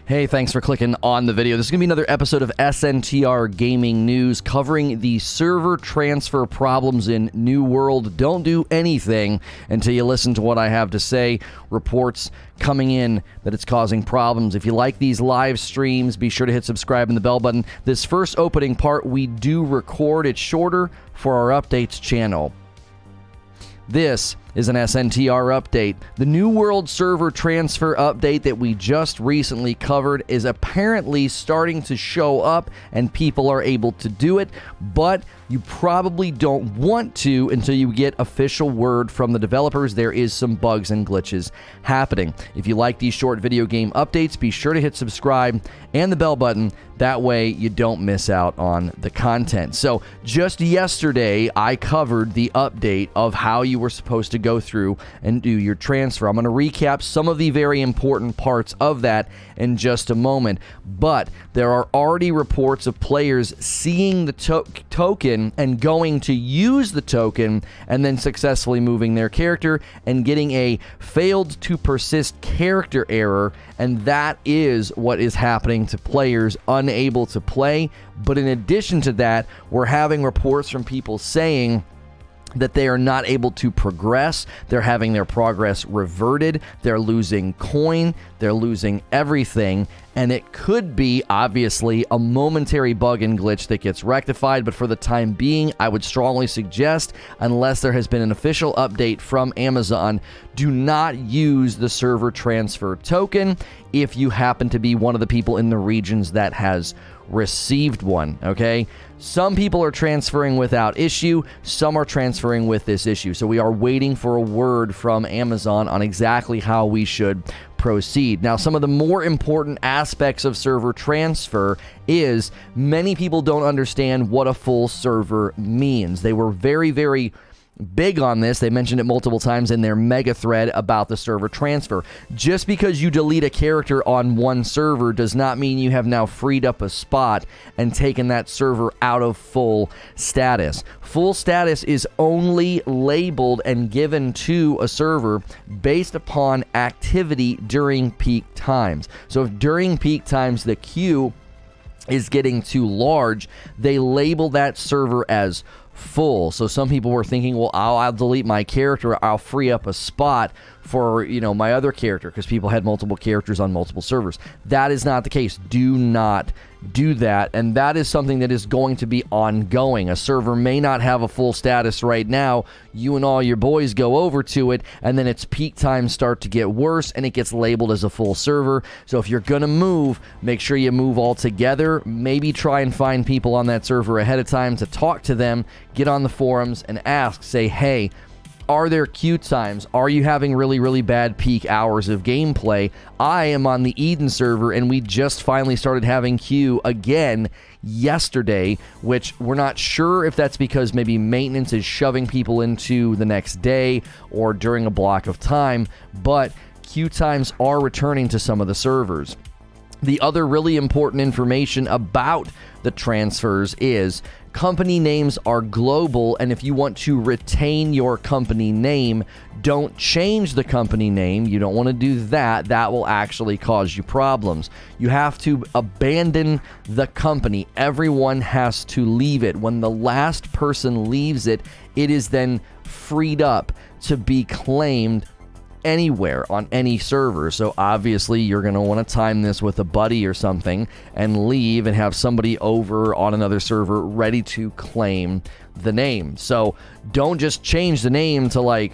Hey, thanks for clicking on the video. This is going to be another episode of SNTR Gaming News covering the server transfer problems in New World. Don't do anything until you listen to what I have to say. Reports coming in that it's causing problems. If you like these live streams, be sure to hit subscribe and the bell button. This first opening part we do record. It's shorter for our updates channel. This is an SNTR update. The New World server transfer update that we just recently covered is apparently starting to show up and people are able to do it, but you probably don't want to until you get official word from the developers. There is some bugs and glitches happening. If you like these short video game updates, be sure to hit subscribe and the bell button. That way you don't miss out on the content. So just yesterday, I covered the update of how you were supposed to go through and do your transfer. I'm going to recap some of the very important parts of that in just a moment, but there are already reports of players seeing the token and going to use the token and then successfully moving their character and getting a failed to persist character error, and that is what is happening to players unable to play. But in addition to that, we're having reports from people saying that they are not able to progress. They're having their progress reverted. They're losing coin. They're losing everything. And it could be, obviously, a momentary bug and glitch that gets rectified. But for the time being, I would strongly suggest, unless there has been an official update from Amazon, do not use the server transfer token if you happen to be one of the people in the regions that has received one, okay? Some people are transferring without issue. Some are transferring with this issue. So we are waiting for a word from Amazon on exactly how we should proceed. Now, some of the more important aspects of server transfer is many people don't understand what a full server means. They were very big on this. They mentioned it multiple times in their mega thread about the server transfer. Just because you delete a character on one server does not mean you have now freed up a spot and taken that server out of full status. Full status is only labeled and given to a server based upon activity during peak times. So if during peak times the queue is getting too large, they label that server as full. So some people were thinking, well, I'll delete my character, I'll free up a spot for, my other character, because people had multiple characters on multiple servers. That is not the case. Do not do that, and that is something that is going to be ongoing. A server may not have a full status right now. You and all your boys go over to it, and then its peak times start to get worse, and it gets labeled as a full server. So if you're gonna move, make sure you move all together. Maybe try and find people on that server ahead of time to talk to them, get on the forums and ask, say, hey, are there queue times? Are you having really bad peak hours of gameplay? I am on the Eden server, and we just finally started having queue again yesterday, which we're not sure if that's because maybe maintenance is shoving people into the next day or during a block of time, but queue times are returning to some of the servers. The other really important information about the transfers is company names are global, and if you want to retain your company name, don't change the company name. You don't want to do that. That will actually cause you problems. You have to abandon the company. Everyone has to leave it. When the last person leaves it, it is then freed up to be claimed anywhere on any server. So obviously you're going to want to time this with a buddy or something and leave and have somebody over on another server ready to claim the name. So don't just change the name to like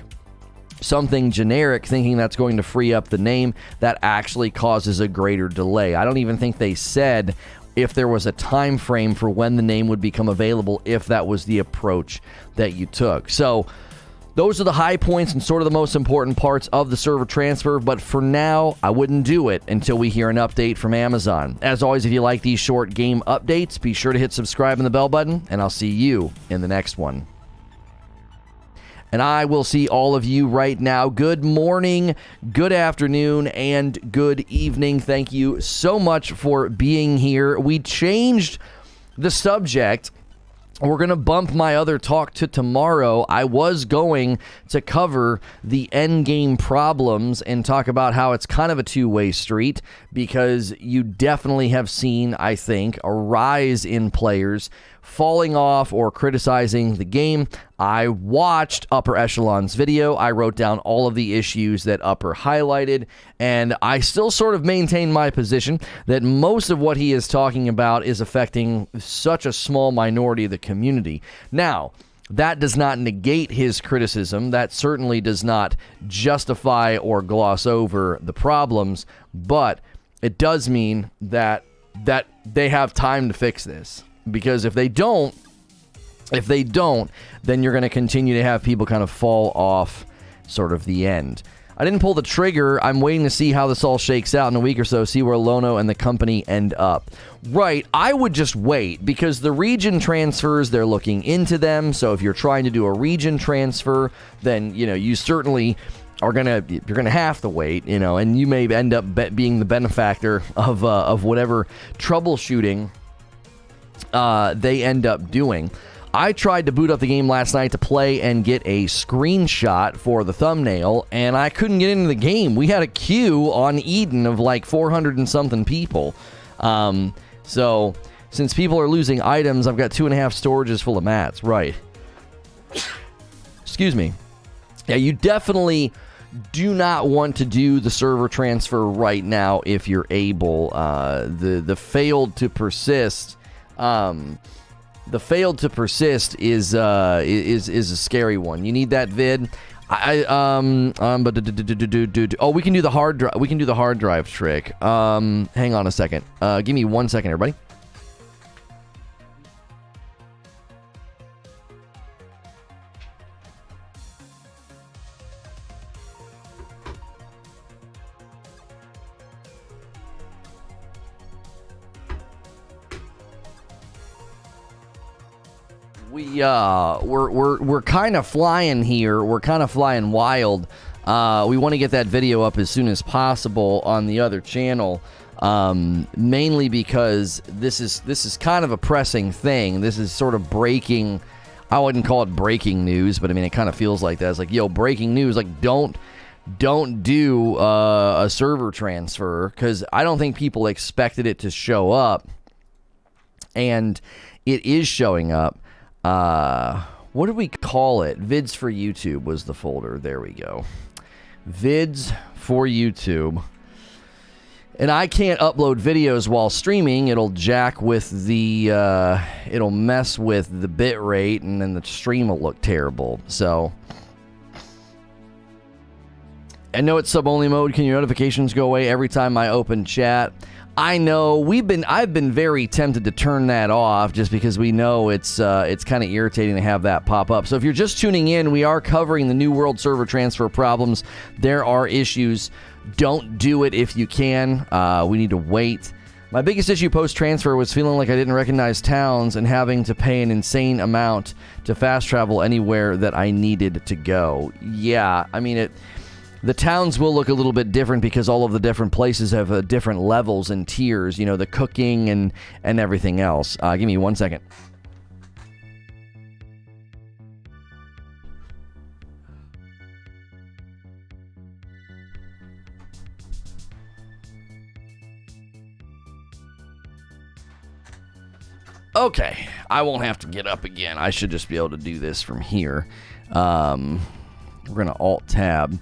something generic thinking that's going to free up the name. That actually causes a greater delay. I don't even think they said if there was a time frame for when the name would become available if that was the approach that you took. So those are the high points and sort of the most important parts of the server transfer, but for now, I wouldn't do it until we hear an update from Amazon. As always, if you like these short game updates, be sure to hit subscribe and the bell button, and I'll see you in the next one. And I will see all of you right now. Good morning, good afternoon, and good evening. Thank you so much for being here. We changed the subject we're going to bump my other talk to tomorrow. I was going to cover the endgame problems and talk about how it's kind of a two-way street, because you definitely have seen, I think, a rise in players falling off or criticizing the game. I watched Upper Echelon's video. I wrote down all of the issues that Upper highlighted, and I still sort of maintain my position that most of what he is talking about is affecting such a small minority of the community. Now, that does not negate his criticism. That certainly does not justify or gloss over the problems, but it does mean that they have time to fix this. Because if they don't, then you're going to continue to have people kind of fall off sort of the end. I didn't pull the trigger. I'm waiting to see how this all shakes out in a week or so, see where Lono and the company end up. Right, I would just wait, because the region transfers, they're looking into them. So if you're trying to do a region transfer, then, you know, you certainly you're gonna have to wait, you know, and you may end up being the benefactor of whatever troubleshooting they end up doing. I tried to boot up the game last night to play and get a screenshot for the thumbnail, and I couldn't get into the game. We had a queue on Eden of like 400 and something people. So since people are losing items, I've got 2.5 storages full of mats. Right. Excuse me. Yeah, you definitely do not want to do the server transfer right now if you're able. The failed to persist. The failed to persist is a scary one. You need that vid. Oh, we can do the hard drive. We can do the hard drive trick. Hang on a second. Give me 1 second, everybody. We're kind of flying here. We're kind of flying wild. We want to get that video up as soon as possible on the other channel, mainly because this is kind of a pressing thing. This is sort of breaking. I wouldn't call it breaking news, but I mean it kind of feels like that. It's like, yo, breaking news. Like don't do a server transfer, because I don't think people expected it to show up, and it is showing up. What did we call it? Vids for YouTube was the folder. There we go. Vids for YouTube. And I can't upload videos while streaming. It'll jack with the, it'll mess with the bit rate, and then the stream will look terrible. So, I know it's sub-only mode. Can your notifications go away every time I open chat? I know I've been very tempted to turn that off, just because we know it's kind of irritating to have that pop up. So if you're just tuning in, we are covering the New World server transfer problems. There are issues. Don't do it if you can. We need to wait. My biggest issue post-transfer was feeling like I didn't recognize towns and having to pay an insane amount to fast travel anywhere that I needed to go. Yeah, I mean the towns will look a little bit different because all of the different places have different levels and tiers, you know, the cooking and everything else. Give me 1 second. Okay, I won't have to get up again. I should just be able to do this from here. We're going to Alt-Tab.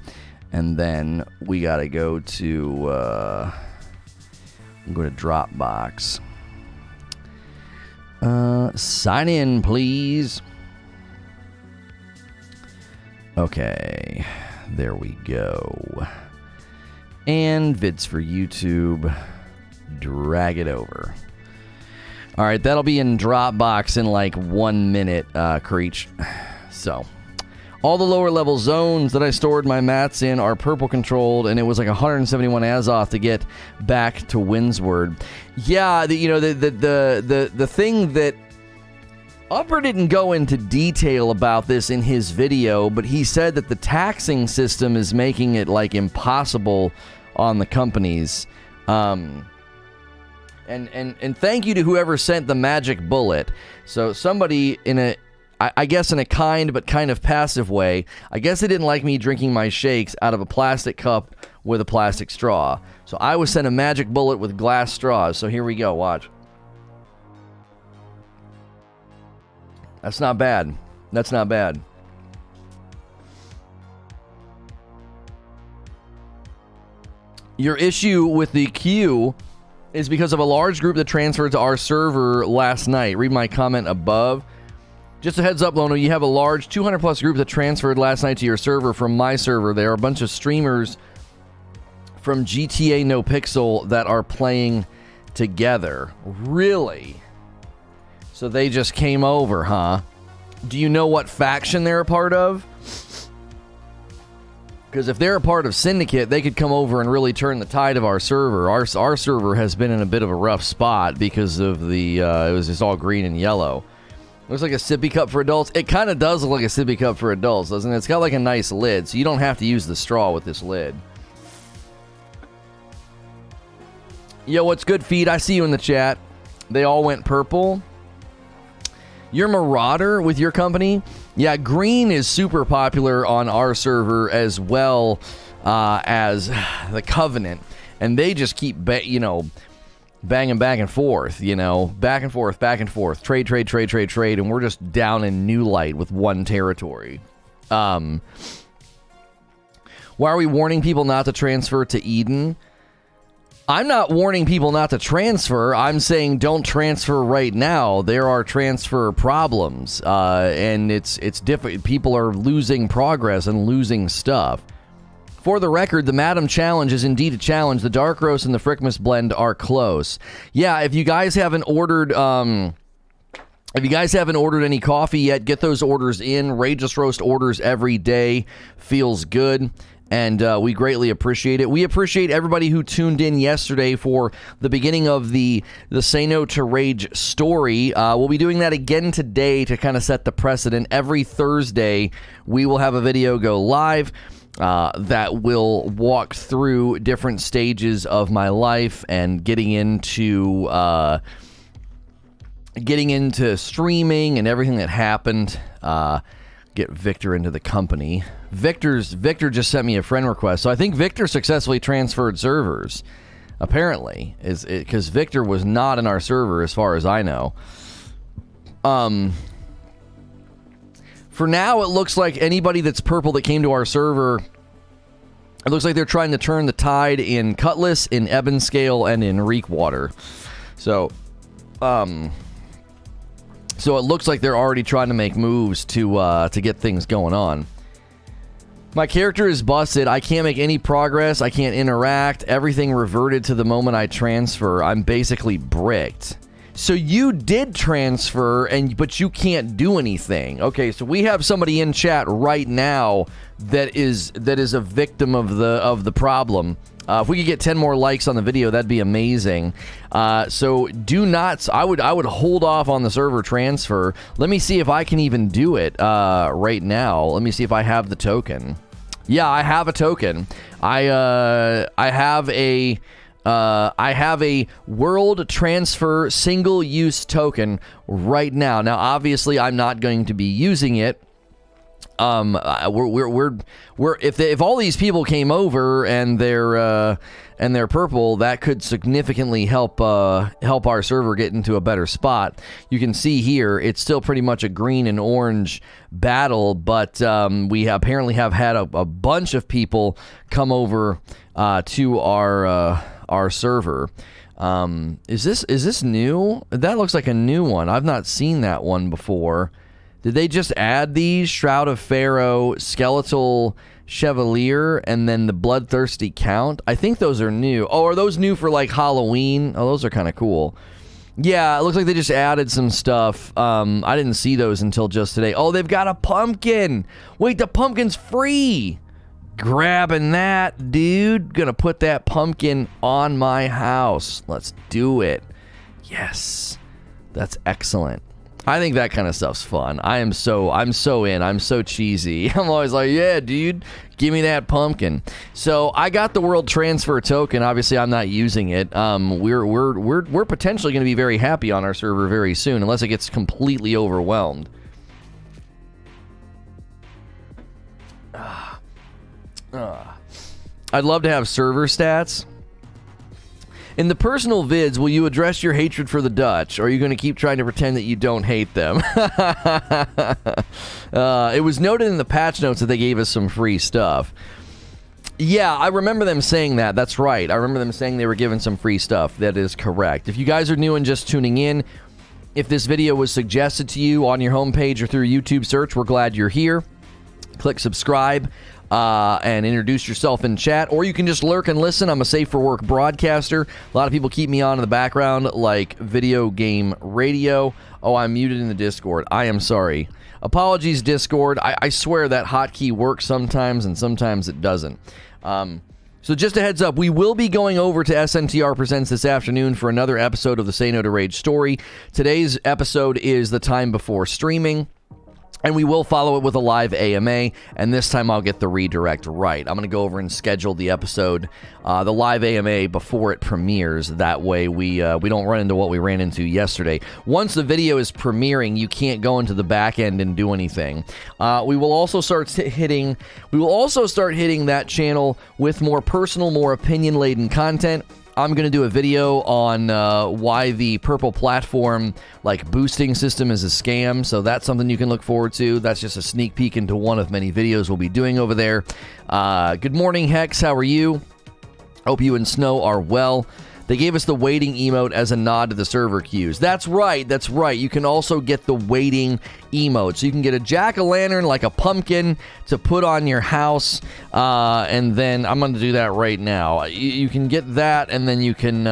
And then we got to go to Dropbox. Sign in, please. Okay, there we go. And vids for YouTube. Drag it over. All right, that'll be in Dropbox in like 1 minute, Creech. So, all the lower level zones that I stored my mats in are purple controlled, and it was like 171 Azoth to get back to Windsward. Yeah, the thing that Upper didn't go into detail about this in his video, but he said that the taxing system is making it like impossible on the companies. And thank you to whoever sent the magic bullet. So somebody in a, I guess in a kind but kind of passive way, I guess they didn't like me drinking my shakes out of a plastic cup with a plastic straw. So I was sent a magic bullet with glass straws. So here we go, watch. That's not bad. That's not bad. Your issue with the queue is because of a large group that transferred to our server last night. Read my comment above. Just a heads up, Lono, you have a large 200 plus group that transferred last night to your server from my server. There are a bunch of streamers from GTA No Pixel that are playing together. Really? So they just came over, huh? Do you know what faction they're a part of? Because if they're a part of Syndicate, they could come over and really turn the tide of our server. Our server has been in a bit of a rough spot because of the, it was just all green and yellow. Looks like a sippy cup for adults. It kind of does look like a sippy cup for adults, doesn't it? It's got like a nice lid, so you don't have to use the straw with this lid. Yo, what's good, Feed? I see you in the chat. They all went purple. You're Marauder with your company? Yeah, green is super popular on our server as well as the Covenant. And they just keep, banging back and forth, back and forth, back and forth. Trade, and we're just down in New Light with one territory. Why are we warning people not to transfer to Eden? I'm not warning people not to transfer. I'm saying don't transfer right now. There are transfer problems, and it's different. People are losing progress and losing stuff. For the record, the Madam Challenge is indeed a challenge. The Dark Roast and the Frickmas Blend are close. Yeah, if you guys haven't ordered, any coffee yet, get those orders in. Rageous Roast orders every day. Feels good. And we greatly appreciate it. We appreciate everybody who tuned in yesterday for the beginning of the Say No to Rage story. We'll be doing that again today to kind of set the precedent. Every Thursday, we will have a video go live that will walk through different stages of my life and getting into streaming and everything that happened. Get Victor into the company. Victor just sent me a friend request, so I think Victor successfully transferred servers. Apparently, because Victor was not in our server as far as I know. For now, it looks like anybody that's purple that came to our server, it looks like they're trying to turn the tide in Cutlass, in Ebonscale, and in Reekwater. So it looks like they're already trying to make moves to get things going on. My character is busted. I can't make any progress. I can't interact. Everything reverted to the moment I transfer. I'm basically bricked. So you did transfer, but you can't do anything. Okay, so we have somebody in chat right now that is a victim of the problem. If we could get 10 more likes on the video, that'd be amazing. So do not. I would hold off on the server transfer. Let me see if I can even do it right now. Let me see if I have the token. Yeah, I have a token. I have a world transfer single use token right now. Now, obviously, I'm not going to be using it. If all these people came over and they're purple, that could significantly help our server get into a better spot. You can see here it's still pretty much a green and orange battle, but we apparently have had a bunch of people come over to our server. Is this new? That looks like a new one. I've not seen that one before. Did they just add these? Shroud of Pharaoh, Skeletal Chevalier, and then the Bloodthirsty Count? I think those are new. Oh, are those new for, like, Halloween? Oh, those are kind of cool. Yeah, it looks like they just added some stuff. I didn't see those until just today. Oh, they've got a pumpkin! Wait, the pumpkin's free! Grabbing that, dude. Gonna put that pumpkin on my house. Let's do it. Yes. That's excellent. I think that kind of stuff's fun. I'm so in. I'm so cheesy. I'm always like, yeah, dude, give me that pumpkin. So I got the world transfer token. Obviously, I'm not using it. We're potentially going to be very happy on our server very soon, unless it gets completely overwhelmed. I'd love to have server stats. In the personal vids, will you address your hatred for the Dutch, or are you going to keep trying to pretend that you don't hate them? It was noted in the patch notes that they gave us some free stuff. Yeah, I remember them saying that. That's right. I remember them saying they were giving some free stuff. That is correct. If you guys are new and just tuning in, if this video was suggested to you on your homepage or through YouTube search, we're glad you're here. Click subscribe. And introduce yourself in chat, or you can just lurk and listen. I'm a safe for work broadcaster. A lot of people keep me on in the background like video game radio. Oh, I'm muted in the Discord. I am sorry. Apologies, Discord. I swear that hotkey works sometimes and sometimes it doesn't. So just a heads up, we will be going over to SNTR Presents this afternoon for another episode of the Say No to Rage story. Today's episode is the time before streaming. And we will follow it with a live AMA, and this time I'll get the redirect right. I'm going to go over and schedule the episode, the live AMA, before it premieres. That way we don't run into what we ran into yesterday. Once the video is premiering, you can't go into the back end and do anything. We will also start hitting that channel with more personal, more opinion-laden content. I'm going to do a video on why the purple platform boosting system is a scam, so that's something you can look forward to. That's just a sneak peek into one of many videos we'll be doing over there. Good morning, Hex. How are you? Hope you and Snow are well. They gave us the waiting emote as a nod to the server queues. That's right, that's right. You can also get the waiting emote. So you can get a jack-o'-lantern, like a pumpkin, to put on your house. And then I'm going to do that right now. You can get that, and then you can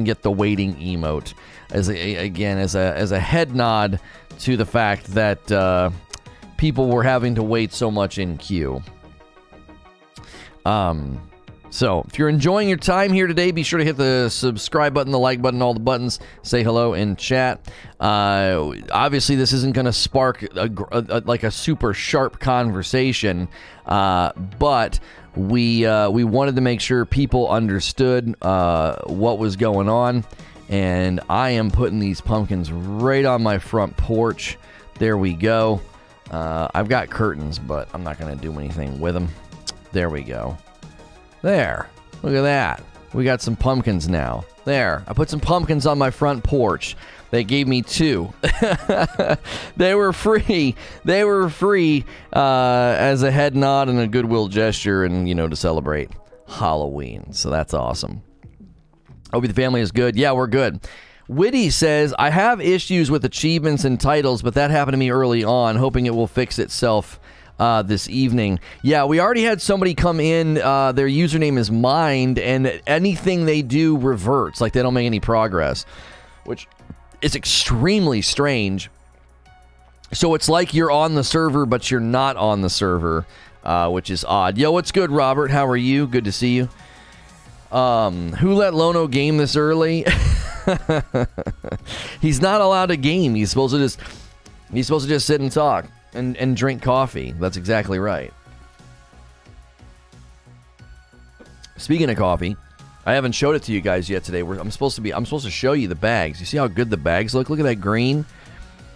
get the waiting emote as a head nod to the fact that people were having to wait so much in queue. So, if you're enjoying your time here today, be sure to hit the subscribe button, the like button, all the buttons. Say hello in chat. Obviously, this isn't going to spark a super sharp conversation, but we wanted to make sure people understood what was going on. And I am putting these pumpkins right on my front porch. There we go. I've got curtains, but I'm not going to do anything with them. There we go. There. Look at that. We got some pumpkins now. There. I put some pumpkins on my front porch. They gave me 2. They were free. They were free as a head nod and a goodwill gesture and, to celebrate Halloween. So that's awesome. Hope the family is good. Yeah, we're good. Witty says, I have issues with achievements and titles, but that happened to me early on, hoping it will fix itself this evening. Yeah, we already had somebody come in. Their username is Mind, and anything they do reverts. Like, they don't make any progress, which is extremely strange. So it's like you're on the server, but you're not on the server, which is odd. Yo, what's good, Robert? How are you? Good to see you. Who let Lono game this early? He's not allowed to game. He's supposed to just sit and talk. And drink coffee. That's exactly right. Speaking of coffee, I haven't showed it to you guys yet today. I'm supposed to show you the bags. You see how good the bags look? Look at that green.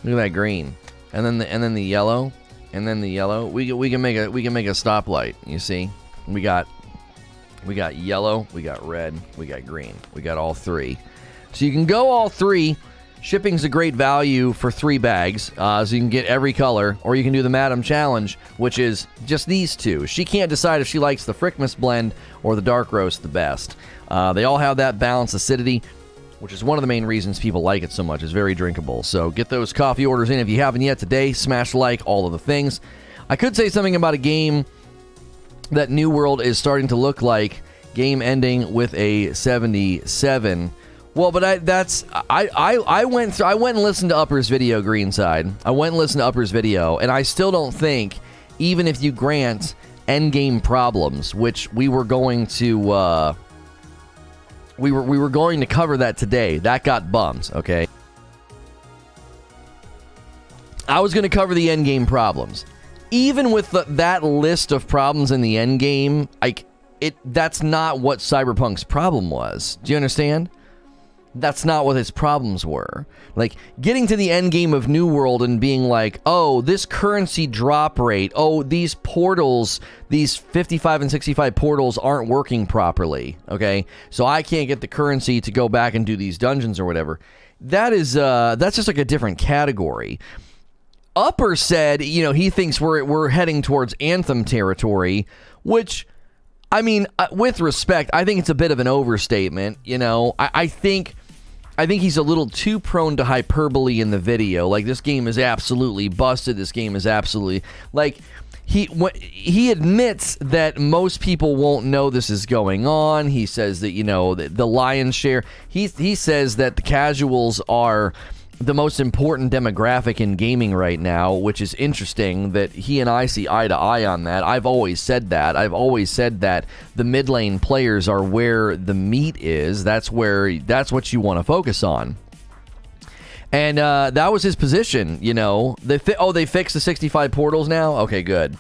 Look at that green. And then the yellow. And then the yellow. We can make a stoplight. You see? We got yellow, we got red, we got green. We got all 3. So you can go all 3. Shipping's a great value for 3 bags, so you can get every color, or you can do the Madam Challenge, which is just these 2. She can't decide if she likes the Frickmas blend or the Dark Roast the best. They all have that balanced acidity, which is one of the main reasons people like it so much. It's very drinkable. So get those coffee orders in if you haven't yet today. Smash like, all of the things. I could say something about a game that New World is starting to look like. Game ending with a 77. Well, but I went and listened to Upper's video, Greenside. I went and listened to Upper's video, and I still don't think, even if you grant endgame problems, which we were going to we were going to cover that today. That got bumped, okay? I was going to cover the endgame problems. Even with that list of problems in the endgame, that's not what Cyberpunk's problem was. Do you understand? That's not what his problems were. Like, getting to the end game of New World and being like, oh, this currency drop rate, oh, these portals, these 55 and 65 portals aren't working properly, okay? So I can't get the currency to go back and do these dungeons or whatever. That's just like a different category. Upper said, he thinks we're heading towards Anthem territory, which, I mean, with respect, I think it's a bit of an overstatement, I think he's a little too prone to hyperbole in the video. Like, this game is absolutely busted. This game is absolutely... Like, he admits that most people won't know this is going on. He says that, the lion's share... He says that the casuals are the most important demographic in gaming right now, which is interesting that he and I see eye to eye on that. I've always said that. I've always said that the mid lane players are where the meat is. That's what you want to focus on. And that was his position, They fixed the 65 portals now? Okay, good.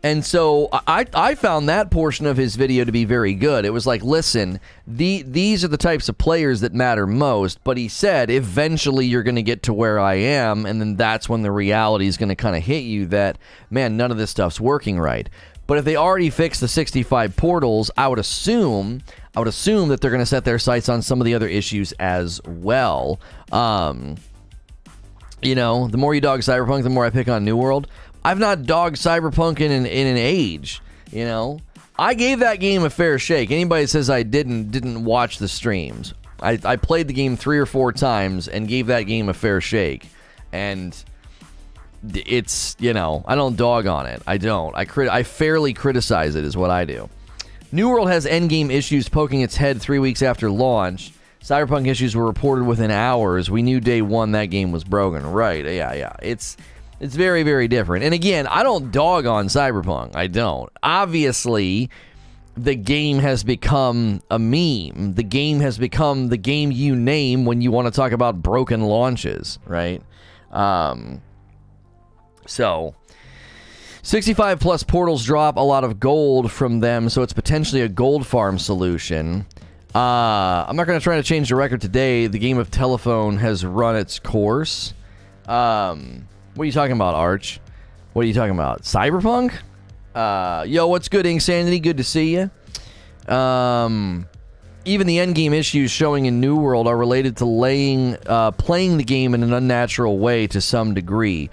And so I found that portion of his video to be very good. It was like, listen, these are the types of players that matter most. But he said, eventually you're going to get to where I am, and then that's when the reality is going to kind of hit you that, man, none of this stuff's working right. But if they already fixed the 65 portals, I would assume that they're going to set their sights on some of the other issues as well. The more you dog Cyberpunk, the more I pick on New World. I've not dogged Cyberpunk in an age, I gave that game a fair shake. Anybody that says I didn't watch the streams. I played the game 3 or 4 times and gave that game a fair shake. And it's, I don't dog on it. I don't. I fairly criticize it is what I do. New World has endgame issues poking its head 3 weeks after launch. Cyberpunk issues were reported within hours. We knew day one that game was broken. Right, yeah. It's very, very different. And again, I don't dog on Cyberpunk. I don't. Obviously, the game has become a meme. The game has become the game you name when you want to talk about broken launches, right? So, 65 plus portals drop a lot of gold from them, so it's potentially a gold farm solution. I'm not going to try to change the record today. The game of telephone has run its course. What are you talking about, Arch? What are you talking about? Cyberpunk? Yo, what's good, Insanity? Good to see you. Even the endgame issues showing in New World are related to playing the game in an unnatural way to some degree.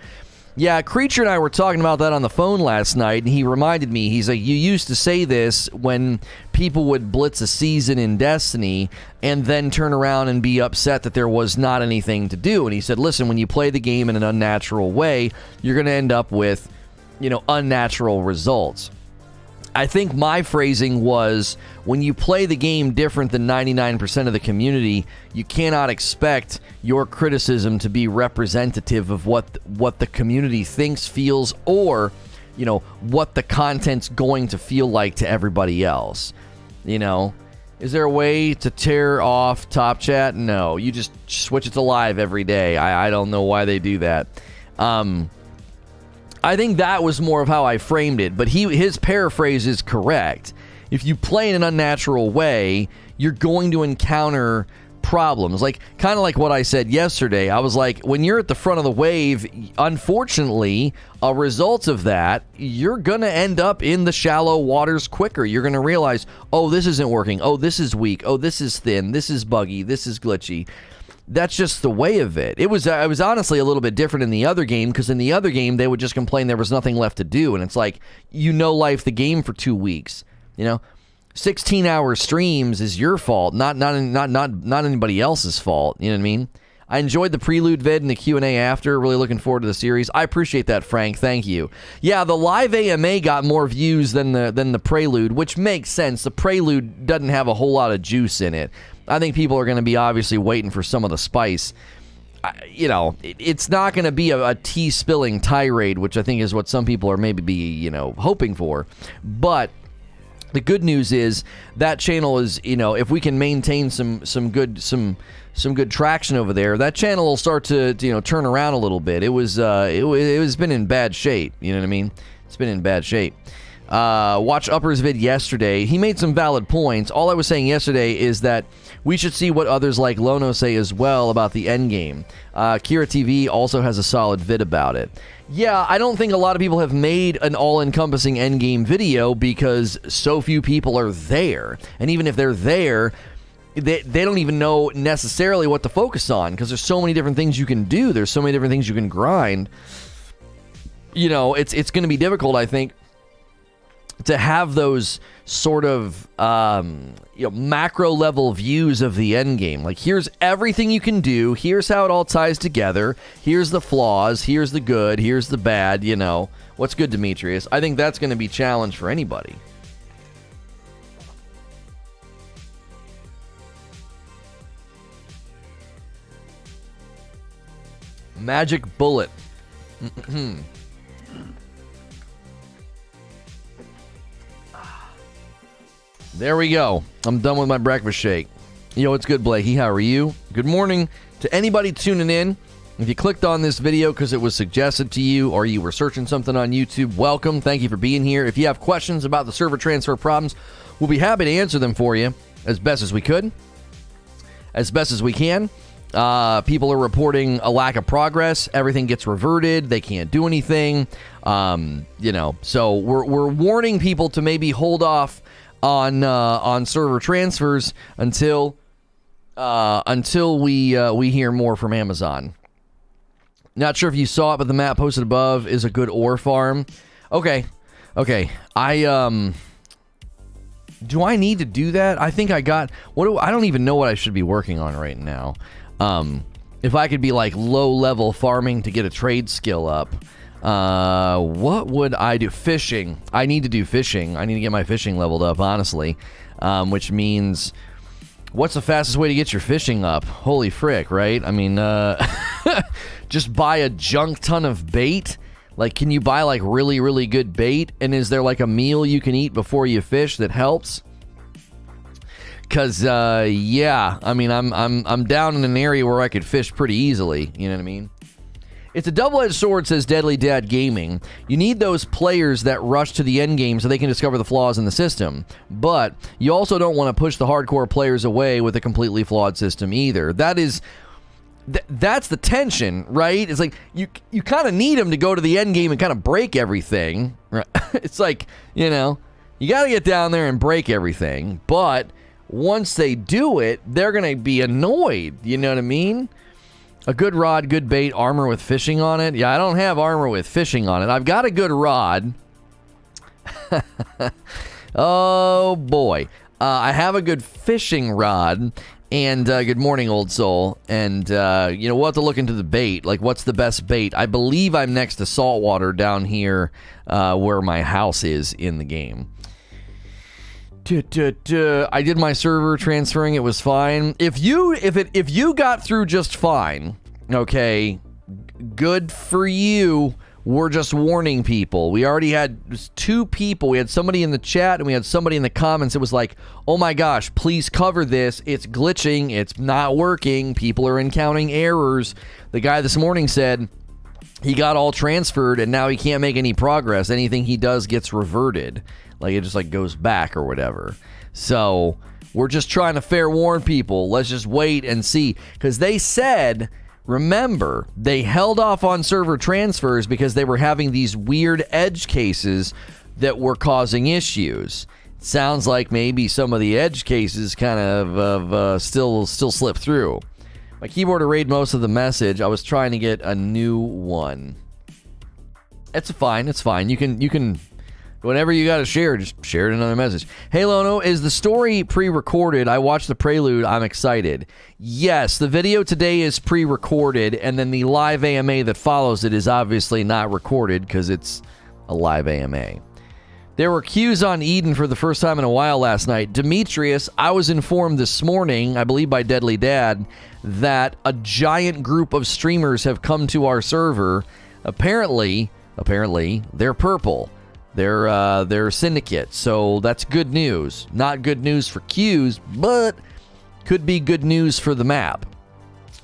Yeah, Creature and I were talking about that on the phone last night, and he reminded me, he's like, you used to say this when people would blitz a season in Destiny and then turn around and be upset that there was not anything to do. And he said, listen, when you play the game in an unnatural way, you're going to end up with, unnatural results. I think my phrasing was, when you play the game different than 99% of the community, you cannot expect your criticism to be representative of what the community thinks, feels, or, what the content's going to feel like to everybody else. Is there a way to tear off Top Chat? No, you just switch it to live every day. I don't know why they do that. I think that was more of how I framed it, but his paraphrase is correct. If you play in an unnatural way, you're going to encounter problems. Kind of like what I said yesterday. I was like, when you're at the front of the wave, unfortunately, a result of that, you're going to end up in the shallow waters quicker. You're going to realize, oh, this isn't working. Oh, this is weak. Oh, this is thin. This is buggy. This is glitchy. That's just the way of it. It was honestly a little bit different in the other game, because in the other game, they would just complain there was nothing left to do. And it's like, life the game for 2 weeks. 16-hour streams is your fault, not anybody else's fault. You know what I mean? I enjoyed the prelude vid and the Q&A after. Really looking forward to the series. I appreciate that, Frank. Thank you. Yeah, the live AMA got more views than the prelude, which makes sense. The prelude doesn't have a whole lot of juice in it. I think people are going to be obviously waiting for some of the spice. It's not going to be a tea-spilling tirade, which I think is what some people are maybe hoping for. But The good news is that channel is, if we can maintain some good traction over there, that channel will start to turn around a little bit. It was been in bad shape. You know what I mean? It's been in bad shape. Watch Upper's vid yesterday. He made some valid points. All I was saying yesterday is that we should see what others like Lono say as well about the endgame. Kira TV also has a solid vid about it. Yeah, I don't think a lot of people have made an all-encompassing endgame video because so few people are there. And even if they're there, they don't even know necessarily what to focus on because there's so many different things you can do. There's so many different things you can grind. It's going to be difficult, I think, to have those sort of macro level views of the end game. Like, here's everything you can do, here's how it all ties together, here's the flaws, here's the good, here's the bad. What's good, Demetrius? I think that's going to be a challenge for anybody. Magic bullet. There we go. I'm done with my breakfast shake. Yo, what's good, Blakey? How are you? Good morning to anybody tuning in. If you clicked on this video because it was suggested to you or you were searching something on YouTube, welcome. Thank you for being here. If you have questions about the server transfer problems, we'll be happy to answer them for you as best as we could, as best as we can. People are reporting a lack of progress. Everything gets reverted. They can't do anything. So we're warning people to maybe hold off on server transfers until we hear more from Amazon. Not sure if you saw it, but the map posted above is a good ore farm. Okay. Do I need to do that? I think I got I don't even know what I should be working on right now. If I could be like low level farming to get a trade skill up. What would I do? Fishing. I need to do fishing. I need to get my fishing leveled up, honestly. Which means, what's the fastest way to get your fishing up? Holy frick, right? I mean, just buy a junk ton of bait. Like, can you buy like really, really good bait? And is there like a meal you can eat before you fish that helps? Cause yeah, I mean, I'm down in an area where I could fish pretty easily. You know what I mean? It's a double-edged sword, says Deadly Dad Gaming. You need those players that rush to the end game so they can discover the flaws in the system. But you also don't want to push the hardcore players away with a completely flawed system either. That's the tension, right? It's like you kind of need them to go to the end game and kind of break everything. Right? It's like, you got to get down there and break everything. But once they do it, they're going to be annoyed. You know what I mean? A good rod, good bait, armor with fishing on it. Yeah, I don't have armor with fishing on it. I've got a good rod. Oh, boy. I have a good fishing rod. And good morning, old soul. And, we'll have to look into the bait. Like, what's the best bait? I believe I'm next to saltwater down here where my house is in the game. I did my server transferring. It was fine. If you got through just fine, okay, good for you. We're just warning people. We already had 2 people. We had somebody in the chat and we had somebody in the comments. It was like, oh my gosh, please cover this. It's glitching. It's not working. People are encountering errors. The guy this morning said he got all transferred and now he can't make any progress. Anything he does gets reverted. Like, it just, goes back or whatever. So, we're just trying to fair warn people. Let's just wait and see. Because they said, remember, they held off on server transfers because they were having these weird edge cases that were causing issues. Sounds like maybe some of the edge cases kind of still slip through. My keyboard erased most of the message. I was trying to get a new one. It's fine. You can... Whenever you got to share, just share it in another message. Hey, Lono, is the story pre-recorded? I watched the prelude. I'm excited. Yes, the video today is pre-recorded, and then the live AMA that follows it is obviously not recorded because it's a live AMA. There were queues on Eden for the first time in a while last night. Demetrius, I was informed this morning, I believe by Deadly Dad, that a giant group of streamers have come to our server. Apparently, they're purple. their syndicate. So that's good news. Not good news for queues, but could be good news for the map.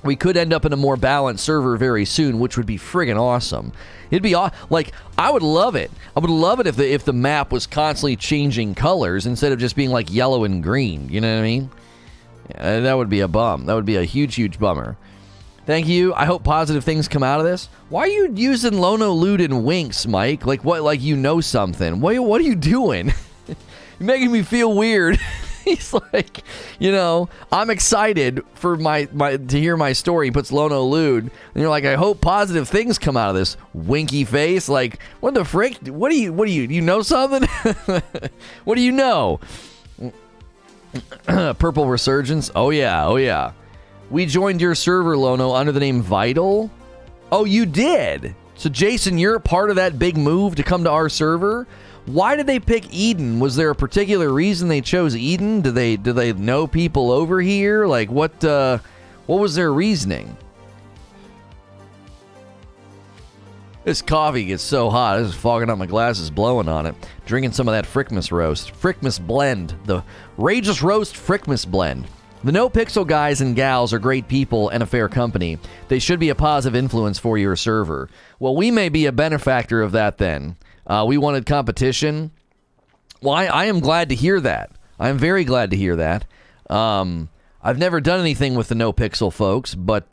We could end up in a more balanced server very soon, which would be friggin' awesome. It'd be like, I would love it. I would love it if the map was constantly changing colors instead of just being like yellow and green. You know what I mean? Yeah, that would be a bum. That would be a huge, huge bummer. Thank you. I hope positive things come out of this. Why are you using Lono, Lewd, and Winks, Mike? Like what? Like you know something? What are you doing? You're making me feel weird. He's like, you know, I'm excited for my to hear my story. He puts Lono, Lewd, and you're like, I hope positive things come out of this. Winky face, like, what the frick? What do you know something? What do you know? Purple Resurgence. Oh yeah. We joined your server, Lono, under the name Vital. Oh, you did. So Jason, you're part of that big move to come to our server. Why did they pick Eden? Was there a particular reason they chose Eden? Do they know people over here? Like what was their reasoning? This coffee gets so hot. This is fogging up my glasses, blowing on it. Drinking some of that Frickmas roast. Frickmas blend. The Rageous Roast Frickmas blend. The No Pixel guys and gals are great people and a fair company. They should be a positive influence for your server. Well, we may be a benefactor of that then. We wanted competition. Well, I am glad to hear that. I'm very glad to hear that. I've never done anything with the No Pixel folks, but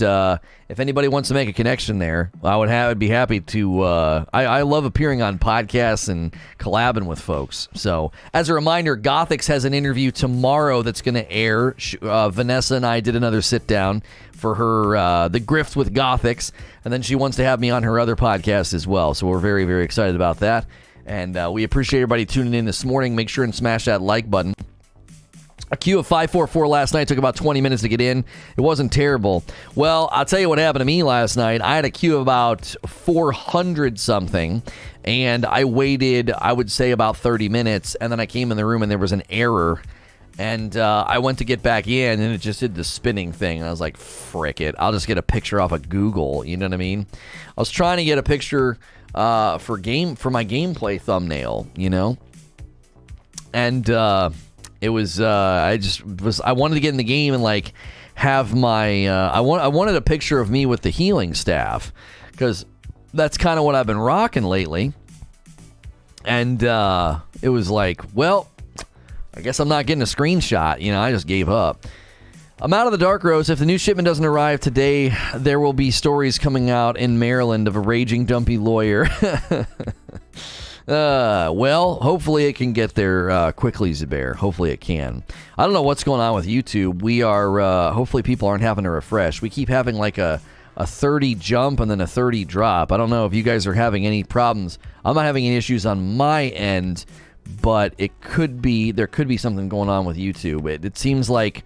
if anybody wants to make a connection there, I'd be happy to. I love appearing on podcasts and collabing with folks. So, as a reminder, Gothix has an interview tomorrow that's going to air. Vanessa and I did another sit down for her The Grift with Gothix, and then she wants to have me on her other podcast as well. So we're very, very excited about that, and we appreciate everybody tuning in this morning. Make sure and smash that like button. A queue of 544 last night took about 20 minutes to get in. It wasn't terrible. Well, I'll tell you what happened to me last night. I had a queue of about 400 something, and I waited, I would say, about 30 minutes, and then I came in the room and there was an error, and I went to get back in, and it just did the spinning thing, and I was like, frick it. I'll just get a picture off of Google, you know what I mean? I was trying to get a picture for my gameplay thumbnail, you know? And it was I wanted to get in the game and like have my I wanted a picture of me with the healing staff, because that's kind of what I've been rocking lately. And it was like, well, I guess I'm not getting a screenshot. You know, I just gave up. I'm out of the dark roast. If the new shipment doesn't arrive today, there will be stories coming out in Maryland of a raging dumpy lawyer. Well, hopefully it can get there quickly, Zubair. Hopefully it can. I don't know what's going on with YouTube. We are, hopefully people aren't having to refresh. We keep having like a 30 jump and then a 30 drop. I don't know if you guys are having any problems. I'm not having any issues on my end, but there could be something going on with YouTube. It seems like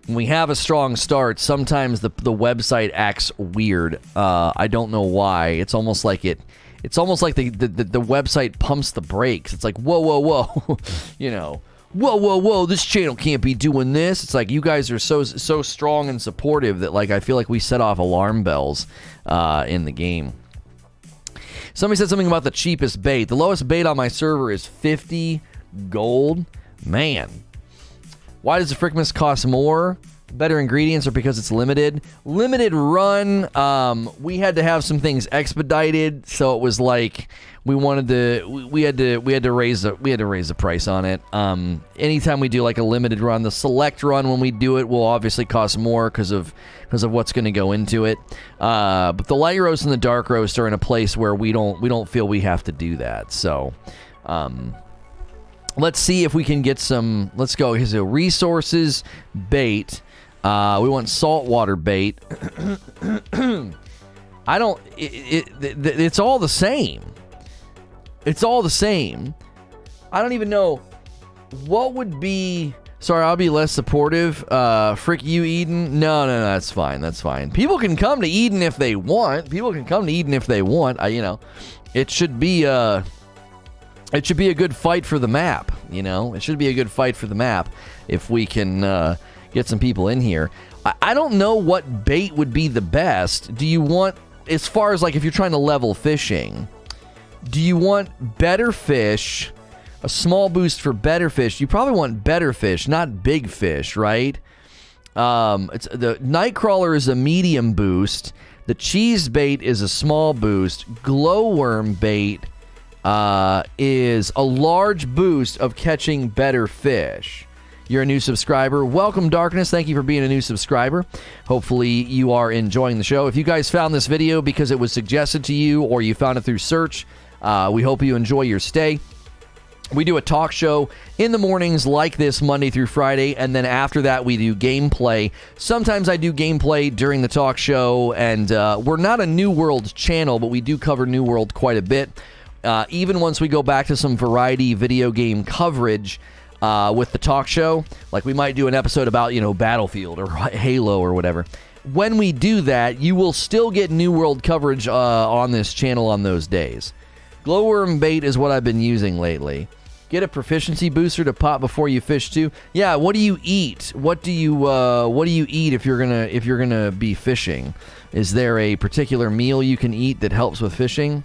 when we have a strong start, sometimes the website acts weird. I don't know why. It's almost like the website pumps the brakes. It's like, whoa, you know, whoa, this channel can't be doing this. It's like you guys are so strong and supportive that like I feel like we set off alarm bells in the game. Somebody said something about the cheapest bait. The lowest bait on my server is 50 gold. Man, why does the Frickmas cost more? Better ingredients, or because it's limited run. We had to have some things expedited, so it was like we had to raise the price on it. Anytime we do like a limited run, the select run when we do it will obviously cost more because of what's going to go into it. But the light roast and the dark roast are in a place where we don't feel we have to do that. So let's see if we can get some. Let's go. Here's a resources bait. We want saltwater bait. It's all the same. It's all the same. I don't even know what would be. Sorry, I'll be less supportive. Frick you, Eden. No, that's fine. That's fine. People can come to Eden if they want. You know, it should be a good fight for the map. You know, it should be a good fight for the map if we can get some people in here. I don't know what bait would be the best. Do you want, as far as like if you're trying to level fishing, Do you want better fish? A small boost for better fish. You probably want better fish, not big fish, right? The Nightcrawler is a medium boost. The cheese bait is a small boost. Glowworm bait is a large boost of catching better fish. You're a new subscriber. Welcome, Darkness. Thank you for being a new subscriber. Hopefully you are enjoying the show. If you guys found this video because it was suggested to you or you found it through search, we hope you enjoy your stay. We do a talk show in the mornings like this Monday through Friday, and then after that we do gameplay. Sometimes I do gameplay during the talk show, and we're not a New World channel, but we do cover New World quite a bit. Even once we go back to some variety video game coverage with the talk show, like we might do an episode about, you know, Battlefield or Halo or whatever. When we do that, you will still get New World coverage on this channel on those days. Glowworm bait is what I've been using lately. Get a proficiency booster to pop before you fish too. Yeah, what do you eat? What do you eat if you're gonna be fishing? Is there a particular meal you can eat that helps with fishing?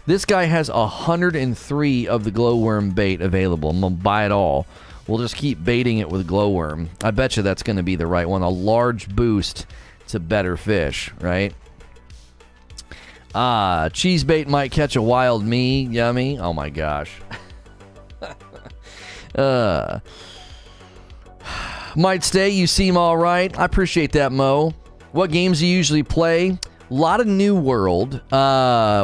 This guy has 103 of the glowworm bait available. I'm gonna buy it all. We'll just keep baiting it with glowworm. I bet you that's gonna be the right one. A large boost to better fish, right? Cheese bait might catch a wild me. Yummy. Oh my gosh. Might stay. You seem all right. I appreciate that, Mo. What games do you usually play? A lot of New World.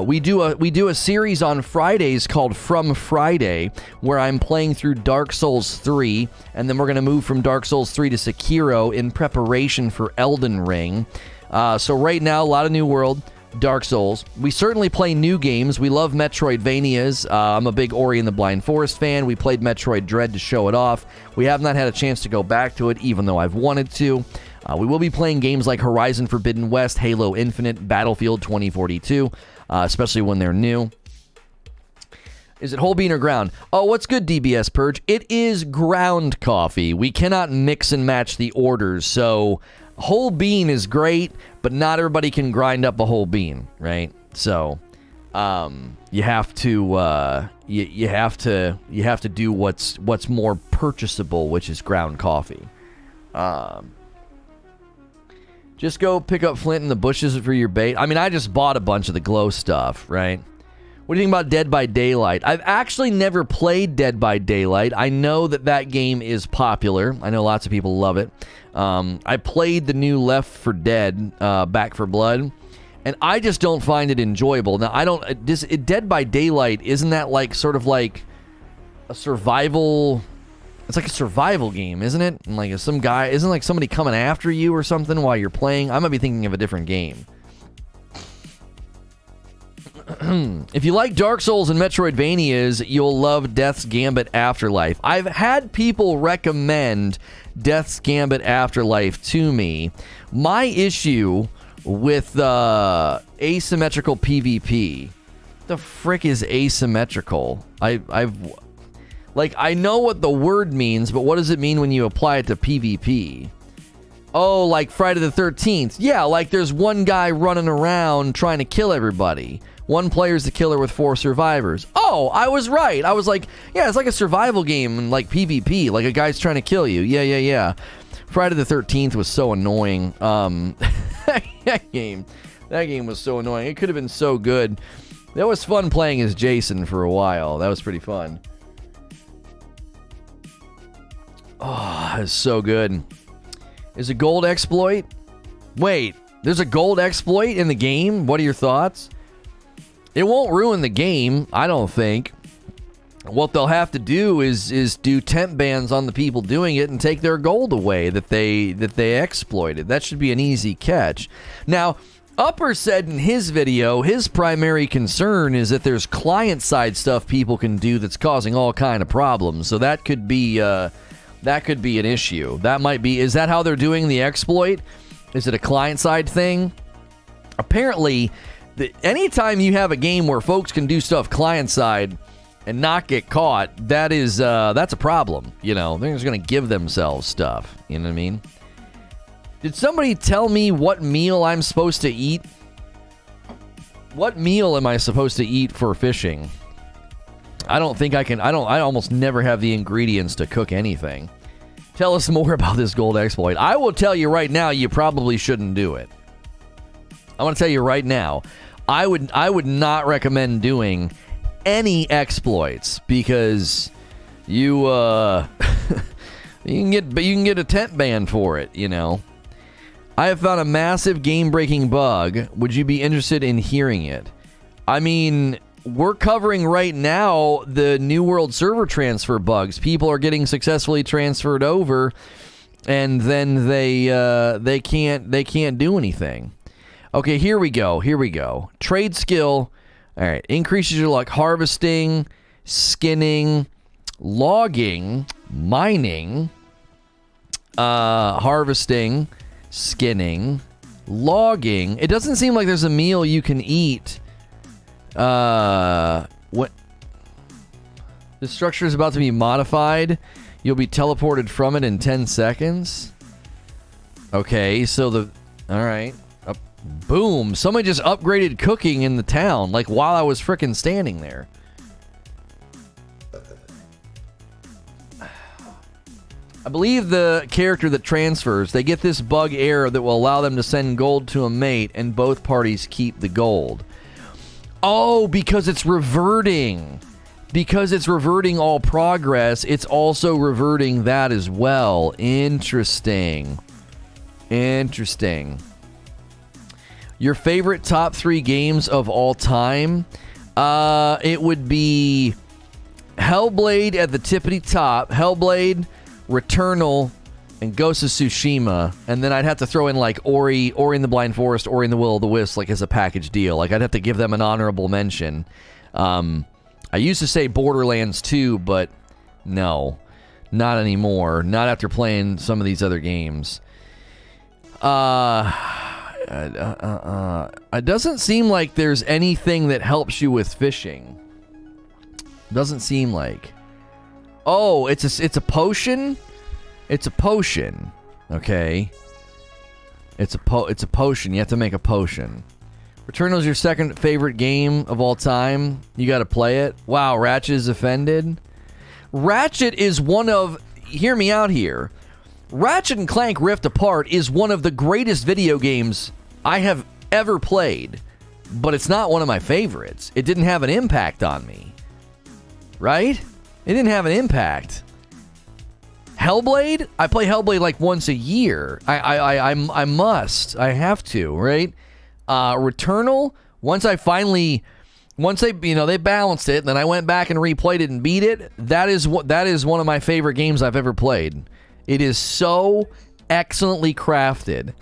We do a series on Fridays called From Friday, where I'm playing through Dark Souls 3, and then we're gonna move from Dark Souls 3 to Sekiro in preparation for Elden Ring. So right now, a lot of New World. Dark Souls. We certainly play new games. We love Metroidvanias. I'm a big Ori and the Blind Forest fan. We played Metroid Dread to show it off. We have not had a chance to go back to it, even though I've wanted to. We will be playing games like Horizon Forbidden West, Halo Infinite, Battlefield 2042, especially when they're new. Is it whole bean or ground? Oh, what's good, DBS Purge? It is ground coffee. We cannot mix and match the orders, so whole bean is great, but not everybody can grind up a whole bean, right? So, you have to you have to do what's more purchasable, which is ground coffee. Just go pick up flint in the bushes for your bait. I mean, I just bought a bunch of the glow stuff, right? What do you think about Dead by Daylight? I've actually never played Dead by Daylight. I know that game is popular. I know lots of people love it. I played the new Left 4 Dead, Back 4 Blood, and I just don't find it enjoyable. Now, Dead by Daylight, isn't that like sort of like a survival? It's like a survival game, isn't it? And like isn't like somebody coming after you or something while you're playing? I might be thinking of a different game. If you like Dark Souls and Metroidvanias, you'll love Death's Gambit Afterlife. I've had people recommend Death's Gambit Afterlife to me. My issue with asymmetrical PvP. The frick is asymmetrical? I know what the word means, but what does it mean when you apply it to PvP? Oh, like Friday the 13th. Yeah, like there's one guy running around trying to kill everybody. One player's the killer with 4 survivors. Oh, I was right. I was like, yeah, it's like a survival game and like PvP, like a guy's trying to kill you. Yeah. Friday the 13th was so annoying. That game was so annoying. It could have been so good. That was fun playing as Jason for a while. That was pretty fun. Oh, it's so good. Is a gold exploit? Wait, there's a gold exploit in the game? What are your thoughts? It won't ruin the game, I don't think. What they'll have to do is do temp bans on the people doing it and take their gold away that they exploited. That should be an easy catch. Now, Upper said in his video, his primary concern is that there's client-side stuff people can do that's causing all kind of problems. So that could be an issue. That might be. Is that how they're doing the exploit? Is it a client-side thing? Apparently, anytime you have a game where folks can do stuff client-side and not get caught, that's a problem. You know, they're just going to give themselves stuff. You know what I mean? Did somebody tell me what meal I'm supposed to eat? What meal am I supposed to eat for fishing? I don't think I can. I almost never have the ingredients to cook anything. Tell us more about this gold exploit. I will tell you right now, you probably shouldn't do it. I want to tell you right now, I would not recommend doing any exploits because you you can get a tent ban for it, you know. I have found a massive game-breaking bug. Would you be interested in hearing it? I mean, we're covering right now the New World server transfer bugs. People are getting successfully transferred over, and then they can't do anything. Okay, here we go. Trade skill. All right, increases your luck. Harvesting, skinning, logging, mining, harvesting, skinning, logging. It doesn't seem like there's a meal you can eat. What? The structure is about to be modified. You'll be teleported from it in 10 seconds. Okay, so all right. Boom. Somebody just upgraded cooking in the town, like while I was frickin' standing there. I believe the character that transfers, they get this bug error that will allow them to send gold to a mate and both parties keep the gold. Oh, because it's reverting. Because it's reverting all progress, it's also reverting that as well. Interesting. Interesting. Your favorite top 3 games of all time? It would be Hellblade at the tippity top. Hellblade, Returnal, and Ghost of Tsushima. And then I'd have to throw in like Ori in the Blind Forest, Ori in the Will of the Wisps, like as a package deal. Like I'd have to give them an honorable mention. I used to say Borderlands 2, but no, not anymore. Not after playing some of these other games. It doesn't seem like there's anything that helps you with fishing. Doesn't seem like. Oh, it's a potion? It's a potion. Okay. It's a potion. You have to make a potion. Returnal is your second favorite game of all time. You got to play it. Wow, Ratchet is offended. Ratchet is one of... Hear me out here. Ratchet and Clank Rift Apart is one of the greatest video games I have ever played, but it's not one of my favorites. It didn't have an impact on me. Right? It didn't have an impact. Hellblade? I play Hellblade like once a year. I must. I have to, right? Returnal, once they balanced it, and then I went back and replayed it and beat it, that is one of my favorite games I've ever played. It is so excellently crafted.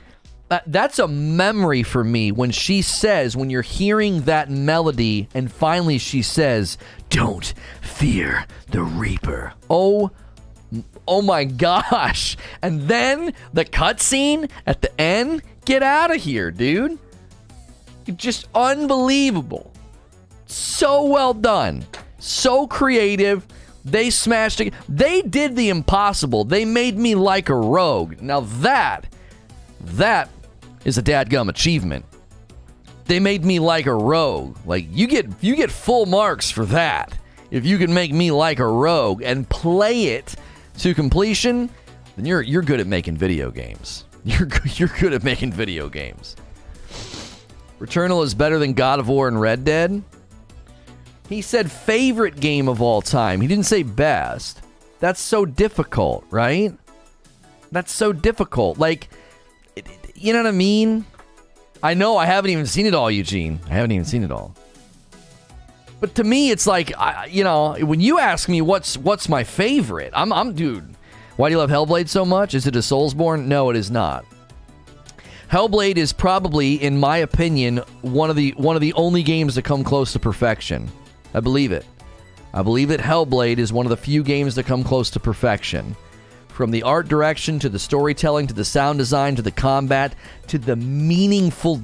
That's a memory for me when you're hearing that melody and finally she says, "Don't fear the Reaper." Oh my gosh. And then the cutscene at the end, get out of here, dude. Just unbelievable. So well done. So creative. They smashed it. They did the impossible. They made me like a rogue. Now that is a dadgum achievement. They made me like a rogue. Like you get full marks for that. If you can make me like a rogue and play it to completion, then you're good at making video games. You're good at making video games. Returnal is better than God of War and Red Dead. He said favorite game of all time. He didn't say best. That's so difficult, right? That's so difficult. Like, you know what I mean? I know I haven't even seen it all, Eugene. I haven't even seen it all. But to me, it's like, when you ask me what's my favorite, I'm dude. Why do you love Hellblade so much? Is it a Soulsborne? No, it is not. Hellblade is probably, in my opinion, one of the only games to come close to perfection. I believe it. I believe that Hellblade is one of the few games that come close to perfection. From the art direction, to the storytelling, to the sound design, to the combat, to the meaningful,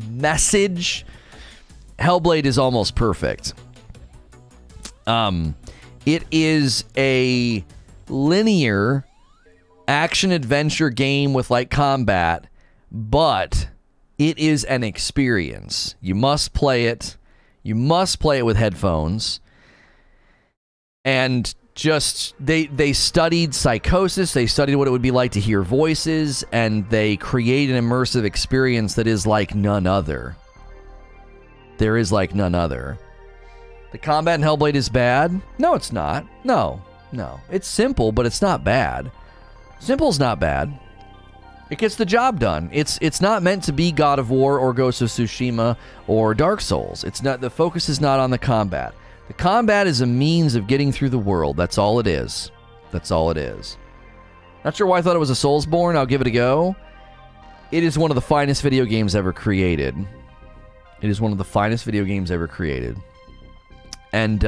message, Hellblade is almost perfect. It is a linear action-adventure game with, combat, but It is an experience. You must play it. You must play it with headphones. And just, they studied psychosis. They studied what it would be like to hear voices. And they create an immersive experience that is like none other. There is like none other. The combat in Hellblade is bad? No, it's not. No. It's simple, but it's not bad. Simple's not bad. It gets the job done. It's not meant to be God of War or Ghost of Tsushima or Dark Souls. It's not. The focus is not on the combat. The combat is a means of getting through the world. That's all it is. That's all it is. Not sure why I thought it was a Soulsborne. I'll give it a go. It is one of the finest video games ever created. It is one of the finest video games ever created. And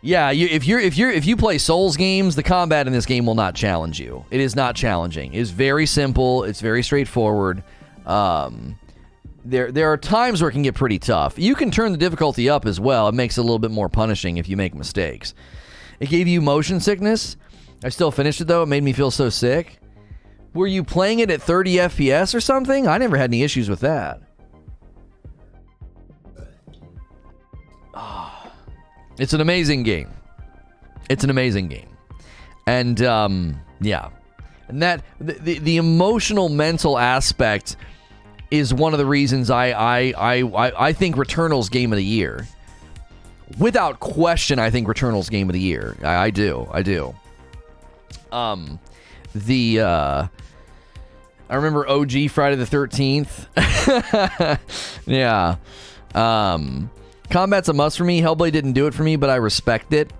if you play Souls games, the combat in this game will not challenge you. It is not challenging. It is very simple. It's very straightforward. There are times where it can get pretty tough. You can turn the difficulty up as well. It makes it a little bit more punishing if you make mistakes. It gave you motion sickness. I still finished it though. It made me feel so sick. Were you playing it at 30 FPS or something? I never had any issues with that. It's an amazing game. It's an amazing game. And, yeah. And that, the emotional, mental aspect is one of the reasons I think Returnal's Game of the Year. Without question, I think Returnal's Game of the Year. I do. I remember OG Friday the 13th. Yeah. Combat's a must for me. Hellblade didn't do it for me, but I respect it.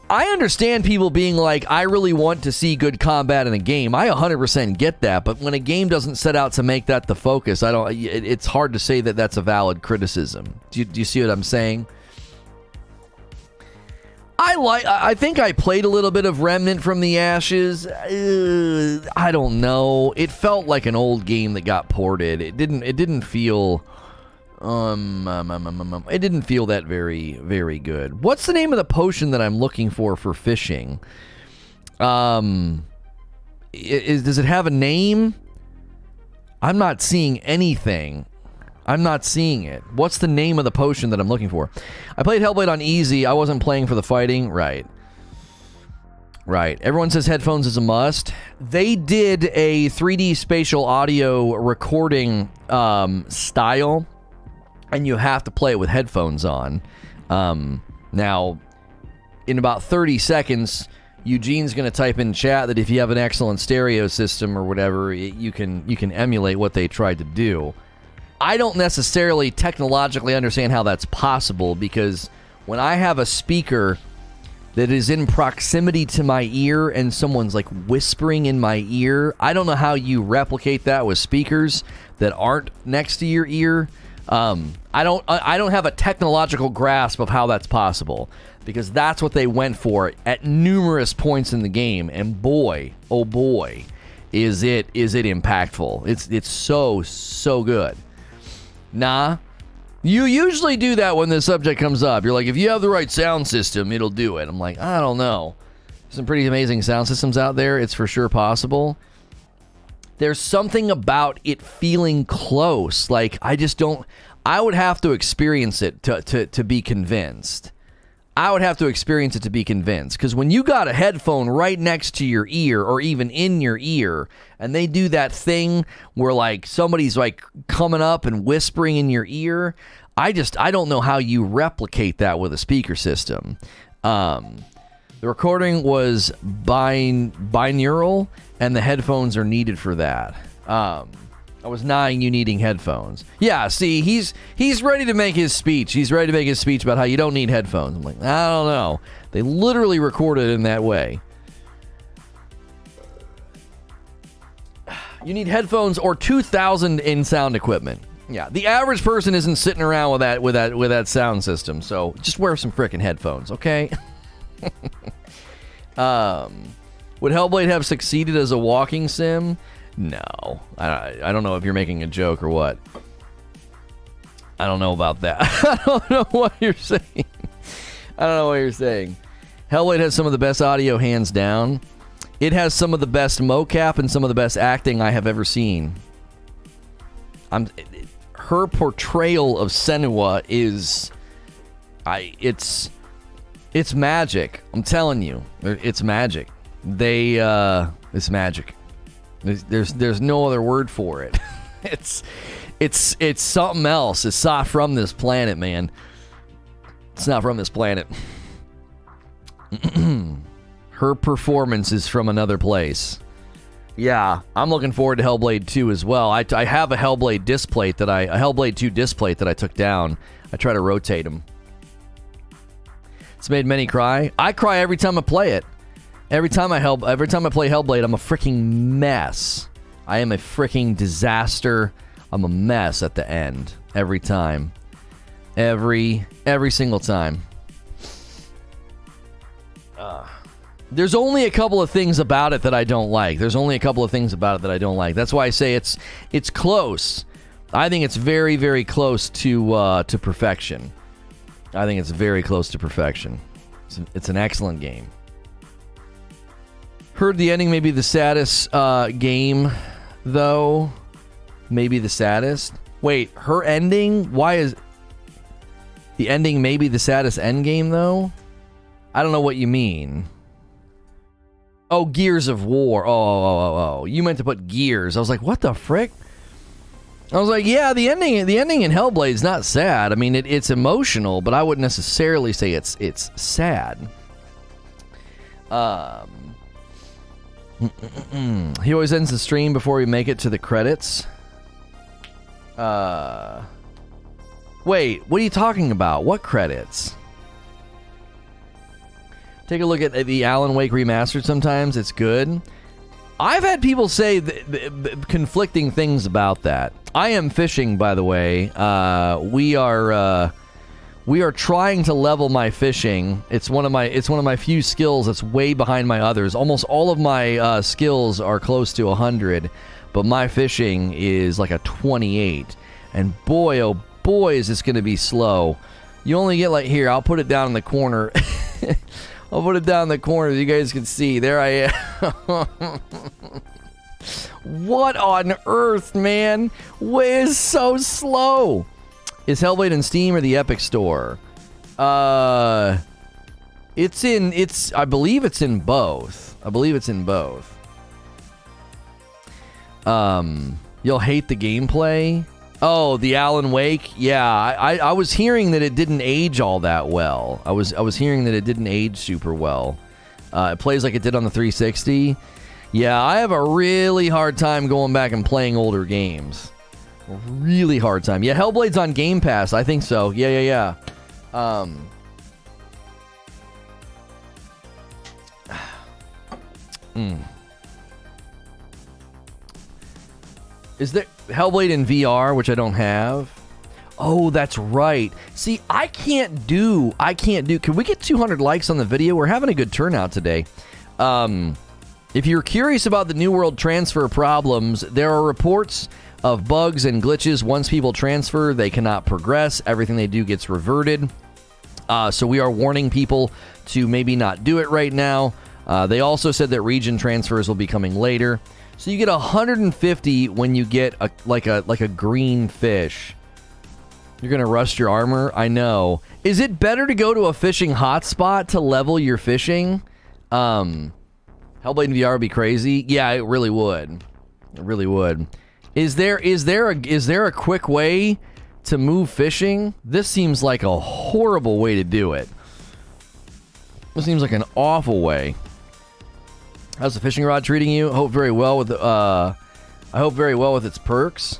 I understand people being like, I really want to see good combat in a game. I 100% get that, but when a game doesn't set out to make that the focus, it's hard to say that that's a valid criticism. Do you see what I'm saying? I think I played a little bit of Remnant from the Ashes. I don't know. It felt like an old game that got ported. It didn't feel it didn't feel that very, very good. What's the name of the potion that I'm looking for fishing? Does it have a name? I'm not seeing anything. I'm not seeing it. What's the name of the potion that I'm looking for? I played Hellblade on easy. I wasn't playing for the fighting. Right. Everyone says headphones is a must. They did a 3D spatial audio recording style, and you have to play it with headphones on. Now, in about 30 seconds, Eugene's going to type in chat that if you have an excellent stereo system or whatever, you can emulate what they tried to do. I don't necessarily technologically understand how that's possible, because when I have a speaker that is in proximity to my ear and someone's like whispering in my ear, I don't know how you replicate that with speakers that aren't next to your ear. I don't have a technological grasp of how that's possible, because that's what they went for at numerous points in the game, and boy, oh boy, is it impactful. It's so good. Nah, you usually do that when the subject comes up. You're like, if you have the right sound system, it'll do it. I'm like, I don't know. Some pretty amazing sound systems out there. It's for sure possible. There's something about it feeling close. Like, I would have to experience it to be convinced. I would have to experience it to be convinced. Because when you got a headphone right next to your ear, or even in your ear, and they do that thing where like somebody's like coming up and whispering in your ear, I don't know how you replicate that with a speaker system. The recording was binaural, and the headphones are needed for that. I was denying you needing headphones. Yeah, see, he's ready to make his speech. He's ready to make his speech about how you don't need headphones. I'm like, I don't know. They literally recorded it in that way. You need headphones or 2,000 in sound equipment. Yeah, the average person isn't sitting around with that sound system. So just wear some frickin' headphones, okay? Would Hellblade have succeeded as a walking sim? No. I don't know if you're making a joke or what. I don't know about that. I don't know what you're saying. Hellblade has some of the best audio, hands down. It has some of the best mocap and some of the best acting I have ever seen. Her portrayal of Senua is... It's magic. I'm telling you. It's magic. It's magic. There's no other word for it. It's something else. It's not from this planet, man. It's not from this planet. Her performance is from another place. Yeah, I'm looking forward to Hellblade 2 as well. I have a Hellblade 2 disc plate that I took down. I try to rotate them. It's made many cry. I cry every time I play it. Every time I play Hellblade, I'm a freaking mess. I am a freaking disaster. I'm a mess at the end every time. Every single time. There's only a couple of things about it that I don't like. That's why I say it's close. I think it's very, very close to perfection. I think it's very close to perfection. It's an excellent game. Heard the ending may be the saddest game, though. Maybe the saddest. Wait, her ending? Why is the ending maybe the saddest endgame, though? I don't know what you mean. Oh, Gears of War. Oh. You meant to put Gears. I was like, what the frick? I was like, yeah, the ending in Hellblade is not sad. I mean, it's emotional, but I wouldn't necessarily say it's sad. He always ends the stream before we make it to the credits. Wait, what are you talking about? What credits? Take a look at the Alan Wake Remastered sometimes. It's good. I've had people say conflicting things about that. I am fishing, by the way. We are trying to level my fishing. It's one of my few skills that's way behind my others. Almost all of my skills are close to 100, but my fishing is like a 28. And boy, oh boy, is this going to be slow. You only get like here. I'll put it down in the corner. I'll put it down in the corner so you guys can see. There I am. What on earth, man? It is so slow. Is Hellblade in Steam or the Epic Store? I believe it's in both. You'll hate the gameplay. Oh, the Alan Wake? Yeah, I was hearing that it didn't age all that well. I was hearing that it didn't age super well. It plays like it did on the 360. Yeah, I have a really hard time going back and playing older games. A really hard time. Yeah, Hellblade's on Game Pass. I think so. Yeah. Is there Hellblade in VR, which I don't have? Oh, that's right. See, I can't do. Can we get 200 likes on the video? We're having a good turnout today. If you're curious about the New World transfer problems, there are reports of bugs and glitches. Once people transfer, they cannot progress. Everything they do gets reverted. So we are warning people to maybe not do it right now. They also said that region transfers will be coming later. So you get 150 when you get like a green fish. You're gonna rust your armor? I know. Is it better to go to a fishing hotspot to level your fishing? Hellblade in VR would be crazy. Yeah, it really would. It really would. Is there a quick way to move fishing? This seems like a horrible way to do it. This seems like an awful way. How's the fishing rod treating you? I hope very well with its perks.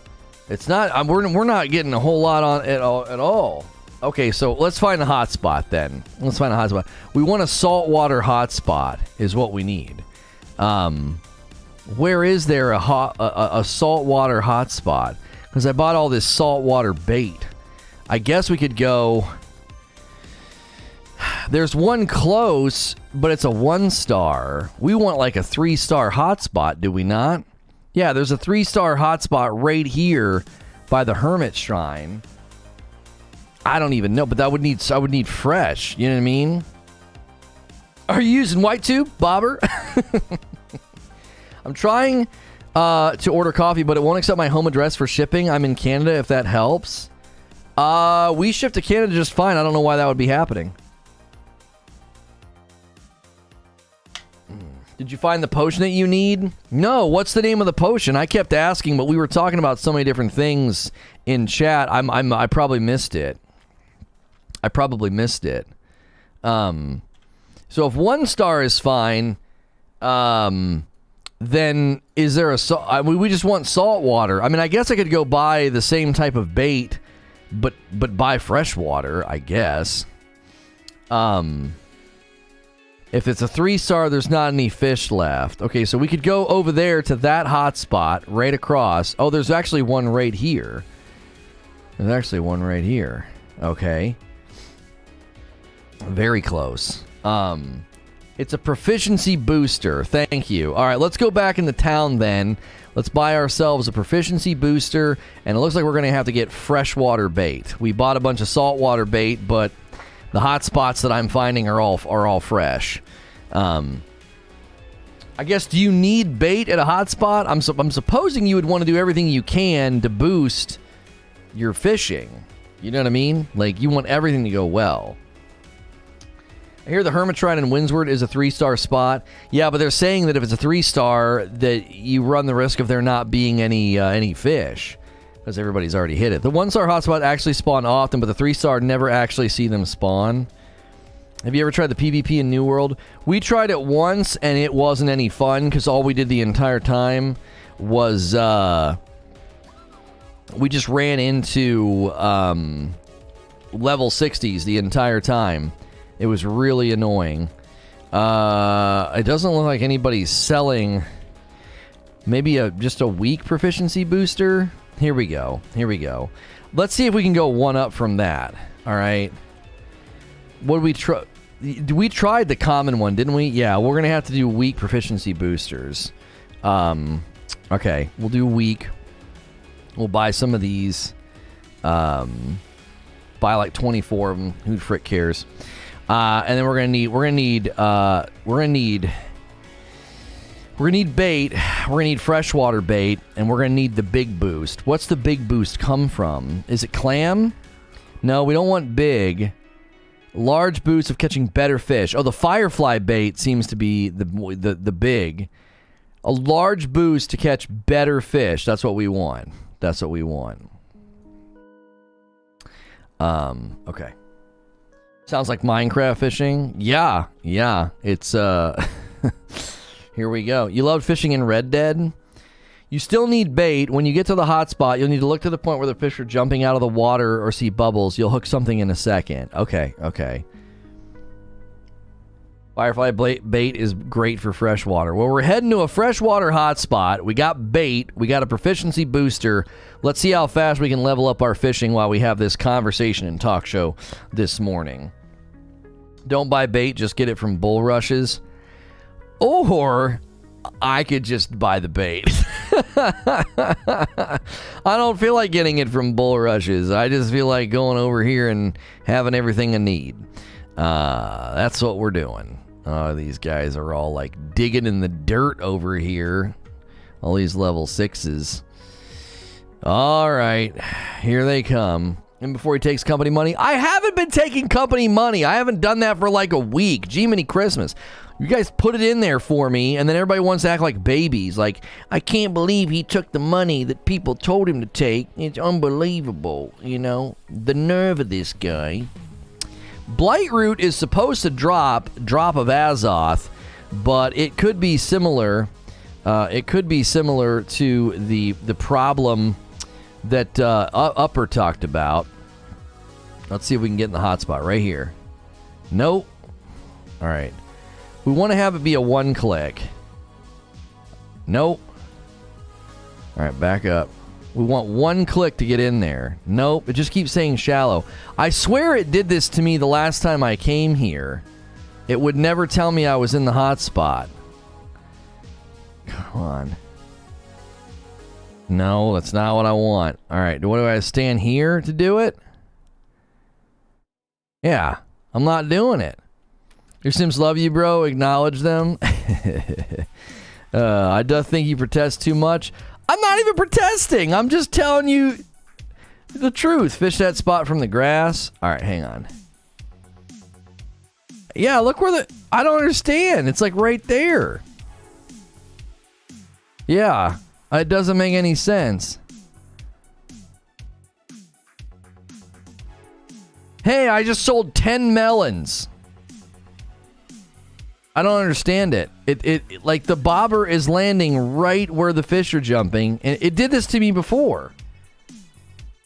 It's not. We're not getting a whole lot on it at all. Okay, so let's find a hotspot then. Let's find a hotspot. We want a saltwater hotspot is what we need. Where is there a saltwater hotspot? Because I bought all this saltwater bait. I guess we could go. There's one close, but it's a 1-star. We want like a 3-star hotspot, do we not? Yeah, there's a 3-star hotspot right here by the Hermit Shrine. I don't even know, but I would need fresh. You know what I mean? Are you using white tube, Bobber? I'm trying to order coffee, but it won't accept my home address for shipping. I'm in Canada, if that helps. We ship to Canada just fine. I don't know why that would be happening. Did you find the potion that you need? No. What's the name of the potion? I kept asking, but we were talking about so many different things in chat. I probably missed it. So if 1 star is fine, then is there a we just want salt water. I mean, I guess I could go buy the same type of bait, but buy fresh water, I guess. If it's a 3 star, there's not any fish left. Okay, so we could go over there to that hotspot right across. Oh, there's actually one right here. Okay. Very close. It's a proficiency booster. Thank you. All right, let's go back in the town then. Let's buy ourselves a proficiency booster, and it looks like we're going to have to get freshwater bait. We bought a bunch of saltwater bait, but the hot spots that I'm finding are all fresh. I guess, do you need bait at a hot spot? I'm supposing you would want to do everything you can to boost your fishing. You know what I mean? Like, you want everything to go well. I hear the Hermitride in Windsward is a 3-star spot. Yeah, but they're saying that if it's a 3-star, that you run the risk of there not being any fish, because everybody's already hit it. The 1-star hotspot actually spawn often, but the 3-star never actually see them spawn. Have you ever tried the PvP in New World? We tried it once, and it wasn't any fun, because all we did the entire time was we just ran into level 60s the entire time. It was really annoying. It doesn't look like anybody's selling maybe just a weak proficiency booster. Here we go. Let's see if we can go one up from that. All right. What did we try? We tried the common one, didn't we? Yeah, we're going to have to do weak proficiency boosters. Okay, we'll do weak. We'll buy some of these. Buy like 24 of them. Who frick cares? And then we're gonna need bait. We're gonna need freshwater bait, and we're gonna need the big boost. What's the big boost come from? Is it clam? No, we don't want big. Large boost of catching better fish. Oh, the firefly bait seems to be the big. A large boost to catch better fish. That's what we want. Okay. Sounds like Minecraft fishing. Yeah. It's, here we go. You loved fishing in Red Dead? You still need bait. When you get to the hotspot, you'll need to look to the point where the fish are jumping out of the water or see bubbles. You'll hook something in a second. Okay. Firefly bait is great for freshwater. Well, we're heading to a freshwater hotspot. We got bait. We got a proficiency booster. Let's see how fast we can level up our fishing while we have this conversation and talk show this morning. Don't buy bait. Just get it from bulrushes. Or I could just buy the bait. I don't feel like getting it from bulrushes. I just feel like going over here and having everything I need. That's what we're doing. These guys are all like digging in the dirt over here. All these level 6s. All right, here they come. And before he takes company money, I haven't been taking company money. I haven't done that for like a week. Jiminy Christmas. You guys put it in there for me, and then everybody wants to act like babies. Like, I can't believe he took the money that people told him to take. It's unbelievable, you know? The nerve of this guy. Blightroot is supposed to drop of Azoth, but it could be similar. It could be similar to the problem that Upper talked about. Let's see if we can get in the hotspot right here. Nope. All right. We want to have it be a one-click. Nope. All right, back up. We want one click to get in there. Nope, it just keeps saying shallow. I swear it did this to me the last time I came here. It would never tell me I was in the hotspot. Come on. No, that's not what I want. All right, what do I stand here to do it? Yeah, I'm not doing it. Your Sims love you, bro. Acknowledge them. I do think you protest too much. I'm not even protesting. I'm just telling you the truth. Fish that spot from the grass. All right, hang on. Yeah, look where the... I don't understand. It's like right there. Yeah, it doesn't make any sense. Hey, I just sold 10 melons. I don't understand it. It like the bobber is landing right where the fish are jumping, and it did this to me before.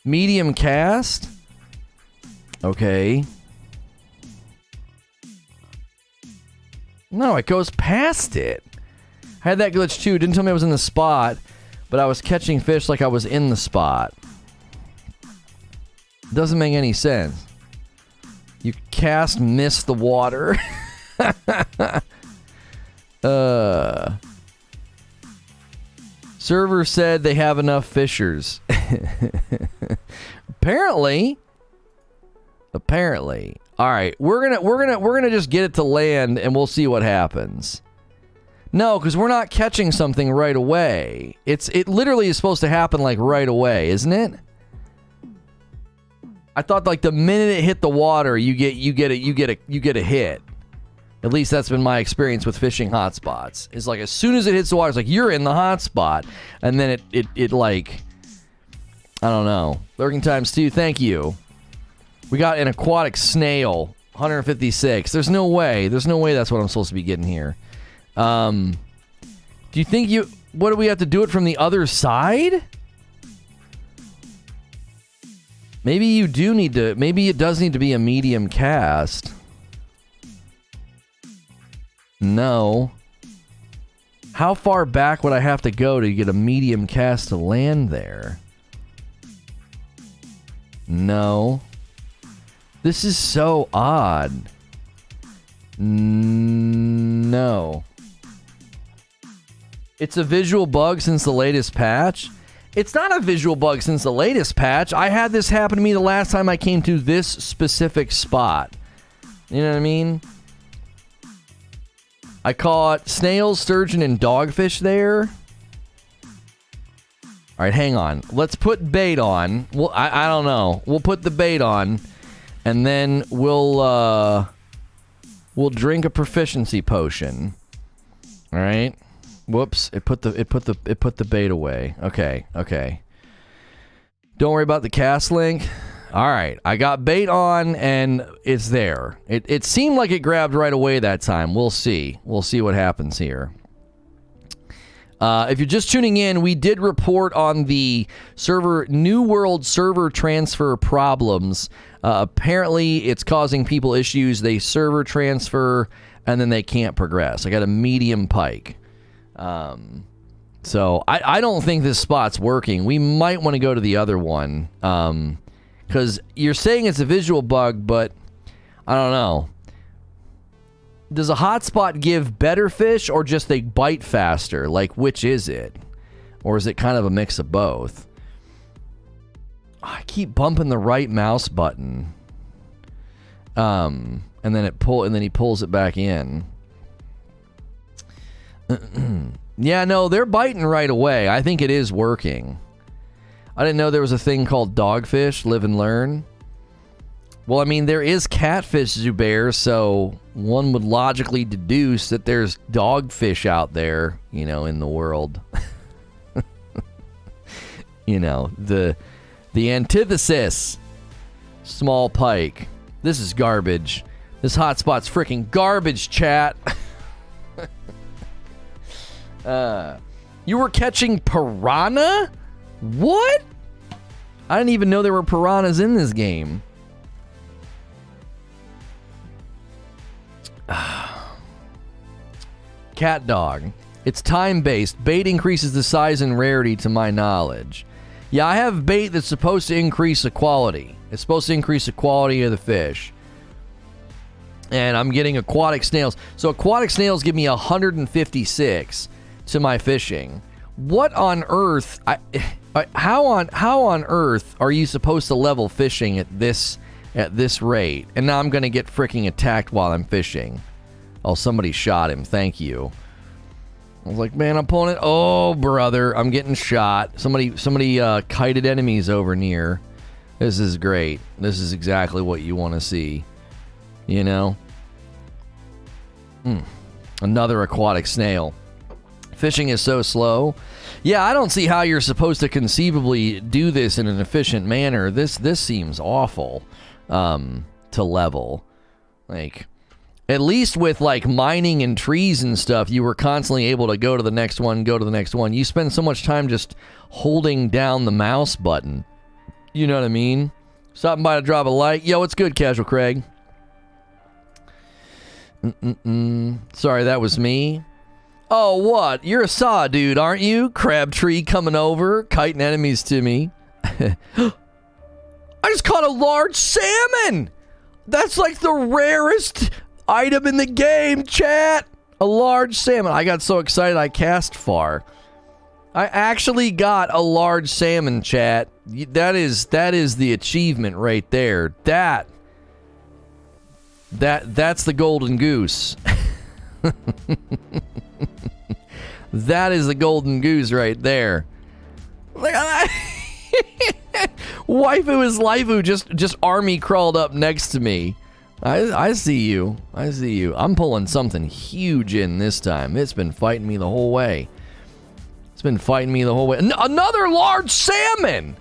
Medium cast. Okay. No, it goes past it. I had that glitch too. It didn't tell me I was in the spot, but I was catching fish like I was in the spot. Doesn't make any sense. You cast, miss the water. Server said they have enough fishers. Apparently. All right, we're gonna just get it to land and we'll see what happens. No, because we're not catching something right away. It literally is supposed to happen like right away, isn't it? I thought like the minute it hit the water, you get a hit. At least that's been my experience with fishing hotspots. It's like as soon as it hits the water, it's like you're in the hotspot, and then it like, I don't know. Lurking times 2, thank you. We got an aquatic snail, 156. There's no way that's what I'm supposed to be getting here. Do you think what do we have to do it from the other side? Maybe it does need to be a medium cast. No. How far back would I have to go to get a medium cast to land there? No. This is so odd. No. It's a visual bug since the latest patch. It's not a visual bug since the latest patch. I had this happen to me the last time I came to this specific spot. You know what I mean? I caught snails, sturgeon, and dogfish there. All right, hang on. Let's put bait on. Well, I don't know. We'll put the bait on, and then we'll drink a proficiency potion. All right. Whoops! It put the bait away. Okay. Don't worry about the cast link. All right, I got bait on and it's there. It seemed like it grabbed right away that time. We'll see. We'll see what happens here. If you're just tuning in, we did report on the New World server transfer problems. Apparently, it's causing people issues. They server transfer and then they can't progress. I got a medium pike. So I don't think this spot's working. We might want to go to the other one. Because you're saying it's a visual bug, but I don't know. Does a hotspot give better fish or just they bite faster? Like, which is it? Or is it kind of a mix of both? I keep bumping the right mouse button. And then he pulls it back in. Yeah, no, they're biting right away. I think it is working. I didn't know there was a thing called dogfish, live and learn. Well, I mean, there is catfish, Zubair, so one would logically deduce that there's dogfish out there, in the world. The antithesis. Small pike. This is garbage. This hotspot's freaking garbage, chat. You were catching piranha? What? I didn't even know there were piranhas in this game. Cat dog. It's time-based. Bait increases the size and rarity to my knowledge. Yeah, I have bait that's supposed to increase the quality. It's supposed to increase the quality of the fish. And I'm getting aquatic snails. So aquatic snails give me 156 to my fishing. What on earth? How on earth are you supposed to level fishing at this rate? And now I'm gonna get freaking attacked while I'm fishing. Oh, somebody shot him. Thank you. I was like, man, I'm pulling it. Oh, brother, I'm getting shot. Somebody kited enemies over near. This is great. This is exactly what you want to see. You know? Another aquatic snail. Fishing is so slow. Yeah, I don't see how you're supposed to conceivably do this in an efficient manner. This seems awful to level. Like, at least with like mining and trees and stuff, you were constantly able to go to the next one, go to the next one. You spend so much time just holding down the mouse button. You know what I mean? Stopping by to drop a like. Yo, what's good, Casual Craig? Sorry, that was me. Oh, what? You're a saw dude, aren't you? Crabtree coming over, kiting enemies to me. I just caught a large salmon! That's like the rarest item in the game, chat! A large salmon. I got so excited I cast far. I actually got a large salmon, chat. That is the achievement right there. That's the golden goose. That is the golden goose right there. Waifu is Laifu just army crawled up next to me. I see you. I see you. I'm pulling something huge in this time. It's been fighting me the whole way. It's been fighting me the whole way. Another large salmon!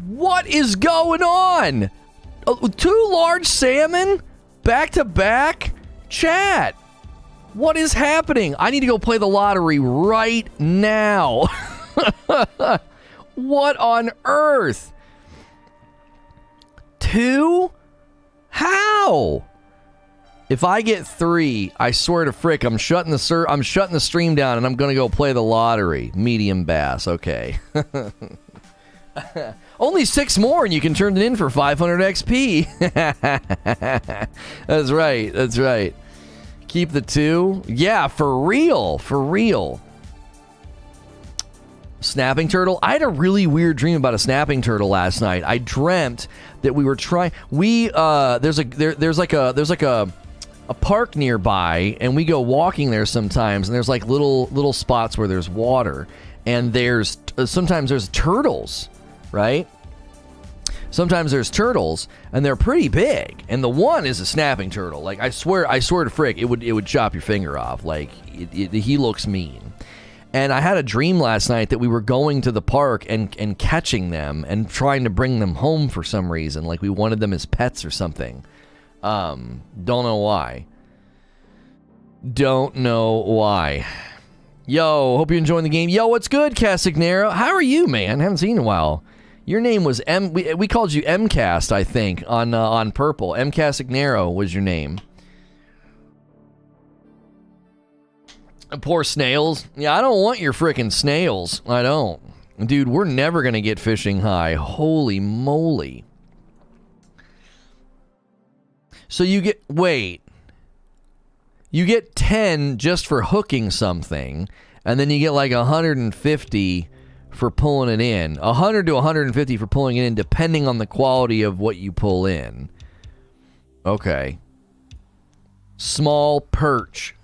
What is going on? 2 large salmon? Back to back? Chat! What is happening? I need to go play the lottery right now. What on earth? 2? How? If I get 3, I swear to frick, I'm shutting the stream down and I'm gonna go play the lottery. Medium bass, okay. Only 6 more and you can turn it in for 500 XP. That's right, that's right. Keep the 2? Yeah, for real, for real. Snapping turtle? I had a really weird dream about a snapping turtle last night. I dreamt that we were trying. There's like a park nearby, and we go walking there sometimes, and there's like little spots where there's water, and there's sometimes there's turtles, right? Sometimes there's turtles, and they're pretty big. And the one is a snapping turtle. Like I swear to frick, it would chop your finger off. Like he looks mean. And I had a dream last night that we were going to the park and catching them and trying to bring them home for some reason. Like we wanted them as pets or something. Don't know why. Don't know why. Yo, hope you're enjoying the game. Yo, what's good, Casignero? How are you, man? Haven't seen you in a while. Your name was we called you MCast, I think, on Purple. Casignero was your name. Poor snails. Yeah, I don't want your frickin' snails. I don't. Dude, we're never gonna get fishing high. Holy moly. So you get, wait. You get 10 just for hooking something, and then you get like 150 for pulling it in. 100 to 150 for pulling it in, depending on the quality of what you pull in. Okay. Small perch.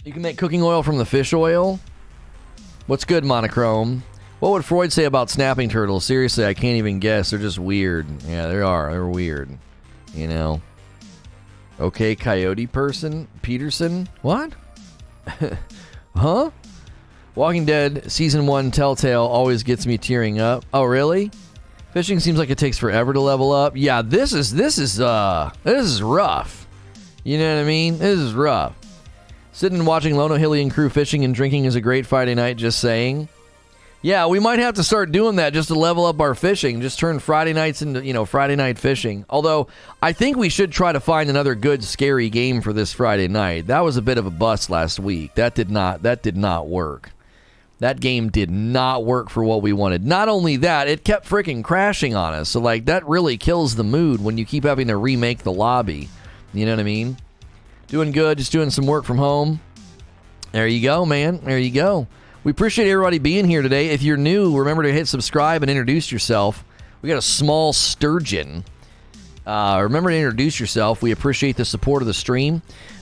You can make cooking oil from the fish oil. What's good, Monochrome? What would Freud say about snapping turtles? Seriously, I can't even guess. They're just weird. Yeah, they are. They're weird. You know. Okay, coyote person? Peterson? What? Huh? Walking Dead Season 1 Telltale always gets me tearing up. Oh, really? Fishing seems like it takes forever to level up. Yeah, this is rough. You know what I mean? This is rough. Sitting and watching Lono, Hilly, and crew fishing and drinking is a great Friday night, just saying. Yeah, we might have to start doing that just to level up our fishing. Just turn Friday nights into, Friday night fishing. Although, I think we should try to find another good, scary game for this Friday night. That was a bit of a bust last week. That did not work. That game did not work for what we wanted. Not only that, it kept freaking crashing on us. So, that really kills the mood when you keep having to remake the lobby. You know what I mean? Doing good, just doing some work from home. There you go, man. There you go. We appreciate everybody being here today. If you're new, remember to hit subscribe and introduce yourself. We got a small sturgeon. Remember to introduce yourself. We appreciate the support of the stream.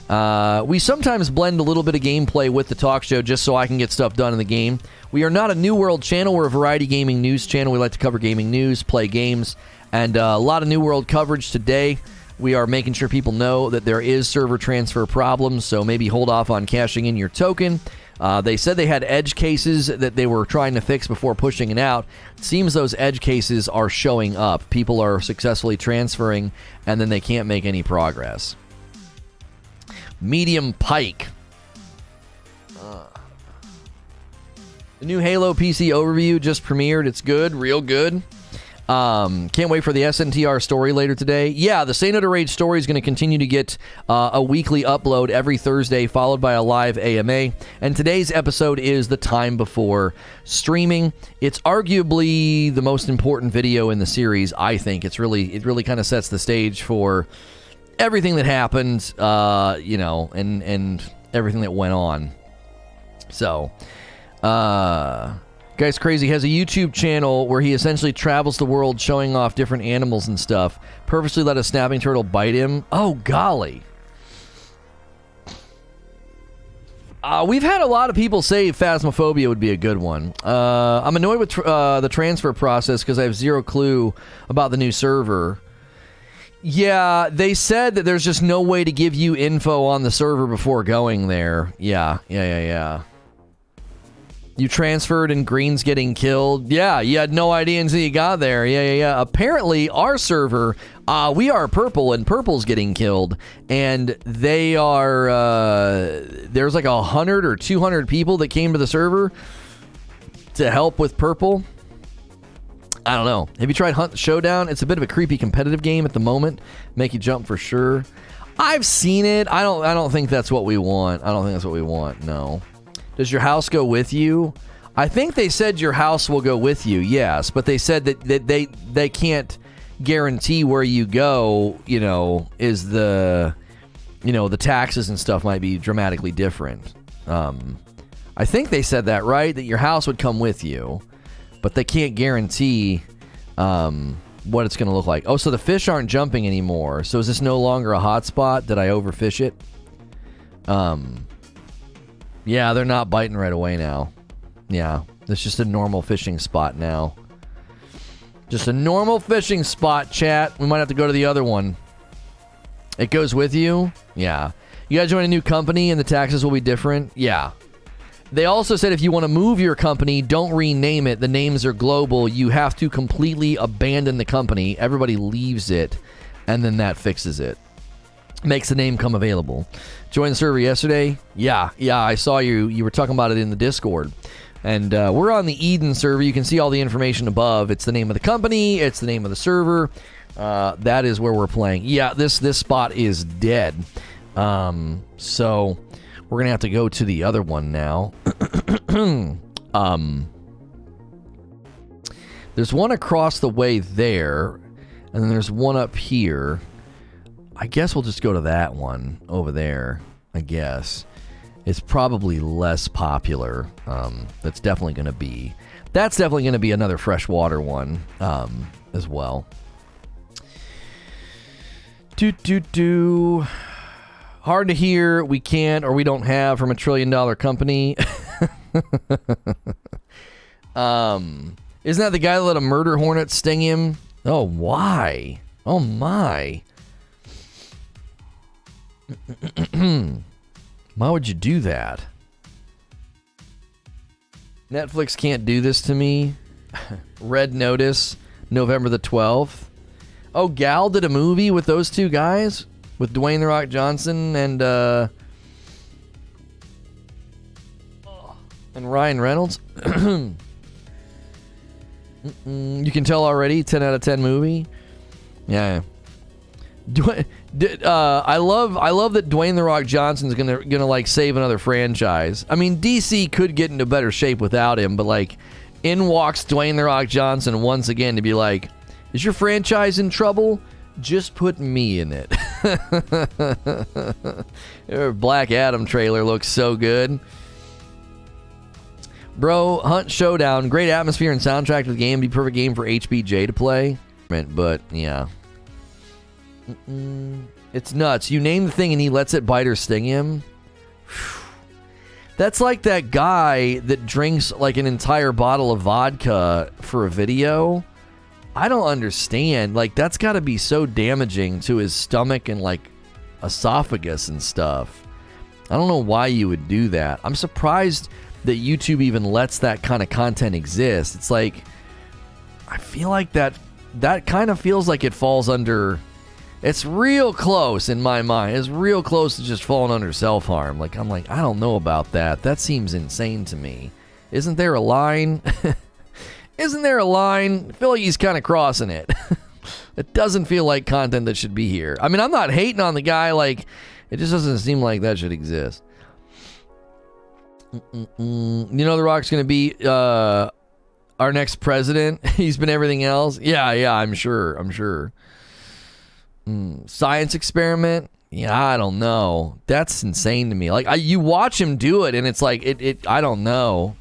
We sometimes blend a little bit of gameplay with the talk show just so I can get stuff done in the game. We are not a New World channel. We're a variety gaming news channel. We like to cover gaming news, play games, and a lot of New World coverage today. We are making sure people know that there is server transfer problems, so maybe hold off on cashing in your token. They said they had edge cases that they were trying to fix before pushing it out. It seems those edge cases are showing up. People are successfully transferring, and then they can't make any progress. Medium Pike. The new Halo PC overview just premiered. It's good, real good. Can't wait for the SNTR story later today. Yeah, the Say No to Rage story is going to continue to get a weekly upload every Thursday, followed by a live AMA. And today's episode is the time before streaming. It's arguably the most important video in the series, I think. It really kind of sets the stage for everything that happened, you know, and everything that went on. So, Guy's Crazy has a YouTube channel where he essentially travels the world showing off different animals and stuff. Purposely let a snapping turtle bite him. Oh, golly. We've had a lot of people say Phasmophobia would be a good one. I'm annoyed with the transfer process because I have zero clue about the new server. Yeah, they said that there's just no way to give you info on the server before going there. Yeah. You transferred and Green's getting killed. Yeah, you had no idea until you got there. Yeah. Apparently, our server, we are Purple, and Purple's getting killed. And they are, there's like 100 or 200 people that came to the server to help with Purple. I don't know. Have you tried Hunt Showdown? It's a bit of a creepy competitive game at the moment. Make you jump for sure. I've seen it. I don't think that's what we want. No. Does your house go with you? I think they said your house will go with you, yes. But they said that they can't guarantee where you go, you know, is the, you know, the taxes and stuff might be dramatically different. I think they said that, right? That your house would come with you. But they can't guarantee what it's going to look like. Oh, so the fish aren't jumping anymore. So is this no longer a hotspot? Did I overfish it? Yeah, they're not biting right away now. Yeah, it's just a normal fishing spot now. Just a normal fishing spot, chat. We might have to go to the other one. It goes with you? Yeah. You gotta join a new company and the taxes will be different? Yeah. They also said if you want to move your company, don't rename it. The names are global. You have to completely abandon the company. Everybody leaves it, and then that fixes it. Makes the name come available. Joined the server yesterday? Yeah, I saw you were talking about it in the Discord. And we're on the Eden server. You can see all the information above. It's the name of the company. It's the name of the server. That is where we're playing. Yeah, this spot is dead. So we're going to have to go to the other one now. There's one across the way there. And then there's one up here. I guess we'll just go to that one over there, I guess. It's probably less popular. That's definitely going to be another freshwater one as well. Hard to hear. We can't or we don't have from $1 trillion company. Isn't that the guy that let a murder hornet sting him? Oh, why? Oh, my. Why would you do that? Netflix can't do this to me. Red Notice, November the 12th. Oh, Gal did a movie with those two guys? With Dwayne The Rock Johnson and Ryan Reynolds? You can tell already, 10 out of 10 movie. Yeah. I love that Dwayne The Rock Johnson's gonna like save another franchise. I mean, DC could get into better shape without him, but like, in walks Dwayne The Rock Johnson once again to be like, is your franchise in trouble? Just put me in it. Black Adam trailer looks so good. Bro, Hunt Showdown, great atmosphere and soundtrack to the game. Be perfect game for HBJ to play. But yeah. Is It's nuts. You name the thing and he lets it bite or sting him. That's like that guy that drinks like an entire bottle of vodka for a video. I don't understand. Like, that's got to be so damaging to his stomach and like esophagus and stuff. I don't know why you would do that. I'm surprised that YouTube even lets that kind of content exist. It's like, I feel like that kind of feels like it falls under, it's real close in my mind. It's real close to just falling under self-harm. Like, I'm like, I don't know about that. That seems insane to me. Isn't there a line? Isn't there a line? I feel like he's kind of crossing it. It doesn't feel like content that should be here. I mean, I'm not hating on the guy. Like, it just doesn't seem like that should exist. You know, The Rock's going to be our next president. He's been everything else. Yeah, I'm sure. Science experiment. Yeah, I don't know. That's insane to me. Like, you watch him do it, and it's like, I don't know.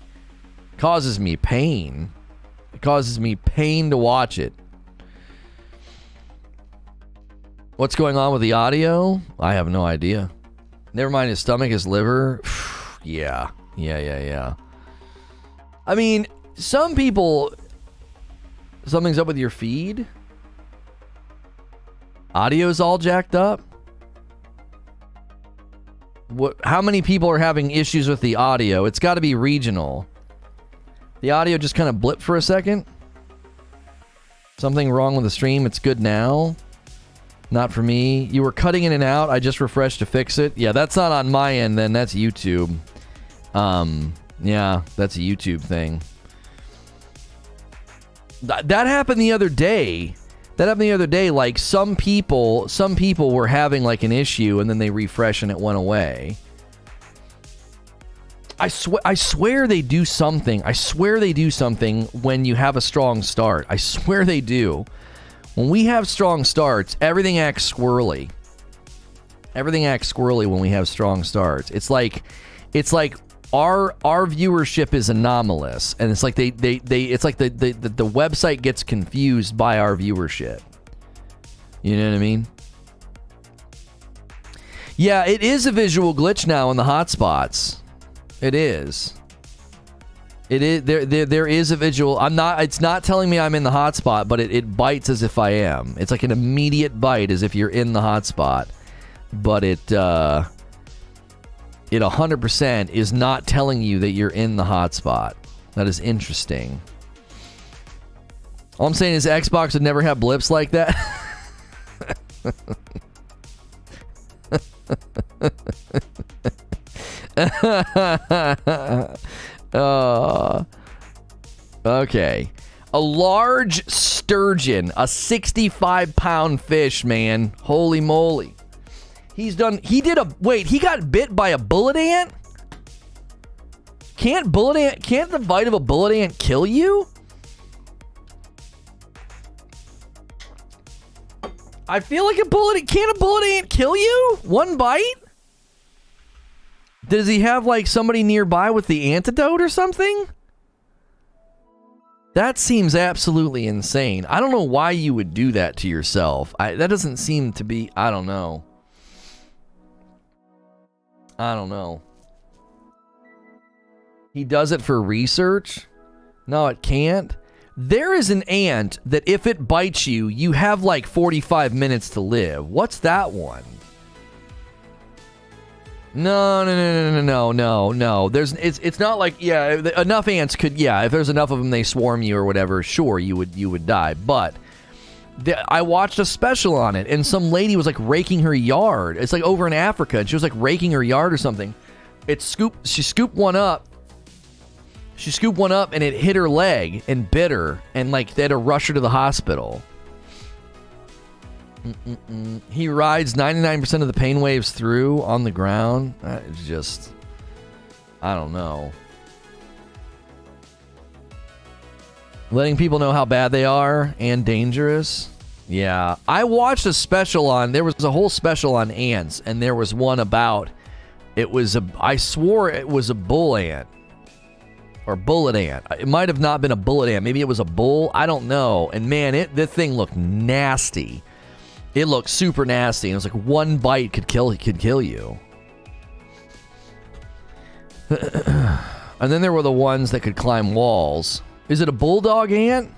Causes me pain. It causes me pain to watch it. What's going on with the audio? I have no idea. Never mind his stomach, his liver. Yeah. I mean, some people... Something's up with your feed? Audio's all jacked up? How many people are having issues with the audio? It's got to be regional. The audio just kind of blipped for a second. Something wrong with the stream. It's good now. Not for me. You were cutting in and out. I just refreshed to fix it. Yeah, that's not on my end then. That's YouTube. Yeah, that's a YouTube thing. That happened the other day. Like, some people were having like an issue and then they refresh and it went away. I swear they do something. I swear they do something when you have a strong start. I swear they do. When we have strong starts, everything acts squirrely. Everything acts squirrely when we have strong starts. It's like our viewership is anomalous, and it's like it's like the website gets confused by our viewership. You know what I mean? Yeah, it is a visual glitch now in the hotspots. It is. There is a visual. It's not telling me I'm in the hotspot, but it bites as if I am. It's like an immediate bite as if you're in the hotspot. But it 100% is not telling you that you're in the hotspot. That is interesting. All I'm saying is Xbox would never have blips like that. Okay. A large sturgeon, a 65-pound fish, man. Holy moly. He got bit by a bullet ant? Can't the bite of a bullet ant kill you? I feel like can't a bullet ant kill you? One bite? Does he have like somebody nearby with the antidote or something? That seems absolutely insane. I don't know why you would do that to yourself. That doesn't seem to be, I don't know. He does it for research? No, it can't. There is an ant that if it bites you, you have like 45 minutes to live. What's that one? No. It's not like, yeah, enough ants could, yeah, if there's enough of them, they swarm you or whatever, sure, you would die. But I watched a special on it, and some lady was like raking her yard. It's like over in Africa, and she was like raking her yard or something. She scooped one up, and it hit her leg and bit her, and like they had to rush her to the hospital. He rides 99% of the pain waves through on the ground. It's just, I don't know. Letting people know how bad they are and dangerous. Yeah, I watched a special there was a whole special on ants, and there was one about, I swore it was a bull ant. Or bullet ant. It might have not been a bullet ant. Maybe it was a bull. I don't know. And man, this thing looked nasty. It looked super nasty. It was like one bite could kill you. And then there were the ones that could climb walls. Is it a bulldog ant?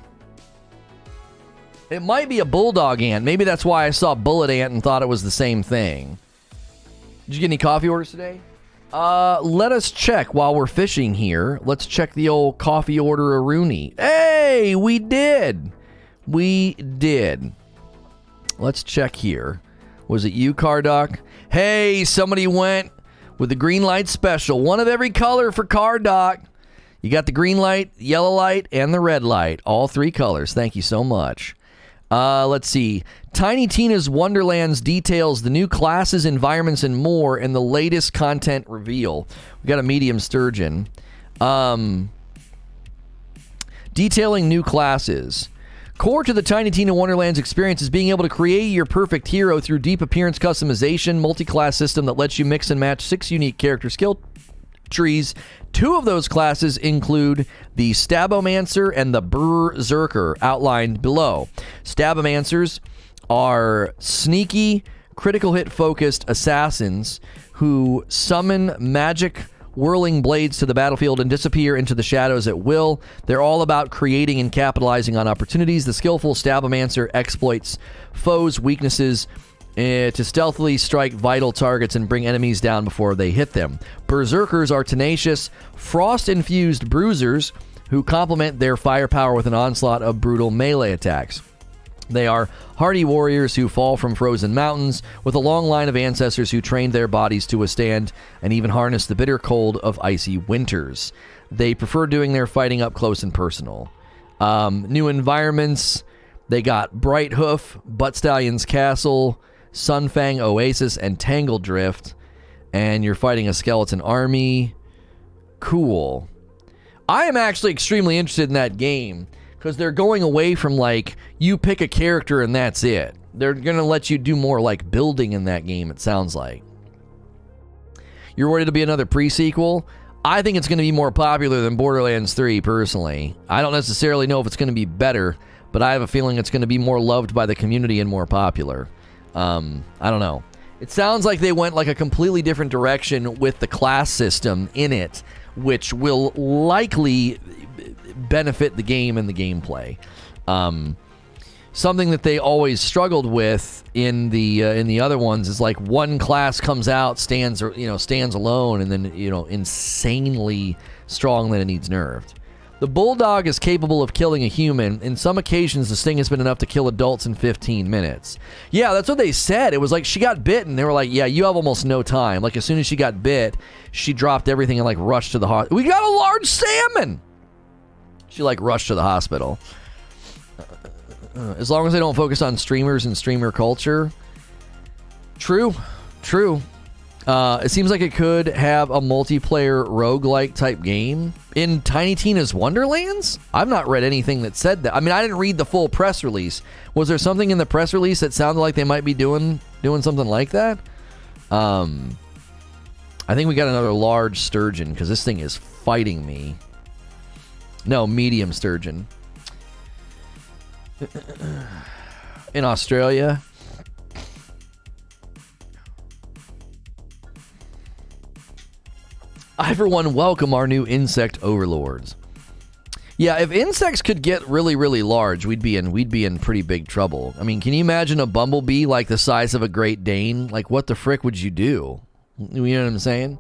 It might be a bulldog ant. Maybe that's why I saw bullet ant and thought it was the same thing. Did you get any coffee orders today? Let us check while we're fishing here. Let's check the old coffee order Rooney. Hey, we did. We did. Let's check here. Was it you, Cardoc? Hey, somebody went with the green light special. One of every color for Cardoc. You got the green light, yellow light, and the red light. All 3 colors. Thank you so much. Let's see. Tiny Tina's Wonderlands details the new classes, environments, and more in the latest content reveal. We got a medium sturgeon. Detailing new classes. Core to the Tiny Tina Wonderlands experience is being able to create your perfect hero through deep appearance customization, multi-class system that lets you mix and match 6 unique character skill trees. 2 of those classes include the Stabomancer and the Berserker, outlined below. Stabomancers are sneaky, critical hit focused assassins who summon magic whirling blades to the battlefield and disappear into the shadows at will. They're all about creating and capitalizing on opportunities. The skillful Stabomancer exploits foes' weaknesses to stealthily strike vital targets and bring enemies down before they hit them. Berserkers are tenacious, frost-infused bruisers who complement their firepower with an onslaught of brutal melee attacks. They are hardy warriors who fall from frozen mountains with a long line of ancestors who trained their bodies to withstand and even harness the bitter cold of icy winters. They prefer doing their fighting up close and personal. New environments, they got Bright Hoof, Butt Stallion's Castle, Sunfang Oasis, and Tangle Drift, and you're fighting a skeleton army. Cool. I am actually extremely interested in that game because they're going away from like you pick a character and that's it. They're gonna let you do more like building in that game, it sounds like. You're worried it'll be another pre-sequel? I think it's going to be more popular than Borderlands 3 personally. I don't necessarily know if it's going to be better, but I have a feeling it's going to be more loved by the community and more popular. I don't know. It sounds like they went like a completely different direction with the class system in it, which will likely benefit the game and the gameplay. Something that they always struggled with in the other ones is like one class comes out, stands alone, and then insanely strong that it needs nerfed. The Bulldog is capable of killing a human. In some occasions, the sting has been enough to kill adults in 15 minutes. Yeah, that's what they said. It was like she got bit, and they were like, yeah, you have almost no time. Like, as soon as she got bit, she dropped everything and, like, rushed to the hospital. We got a large salmon! She, like, rushed to the hospital. As long as they don't focus on streamers and streamer culture. True. It seems like it could have a multiplayer roguelike type game in Tiny Tina's Wonderlands. I've not read anything that said that. I mean, I didn't read the full press release. Was there something in the press release that sounded like they might be doing something like that? I think we got another large sturgeon because this thing is fighting me. No, medium sturgeon. In Australia. I, for one, welcome our new insect overlords. Yeah, if insects could get really, really large, we'd be in pretty big trouble. I mean, can you imagine a bumblebee like the size of a Great Dane? Like, what the frick would you do? You know what I'm saying?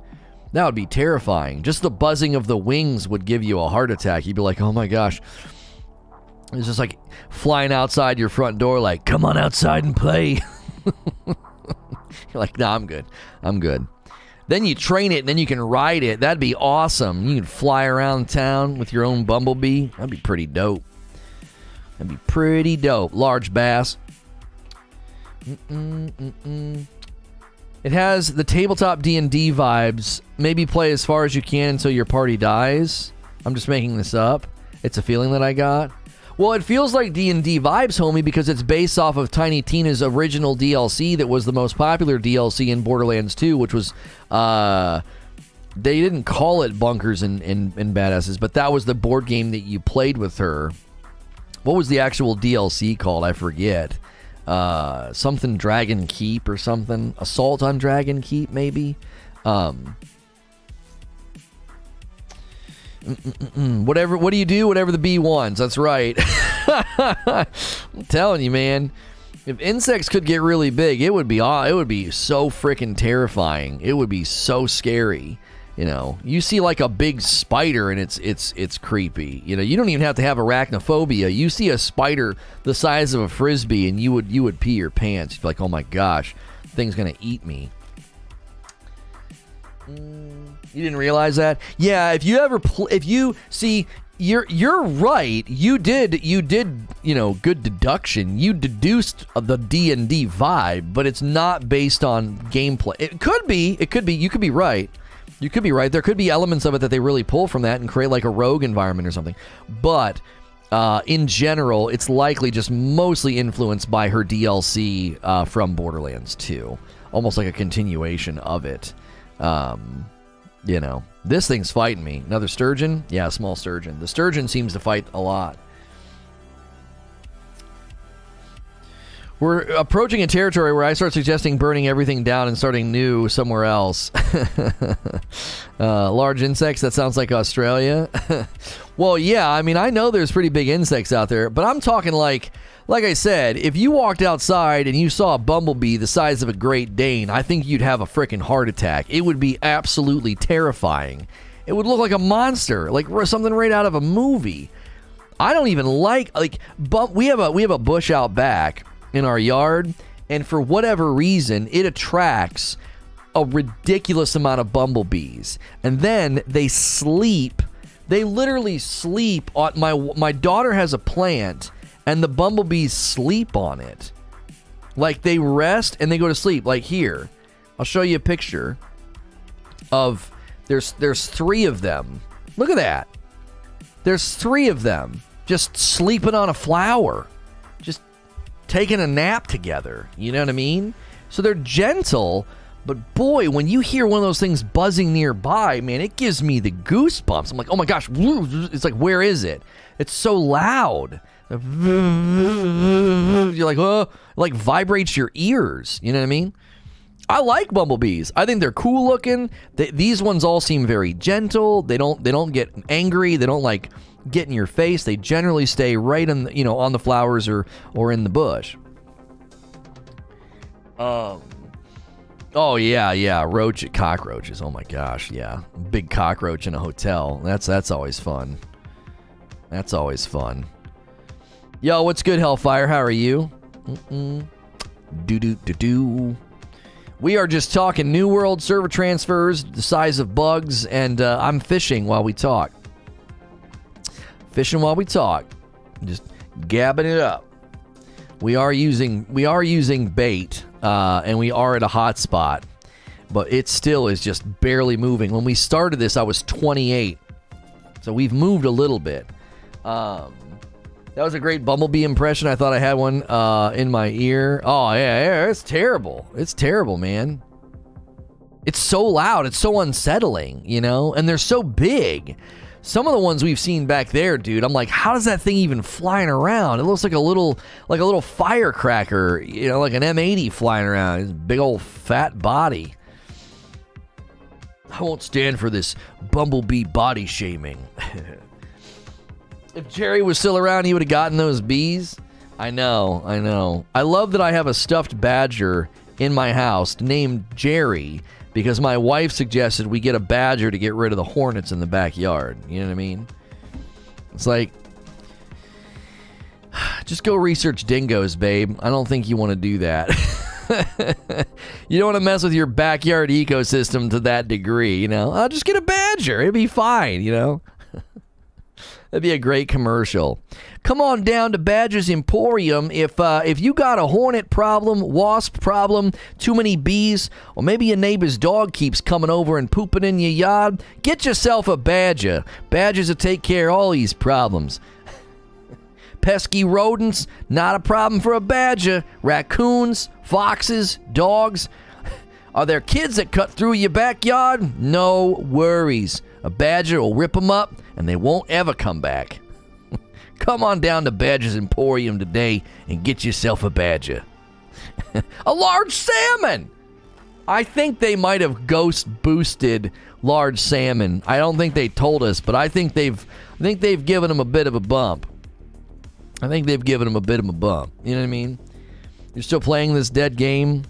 That would be terrifying. Just the buzzing of the wings would give you a heart attack. You'd be like, oh my gosh. It's just like flying outside your front door like, come on outside and play. You're like, nah, I'm good. Then you train it, and then you can ride it. That'd be awesome. You can fly around town with your own bumblebee. That'd be pretty dope. Large bass. It has the tabletop D&D vibes. Maybe play as far as you can until your party dies. I'm just making this up. It's a feeling that I got. Well, it feels like D&D vibes, homie, because it's based off of Tiny Tina's original DLC that was the most popular DLC in Borderlands 2, which was, they didn't call it Bunkers and Badasses, but that was the board game that you played with her. What was the actual DLC called? I forget. something Dragon Keep or something. Assault on Dragon Keep, maybe. Whatever. What do you do? Whatever the bee wants. That's right. I'm telling you, man. If insects could get really big, it would be so freaking terrifying. It would be so scary. You know, you see like a big spider and it's creepy. You know, you don't even have to have arachnophobia. You see a spider the size of a frisbee and you would pee your pants. You'd be like, oh my gosh, thing's gonna eat me. You didn't realize that? Yeah, if you see, you're right. You did, you know, good deduction. You deduced the D&D vibe, but it's not based on gameplay. It could be. You could be right. You could be right. There could be elements of it that they really pull from that and create like a rogue environment or something. But in general, it's likely just mostly influenced by her DLC from Borderlands 2. Almost like a continuation of it. You know, this thing's fighting me. Another sturgeon? Yeah, small sturgeon. The sturgeon seems to fight a lot. We're approaching a territory where I start suggesting burning everything down and starting new somewhere else. Large insects, that sounds like Australia. Well, yeah, I mean, I know there's pretty big insects out there, but I'm talking like I said, if you walked outside and you saw a bumblebee the size of a Great Dane, I think you'd have a freaking heart attack. It would be absolutely terrifying. It would look like a monster, like something right out of a movie. I don't even like we have a bush out back in our yard, and for whatever reason, it attracts a ridiculous amount of bumblebees. And then they sleep. They literally sleep on my daughter has a plant, and the bumblebees sleep on it. Like, they rest and they go to sleep. Like, here, I'll show you a picture of there's 3 of them. Look at that. There's 3 of them just sleeping on a flower. Just taking a nap together. You know what I mean? So they're gentle, but boy, when you hear one of those things buzzing nearby, man, it gives me the goosebumps. I'm like, oh my gosh. It's like, where is it? It's so loud. You're like, oh, like vibrates your ears. You know what I mean? I like bumblebees. I think they're cool looking. These ones all seem very gentle. They don't get angry. They don't like get in your face. They generally stay right on the, on the flowers or in the bush. Oh yeah, cockroaches. Oh my gosh, yeah, big cockroach in a hotel. That's always fun. That's always fun. Yo, what's good, Hellfire? How are you? Do. We are just talking New World server transfers, the size of bugs, and I'm fishing while we talk. Just gabbing it up. We are using bait, and we are at a hot spot, but it still is just barely moving. When we started this, I was 28, so we've moved a little bit. That was a great bumblebee impression. I thought I had one in my ear. Oh yeah, it's terrible. It's terrible, man. It's so loud. It's so unsettling, and they're so big. Some of the ones we've seen back there, dude, I'm like, how does that thing even flying around? It looks like a little firecracker, like an M80 flying around. His big old fat body. I won't stand for this bumblebee body shaming. If Jerry was still around, he would have gotten those bees. I know. I love that I have a stuffed badger in my house named Jerry because my wife suggested we get a badger to get rid of the hornets in the backyard. You know what I mean? It's like, just go research dingoes, babe. I don't think you want to do that. You don't want to mess with your backyard ecosystem to that degree, I'll just get a badger. It'll be fine, That'd be a great commercial. Come on down to Badger's Emporium if you got a hornet problem, wasp problem, too many bees, or maybe your neighbor's dog keeps coming over and pooping in your yard. Get yourself a badger. Badgers will take care of all these problems. Pesky rodents, not a problem for a badger. Raccoons, foxes, dogs. Are there kids that cut through your backyard? No worries. A badger will rip them up, and they won't ever come back. Come on down to Badger's Emporium today and get yourself a badger. A large salmon! I think they might have ghost boosted large salmon. I don't think they told us, but I think they've given them a bit of a bump. I think they've given them a bit of a bump. You know what I mean? You're still playing this dead game?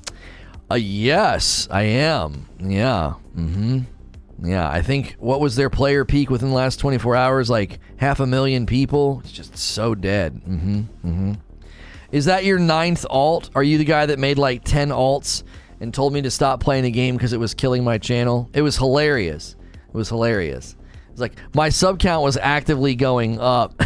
Yes, I am. Yeah. Yeah, I think, what was their player peak within the last 24 hours? Like 500,000 people? It's just so dead. Is that your 9th alt? Are you the guy that made like 10 alts and told me to stop playing the game because it was killing my channel? It was hilarious. It was hilarious. It's like, my sub count was actively going up.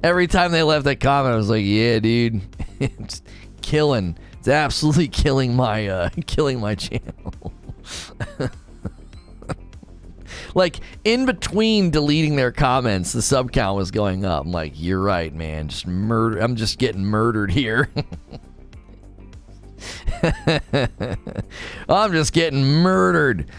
Every time they left that comment, I was like, yeah, dude. It's killing. It's absolutely killing my channel. Like, in between deleting their comments, the sub count was going up. I'm like, you're right, man. Just murder. I'm just getting murdered here. I'm just getting murdered.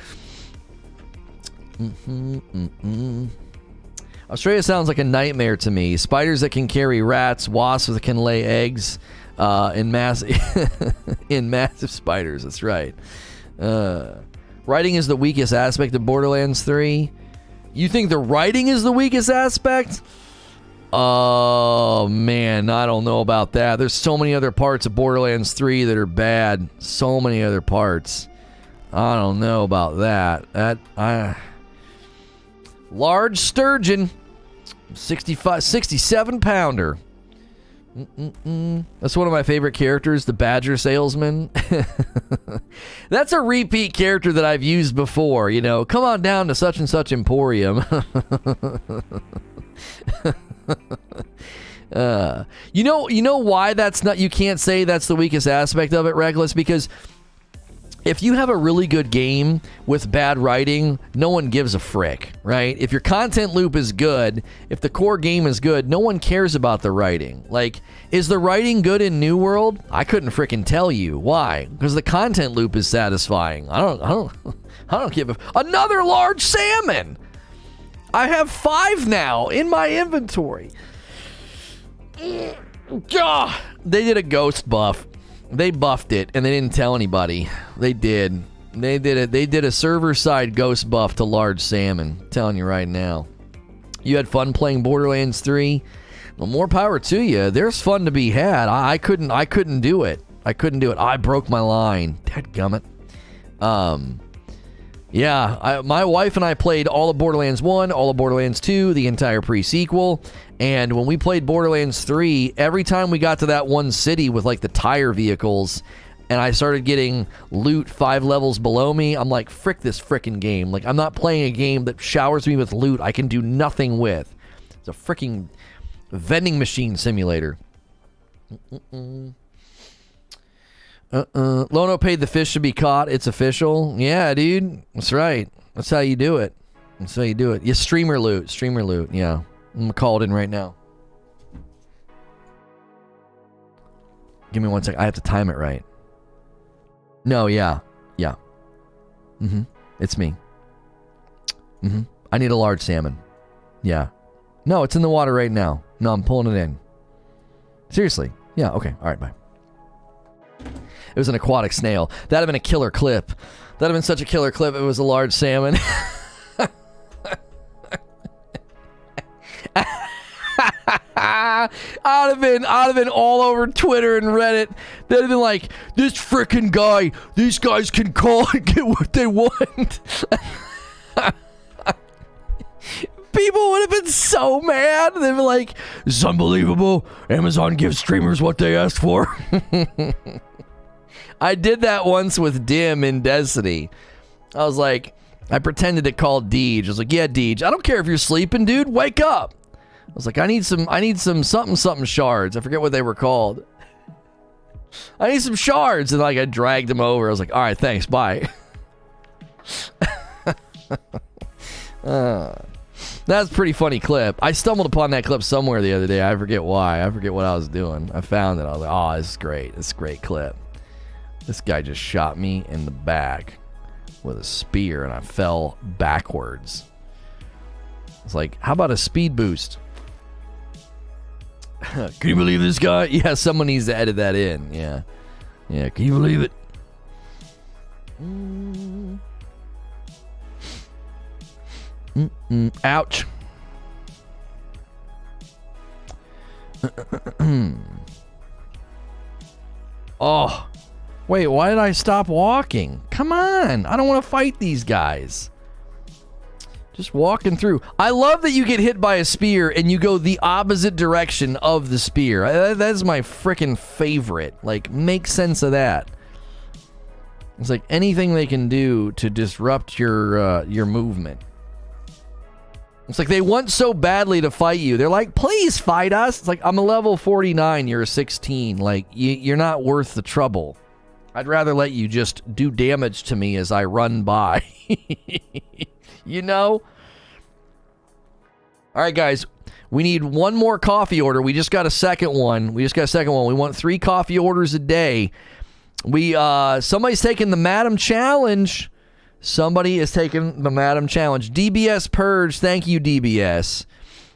Australia sounds like a nightmare to me. Spiders that can carry rats, wasps that can lay eggs, in massive spiders. That's right. Writing is the weakest aspect of Borderlands 3. You think the writing is the weakest aspect? Oh, man, I don't know about that. There's so many other parts of Borderlands 3 that are bad. So many other parts. I don't know about that. Large sturgeon. 67 pounder. That's one of my favorite characters, the Badger Salesman. That's a repeat character that I've used before. You know, come on down to such and such Emporium. You know why that's not? You can't say that's the weakest aspect of it, Reckless, because if you have a really good game with bad writing, no one gives a frick, right? If your content loop is good, if the core game is good, no one cares about the writing. Like, is the writing good in New World? I couldn't frickin' tell you. Why? Because the content loop is satisfying. I don't give a... Another large salmon! I have 5 now in my inventory. Gah! They did a ghost buff. They buffed it, and they didn't tell anybody. They did. They did it. They did a server-side ghost buff to large salmon. I'm telling you right now. You had fun playing Borderlands 3? Well, more power to you. There's fun to be had. I couldn't do it. I couldn't do it. I broke my line. Dadgummit. Yeah, my wife and I played all of Borderlands 1, all of Borderlands 2, the entire pre-sequel, and when we played Borderlands 3, every time we got to that one city with, like, the tire vehicles, and I started getting loot 5 levels below me, I'm like, frick this frickin' game. Like, I'm not playing a game that showers me with loot I can do nothing with. It's a frickin' vending machine simulator. Lono paid the fish to be caught. It's official. Yeah, dude. That's right. That's how you do it. That's how you do it. Yeah, streamer loot. Streamer loot. Yeah. I'm gonna call it in right now. Give me 1 sec. I have to time it right. No, yeah. Yeah. It's me. I need a large salmon. Yeah. No, it's in the water right now. No, I'm pulling it in. Seriously. Yeah, okay. Alright, bye. It was an aquatic snail. That'd have been a killer clip. That'd have been such a killer clip if it was a large salmon. I'd have been all over Twitter and Reddit. They'd have been like, this frickin' guy, these guys can call and get what they want. People would have been so mad. They'd be like, this is unbelievable. Amazon gives streamers what they asked for. I did that once with Dim in Destiny. I was like, I pretended to call Deej. I was like, yeah, Deej, I don't care if you're sleeping, dude. Wake up. I was like, I need some something shards. I forget what they were called. I need some shards. And like I dragged him over. I was like, all right, thanks, bye. That's a pretty funny clip. I stumbled upon that clip somewhere the other day. I forget why. I forget what I was doing. I found it. I was like, oh, this is great. This is a great clip. This guy just shot me in the back with a spear and I fell backwards. It's like, how about a speed boost? Can you believe this guy? Yeah, someone needs to edit that in. Yeah. Yeah, can you believe it? Ouch. Oh, wait, why did I stop walking? Come on, I don't want to fight these guys. Just walking through. I love that you get hit by a spear and you go the opposite direction of the spear. That's my freaking favorite. Like, make sense of that. It's like anything they can do to disrupt your movement. It's like they want so badly to fight you. They're like, please fight us. It's like, I'm a level 49, you're a 16. Like, you're not worth the trouble. I'd rather let you just do damage to me as I run by. You know? All right, guys. We need one more coffee order. We just got a second one. We want 3 coffee orders a day. Somebody's taking the Madam Challenge. Somebody is taking the Madam Challenge. DBS Purge, thank you, DBS.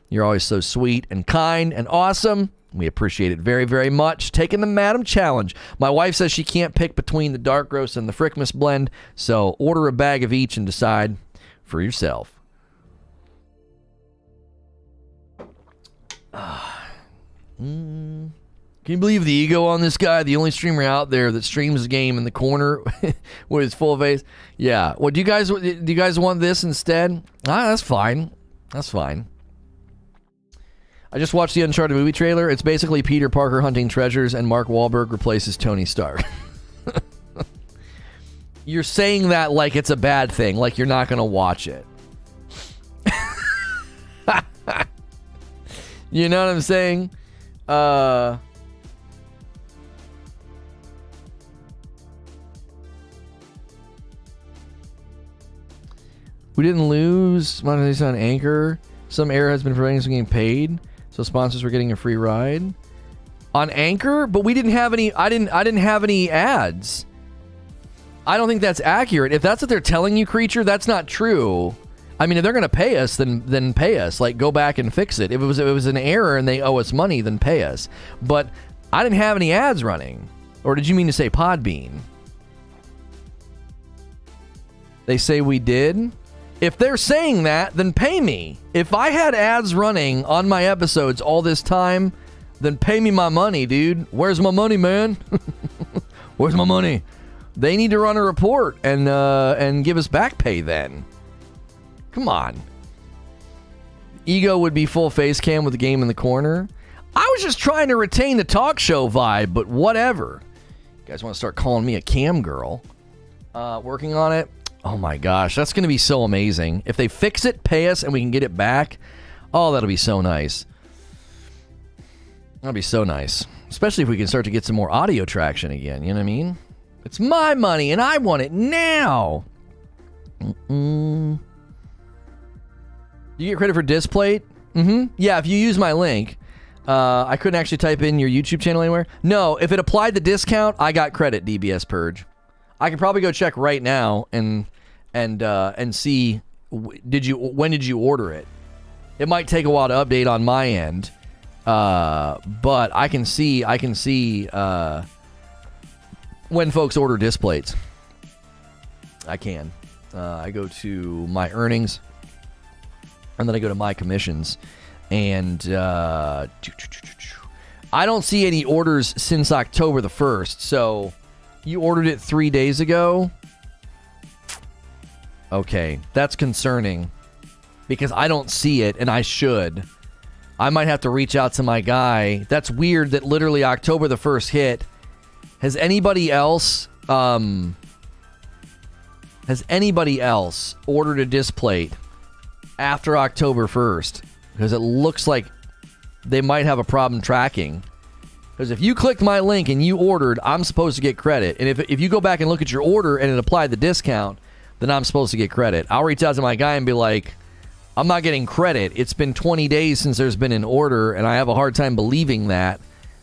You're always so sweet and kind and awesome. We appreciate it very, very much. Taking the Madam Challenge. My wife says she can't pick between the Dark Roast and the Frickmas blend, so order a bag of each and decide for yourself. Can you believe the ego on this guy? The only streamer out there that streams the game in the corner with his full face. Yeah. Well, do you guys want this instead? That's fine. That's fine. I just watched the Uncharted movie trailer. It's basically Peter Parker hunting treasures and Mark Wahlberg replaces Tony Stark. You're saying that like it's a bad thing, like you're not going to watch it. You know what I'm saying? We didn't lose monetization on Anchor. Some error has been preventing us from getting paid, so sponsors were getting a free ride on Anchor, but we didn't have any. I didn't have any ads. I don't think that's accurate. If that's what they're telling you, Creature, that's not true. I mean, if they're going to pay us, then pay us. Like, go back and fix it. If it was an error and they owe us money, then pay us. But I didn't have any ads running. Or did you mean to say Podbean? They say we did. If they're saying that, then pay me. If I had ads running on my episodes all this time, then pay me my money, dude. Where's my money, man? Where's my money? They need to run a report and give us back pay then. Come on. Ego would be full face cam with the game in the corner. I was just trying to retain the talk show vibe, but whatever. You guys want to start calling me a cam girl? Working on it. Oh my gosh, that's going to be so amazing. If they fix it, pay us, and we can get it back. Oh, that'll be so nice. That'll be so nice. Especially if we can start to get some more audio traction again, you know what I mean? It's my money, and I want it now. You get credit for Displate? Yeah, if you use my link. I couldn't actually type in your YouTube channel anywhere. No, if it applied the discount, I got credit, DBS Purge. I can probably go check right now and see when did you order it. It might take a while to update on my end, but I can see when folks order Displates. I can. I go to my earnings, and then I go to my commissions, and I don't see any orders since October the 1st. So you ordered it 3 days ago? Okay, that's concerning because I don't see it, and I should. I might have to reach out to my guy. That's weird that literally October the 1st hit. Has anybody else ordered a Displate after October 1st? Because it looks like they might have a problem tracking. Because if you clicked my link and you ordered, I'm supposed to get credit. And if you go back and look at your order and it applied the discount, then I'm supposed to get credit. I'll reach out to my guy and be like, I'm not getting credit. It's been 20 days since there's been an order, and I have a hard time believing that.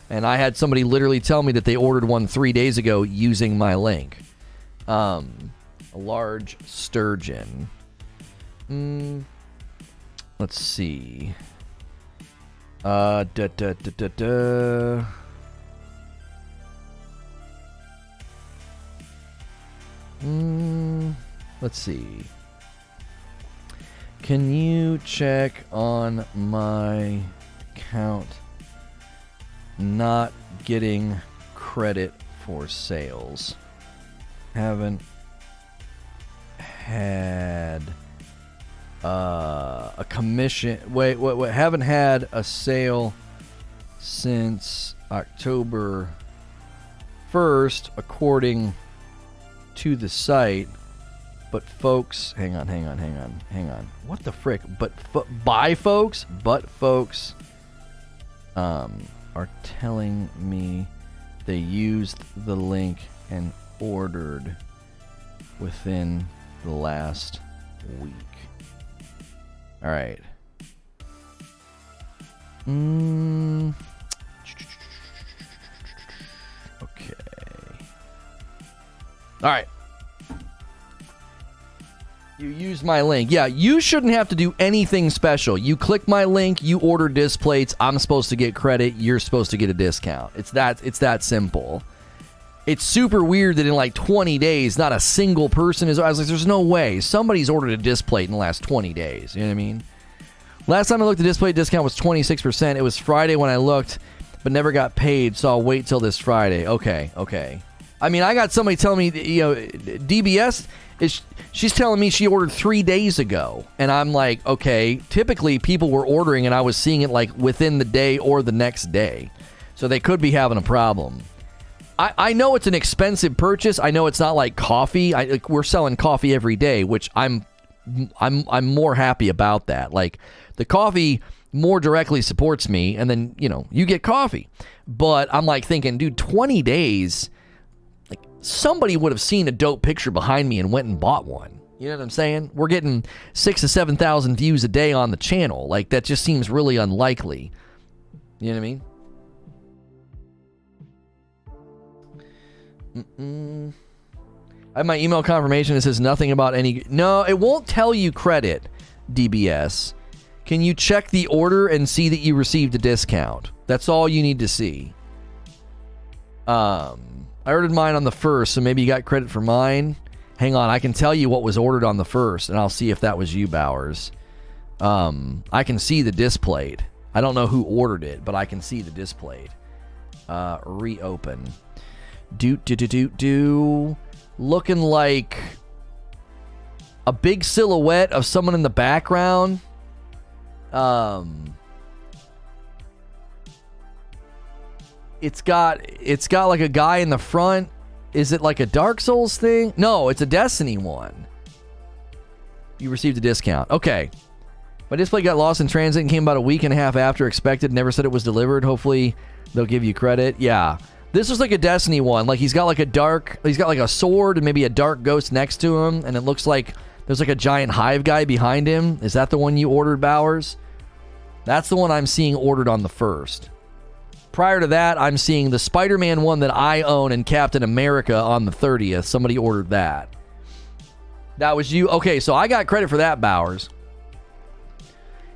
And I had somebody literally tell me that they ordered one 3 days ago using my link. A large sturgeon. Let's see. Let's see. Can you check on my account? Not getting credit for sales. Haven't had a commission. Wait. Haven't had a sale since October 1st, according to the site. But folks, hang on. What the frick? But folks are telling me they used the link and ordered within the last week. All right. Okay. All right. You used my link. Yeah, you shouldn't have to do anything special. You click my link, you order disc plates, I'm supposed to get credit, you're supposed to get a discount. It's that simple. It's super weird that in like 20 days, not a single person is... I was like, there's no way. Somebody's ordered a disc plate in the last 20 days. You know what I mean? Last time I looked, the disc plate discount was 26%. It was Friday when I looked, but never got paid, so I'll wait till this Friday. Okay. I mean, I got somebody telling me, DBS... She's telling me she ordered 3 days ago. And I'm like, okay, typically people were ordering and I was seeing it like within the day or the next day. So they could be having a problem. I know it's an expensive purchase. I know it's not like coffee. We're selling coffee every day, which I'm more happy about that. Like the coffee more directly supports me and then, you get coffee. But I'm like thinking, dude, 20 days... Somebody would have seen a dope picture behind me and went and bought one. You know what I'm saying? We're getting 6,000 to 7,000 views a day on the channel. Like, that just seems really unlikely. You know what I mean? I have my email confirmation. It says nothing about any... No, it won't tell you credit, DBS. Can you check the order and see that you received a discount? That's all you need to see. I ordered mine on the 1st, so maybe you got credit for mine. Hang on, I can tell you what was ordered on the 1st, and I'll see if that was you, Bowers. I can see the disc plate. I don't know who ordered it, but I can see the disc plate. Reopen. Looking like a big silhouette of someone in the background. It's got like a guy in the front. Is it like a Dark Souls thing? No, it's a Destiny one. You received a discount. Okay. My display got lost in transit and came about a week and a half after expected. Never said it was delivered. Hopefully they'll give you credit. Yeah. This was like a Destiny one. Like he's got like a sword and maybe a dark ghost next to him. And it looks like there's like a giant hive guy behind him. Is that the one you ordered, Bowers? That's the one I'm seeing ordered on the 1st. Prior to that, I'm seeing the Spider-Man one that I own and Captain America on the 30th. Somebody ordered that. That was you. Okay, so I got credit for that, Bowers.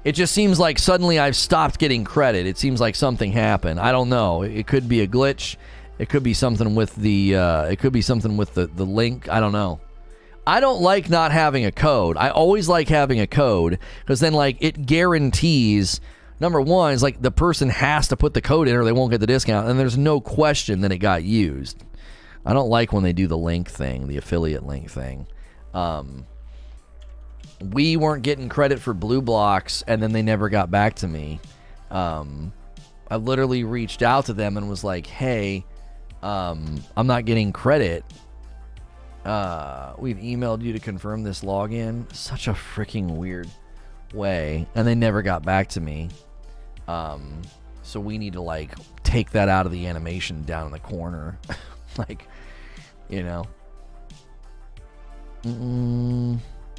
It just seems like suddenly I've stopped getting credit. It seems like something happened. I don't know. It could be a glitch. It could be something with the the link. I don't know. I don't like not having a code. I always like having a code because then like it guarantees... Number one is like the person has to put the code in or they won't get the discount, and there's no question that it got used. I don't like when they do the link thing, the affiliate link thing. We weren't getting credit for Blue Blocks, and then they never got back to me. I literally reached out to them and was like, hey, I'm not getting credit. We've emailed you to confirm this login. Such a freaking weird way. And they never got back to me. So we need to like take that out of the animation down in the corner. Like, you know.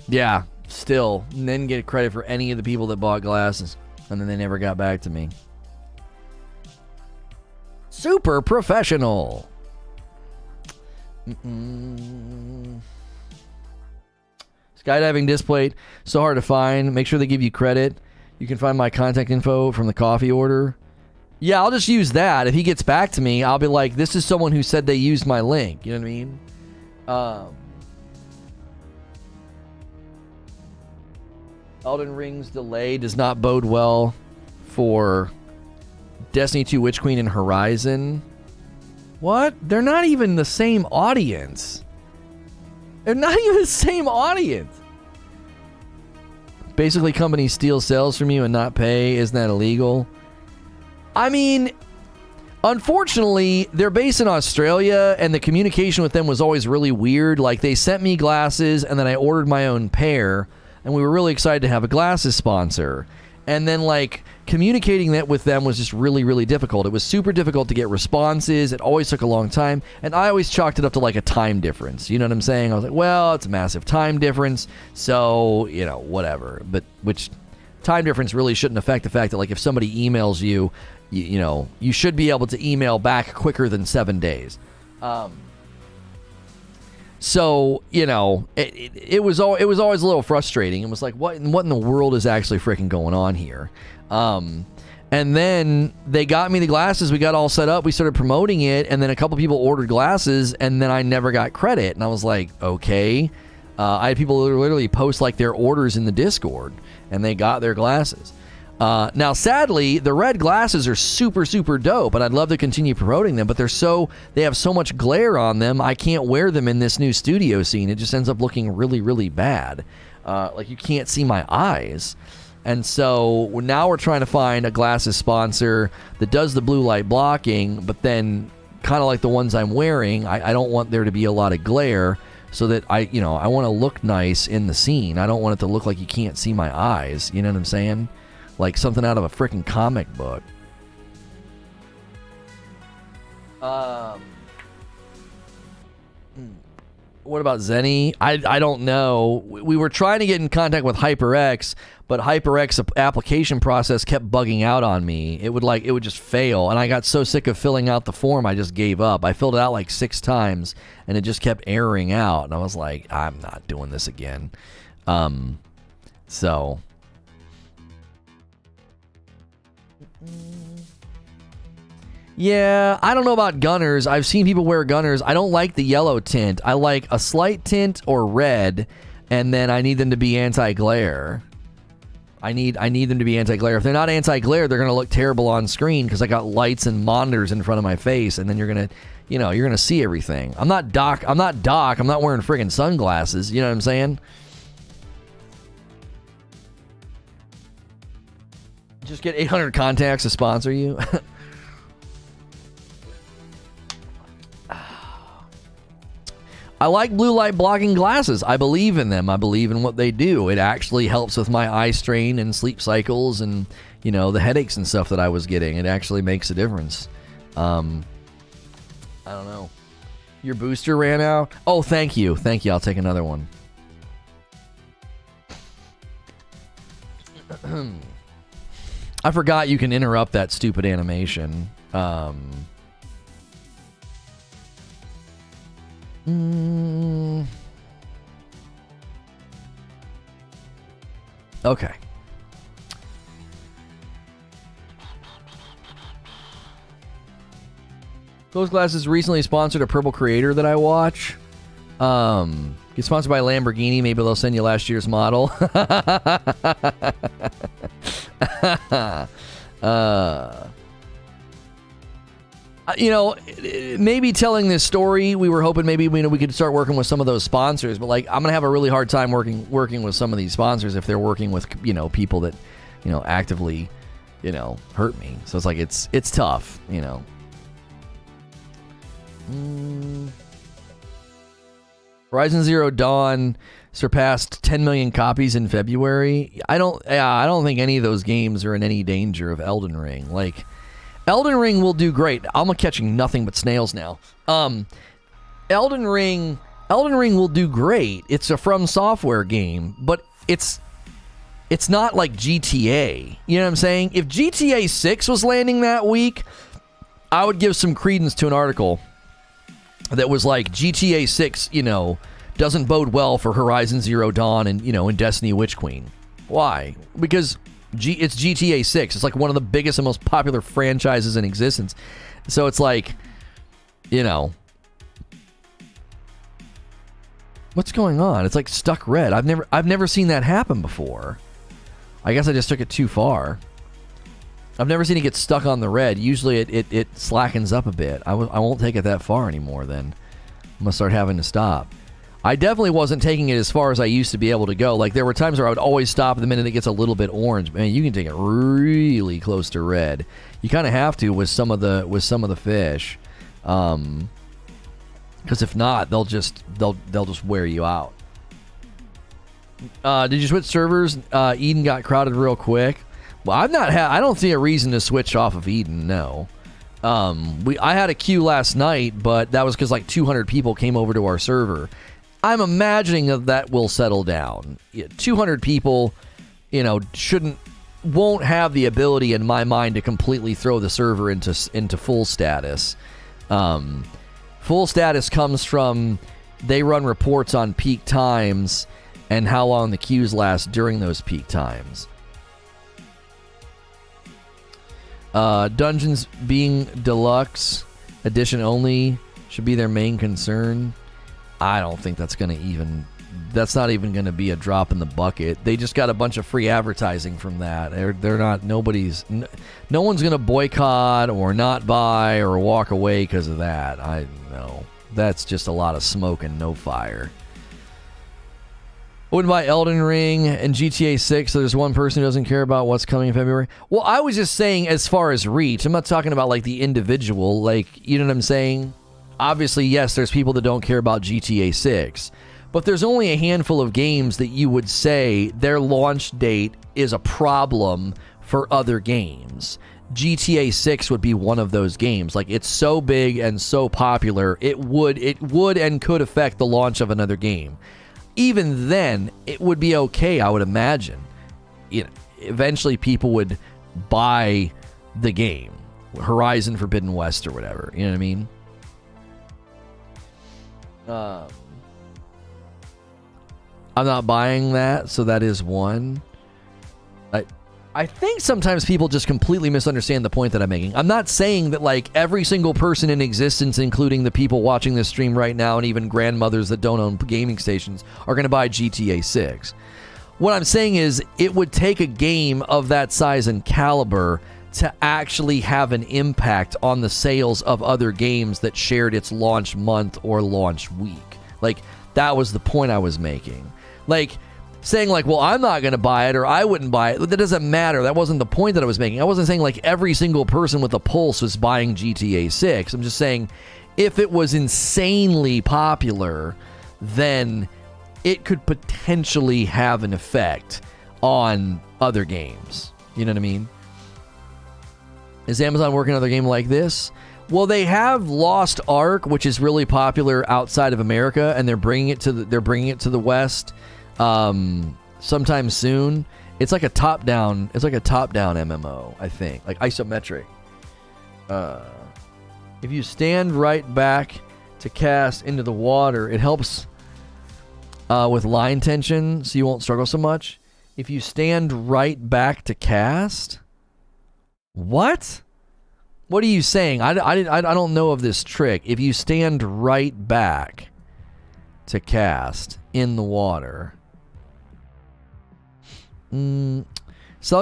Yeah, still. And then get credit for any of the people that bought glasses. And then they never got back to me. Super professional. Skydiving disc plate. So hard to find. Make sure they give you credit. You can find my contact info from the coffee order. Yeah, I'll just use that. If he gets back to me, I'll be like, this is someone who said they used my link. You know what I mean? Elden Ring's delay does not bode well for Destiny 2 Witch Queen and Horizon. What? They're not even the same audience. They're not even the same audience. Basically, companies steal sales from you and not pay. Isn't that illegal? I mean, unfortunately, they're based in Australia, and the communication with them was always really weird. Like, they sent me glasses, and then I ordered my own pair, and we were really excited to have a glasses sponsor. And then, like, communicating that with them was just really, really difficult. It was super difficult to get responses. It always took a long time. And I always chalked it up to, like, a time difference. You know what I'm saying? I was like, well, it's a massive time difference. So, you know, whatever. But which time difference really shouldn't affect the fact that, like, if somebody emails you, you know, you should be able to email back quicker than 7 days. So, you know, it was always a little frustrating. It was like, what in the world is actually freaking going on here? And then they got me the glasses. We got all set up. We started promoting it, and then a couple people ordered glasses, and then I never got credit. And I was like, okay. I had people literally post like their orders in the Discord, and they got their glasses. Now, sadly, the red glasses are super, super dope, and I'd love to continue promoting them, but they have so much glare on them, I can't wear them in this new studio scene. It just ends up looking really, really bad. Like, you can't see my eyes. And so now we're trying to find a glasses sponsor that does the blue light blocking, but then kind of like the ones I'm wearing, I don't want there to be a lot of glare, so that I want to look nice in the scene. I don't want it to look like you can't see my eyes. You know what I'm saying? Like something out of a freaking comic book. What about Zenny? I don't know. We were trying to get in contact with HyperX, but HyperX application process kept bugging out on me. It would just fail, and I got so sick of filling out the form, I just gave up. I filled it out like 6 times, and it just kept erroring out, and I was like, I'm not doing this again. So... yeah, I don't know about gunners. I've seen people wear gunners. I don't like the yellow tint. I like a slight tint or red, and then I need them to be anti-glare. I need them to be anti-glare. If they're not anti-glare, they're going to look terrible on screen because I got lights and monitors in front of my face, and then you're going to see everything. I'm not Doc. I'm not wearing friggin' sunglasses. You know what I'm saying? Just get 800 contacts to sponsor you. I like blue light blocking glasses. I believe in them. I believe in what they do. It actually helps with my eye strain and sleep cycles and, the headaches and stuff that I was getting. It actually makes a difference. I don't know. Your booster ran out? Oh, thank you. Thank you. I'll take another one. I forgot you can interrupt that stupid animation. Okay. Those Glasses recently sponsored a purple creator that I watch. Get sponsored by Lamborghini. Maybe they'll send you last year's model. Maybe telling this story, we were hoping maybe we could start working with some of those sponsors, but like I'm gonna have a really hard time working with some of these sponsors if they're working with people that actively hurt me. So it's like it's tough. Horizon Zero Dawn surpassed 10 million copies in February. I don't think any of those games are in any danger of Elden Ring. Like, Elden Ring will do great. I'm catching nothing but snails now. Elden Ring will do great. It's a From Software game, but it's not like GTA. You know what I'm saying? If GTA 6 was landing that week, I would give some credence to an article that was like GTA 6, doesn't bode well for Horizon Zero Dawn and, and Destiny Witch Queen. Why? Because it's GTA 6. It's like one of the biggest and most popular franchises in existence. So it's like, what's going on? It's like stuck red. I've never seen that happen before. I guess I just took it too far. I've never seen it get stuck on the red. Usually it slackens up a bit. I won't take it that far anymore then. I'm going to start having to stop. I definitely wasn't taking it as far as I used to be able to go. Like, there were times where I would always stop the minute it gets a little bit orange. Man, you can take it really close to red. You kind of have to with some of the fish. Because if not, they'll just wear you out. Did you switch servers? Eden got crowded real quick. Well, I don't see a reason to switch off of Eden. No. I had a queue last night, but that was because like 200 people came over to our server. I'm imagining that will settle down. 200 people, won't have the ability in my mind to completely throw the server into full status. Full status comes from they run reports on peak times and how long the queues last during those peak times. Dungeons being deluxe edition only should be their main concern. I don't think that's not even going to be a drop in the bucket. They just got a bunch of free advertising from that. No one's going to boycott or not buy or walk away because of that. I know. That's just a lot of smoke and no fire. I wouldn't buy Elden Ring and GTA 6, so there's one person who doesn't care about what's coming in February. Well, I was just saying as far as reach. I'm not talking about like the individual. Like, you know what I'm saying? Obviously, yes, there's people that don't care about GTA 6. But there's only a handful of games that you would say their launch date is a problem for other games. GTA 6 would be one of those games. Like, it's so big and so popular, it would and could affect the launch of another game. Even then, it would be okay, I would imagine. Eventually people would buy the game. Horizon Forbidden West or whatever. You know what I mean? I'm not buying that, so that is one. I think sometimes people just completely misunderstand the point that I'm making. I'm not saying that like every single person in existence, including the people watching this stream right now and even grandmothers that don't own gaming stations, are going to buy GTA 6. What I'm saying is it would take a game of that size and caliber to actually have an impact on the sales of other games that shared its launch month or launch week. Like, that was the point I was making. Like, saying like, well, I'm not going to buy it or I wouldn't buy it, that doesn't matter. That wasn't the point that I was making. I wasn't saying like every single person with a pulse was buying GTA 6. I'm just saying if it was insanely popular, then it could potentially have an effect on other games. You know what I mean? Is Amazon working on another game like this? Well, they have Lost Ark, which is really popular outside of America, and they're bringing it to the West sometime soon. It's like a top-down MMO, I think, like isometric. If you stand right back to cast into the water, it helps with line tension, so you won't struggle so much. If you stand right back to cast. What? What are you saying? I don't know of this trick. If you stand right back to cast in the water. Selling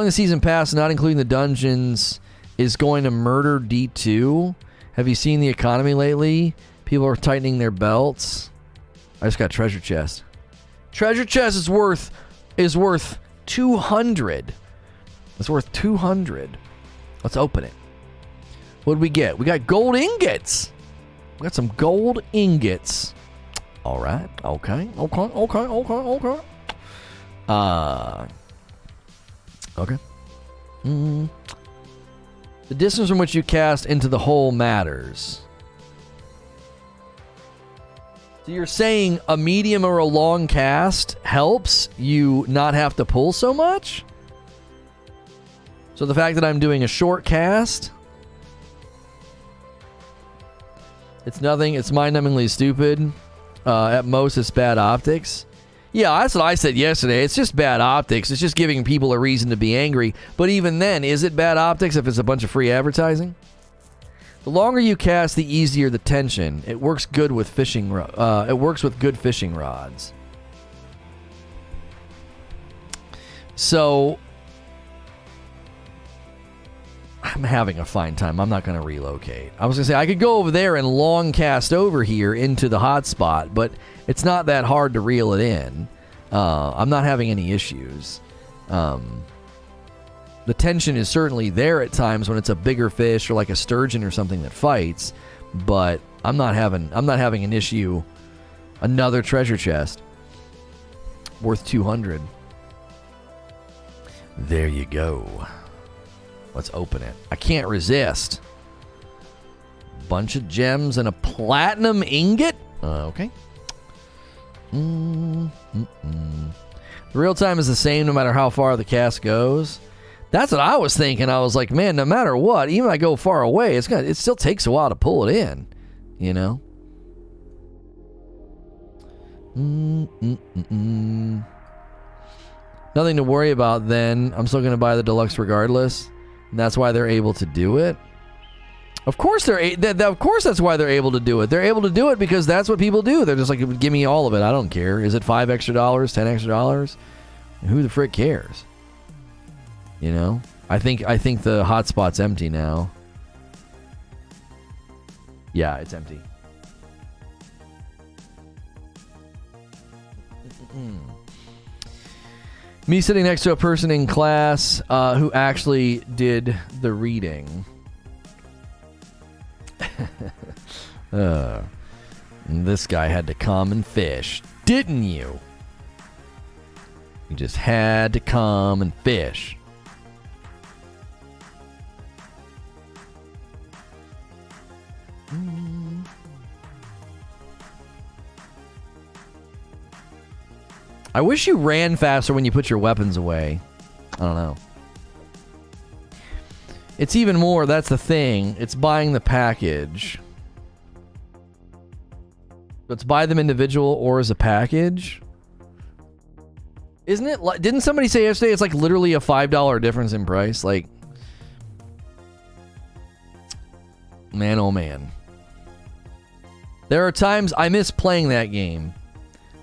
the season pass, not including the dungeons, is going to murder D2. Have you seen the economy lately? People are tightening their belts. I just got treasure chest. Treasure chest is worth 200. It's worth 200. Let's open it. What did we get? We got gold ingots. We got some gold ingots. All right. Okay. Okay. The distance from which you cast into the hole matters. So you're saying a medium or a long cast helps you not have to pull so much? So the fact that I'm doing a short cast, it's nothing. It's mind-numbingly stupid. At most, it's bad optics. Yeah, that's what I said yesterday. It's just bad optics. It's just giving people a reason to be angry. But even then, is it bad optics if it's a bunch of free advertising? The longer you cast, the easier the tension. It works good with fishing. It works with good fishing rods. So I'm having a fine time. I'm not going to relocate. I was going to say, I could go over there and long cast over here into the hotspot, but it's not that hard to reel it in. I'm not having any issues. The tension is certainly there at times when it's a bigger fish or like a sturgeon or something that fights, but I'm not having an issue. Another treasure chest worth 200. There you go. Let's open it. I can't resist. Bunch of gems and a platinum ingot. Okay. The real time is the same no matter how far the cast goes. That's what I was thinking. I was like, man, no matter what, even if I go far away, it still takes a while to pull it in, you know? Nothing to worry about then. I'm still going to buy the deluxe regardless. And that's why they're able to do it. Of course of course that's why they're able to do it. They're able to do it because that's what people do. They're just like, give me all of it. I don't care. Is it $5 extra, $10 extra? Who the frick cares? You know? I think the hotspot's empty now. Yeah, it's empty. Me sitting next to a person in class who actually did the reading. This guy had to come and fish, didn't you? You just had to come and fish. I wish you ran faster when you put your weapons away. I don't know. It's even more, that's the thing. It's buying the package. Let's buy them individual or as a package. Isn't it? Didn't somebody say yesterday it's like literally a $5 difference in price? Like, man, oh man. There are times I miss playing that game.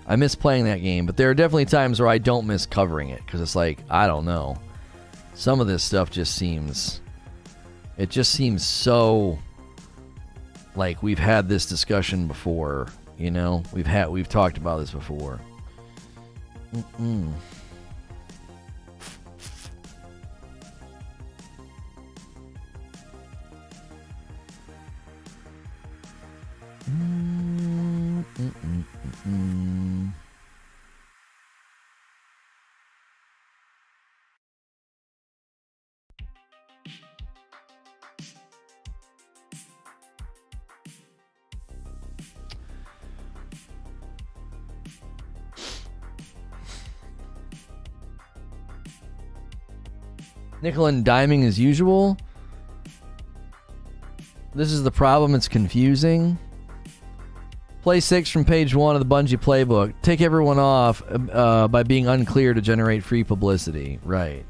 But there are definitely times where I don't miss covering it because it's like, I don't know. Some of this stuff just seems... It just seems so... Like we've had this discussion before, you know? We've talked about this before. Nickel and diming as usual. This is the problem. It's confusing. Play 6 from page 1 of the Bungie playbook. Take everyone off by being unclear to generate free publicity. Right.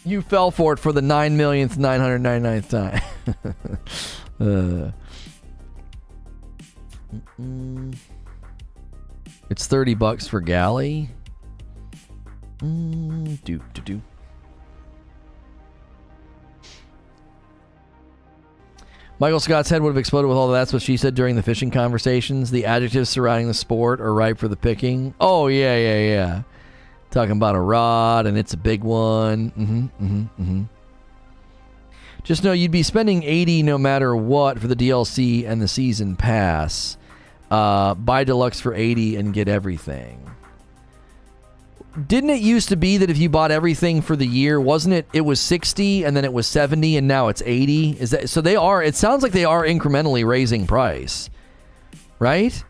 You fell for it for the 9,999th time. It's $30 for galley. Michael Scott's head would have exploded with all of that's what she said during the fishing conversations. The adjectives surrounding the sport are ripe for the picking. Oh, yeah. Talking about a rod, and it's a big one. Just know you'd be spending $80 no matter what for the DLC and the season pass. Buy deluxe for $80 and get everything. Didn't it used to be that if you bought everything for the year, wasn't it? It was $60 and then it was $70 and now it's $80. Is that so? They are. It sounds like they are incrementally raising price, right?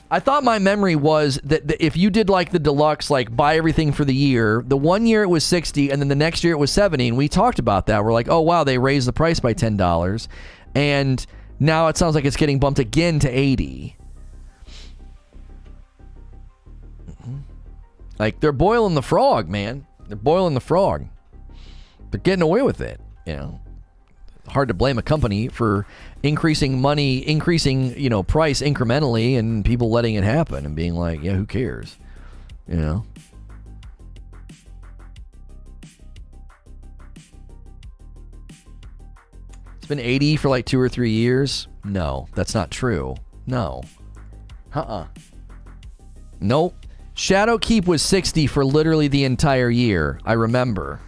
I thought my memory was that if you did like the deluxe, like buy everything for the year, the one year it was $60 and then the next year it was $70, and we talked about that. We're like, oh wow, they raised the price by $10, and now it sounds like it's getting bumped again to $80. Like, they're boiling the frog, man. They're boiling the frog. They're getting away with it, you know. hard to blame a company for increasing money, you know, price incrementally, and people letting it happen and being like, yeah, who cares? You know? It's been 80 for like 2 or 3 years. No, that's not true. No. Nope. Shadowkeep was 60 for literally the entire year. I remember.